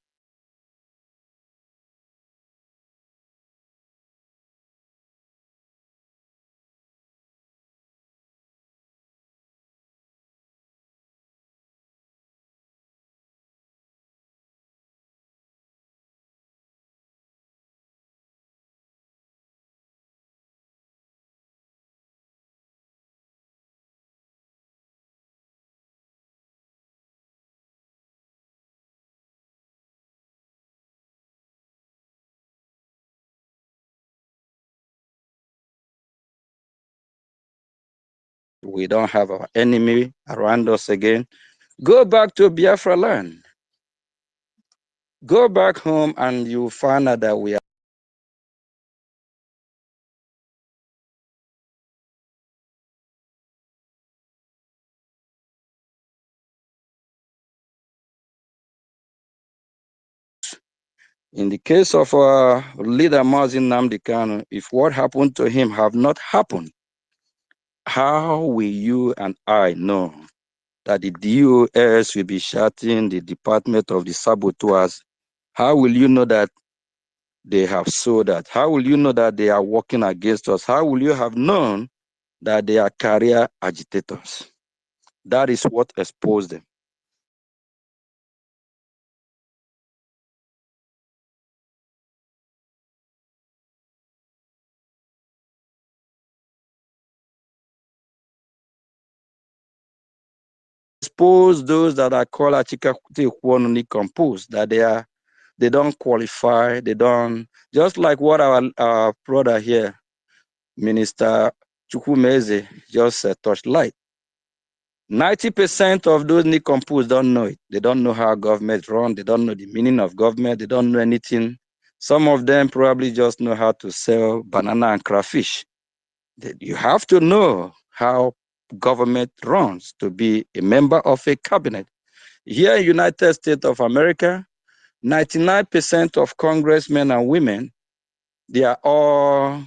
we don't have our enemy around us again. Go back to Biafra land. Go back home and you find out that we are in the case of leader Mazin Nnamdi Kanu, if what happened to him have not happened, how will you and I know that the DOS will be shutting the Department of the Saboteurs? How will you know that they have sold that? How will you know that they are working against us? How will you have known that they are career agitators? That is what exposed them. Expose those that are called Achikakuti composed, that they don't qualify, they don't, just like what our brother here, Minister Chukwumeze, just touched light. 90% of those Nicompos don't know it. They don't know how government run. They don't know the meaning of government. They don't know anything. Some of them probably just know how to sell banana and crayfish. You have to know how government runs to be a member of a cabinet. Here in United States of America, 99% of congressmen and women, they are all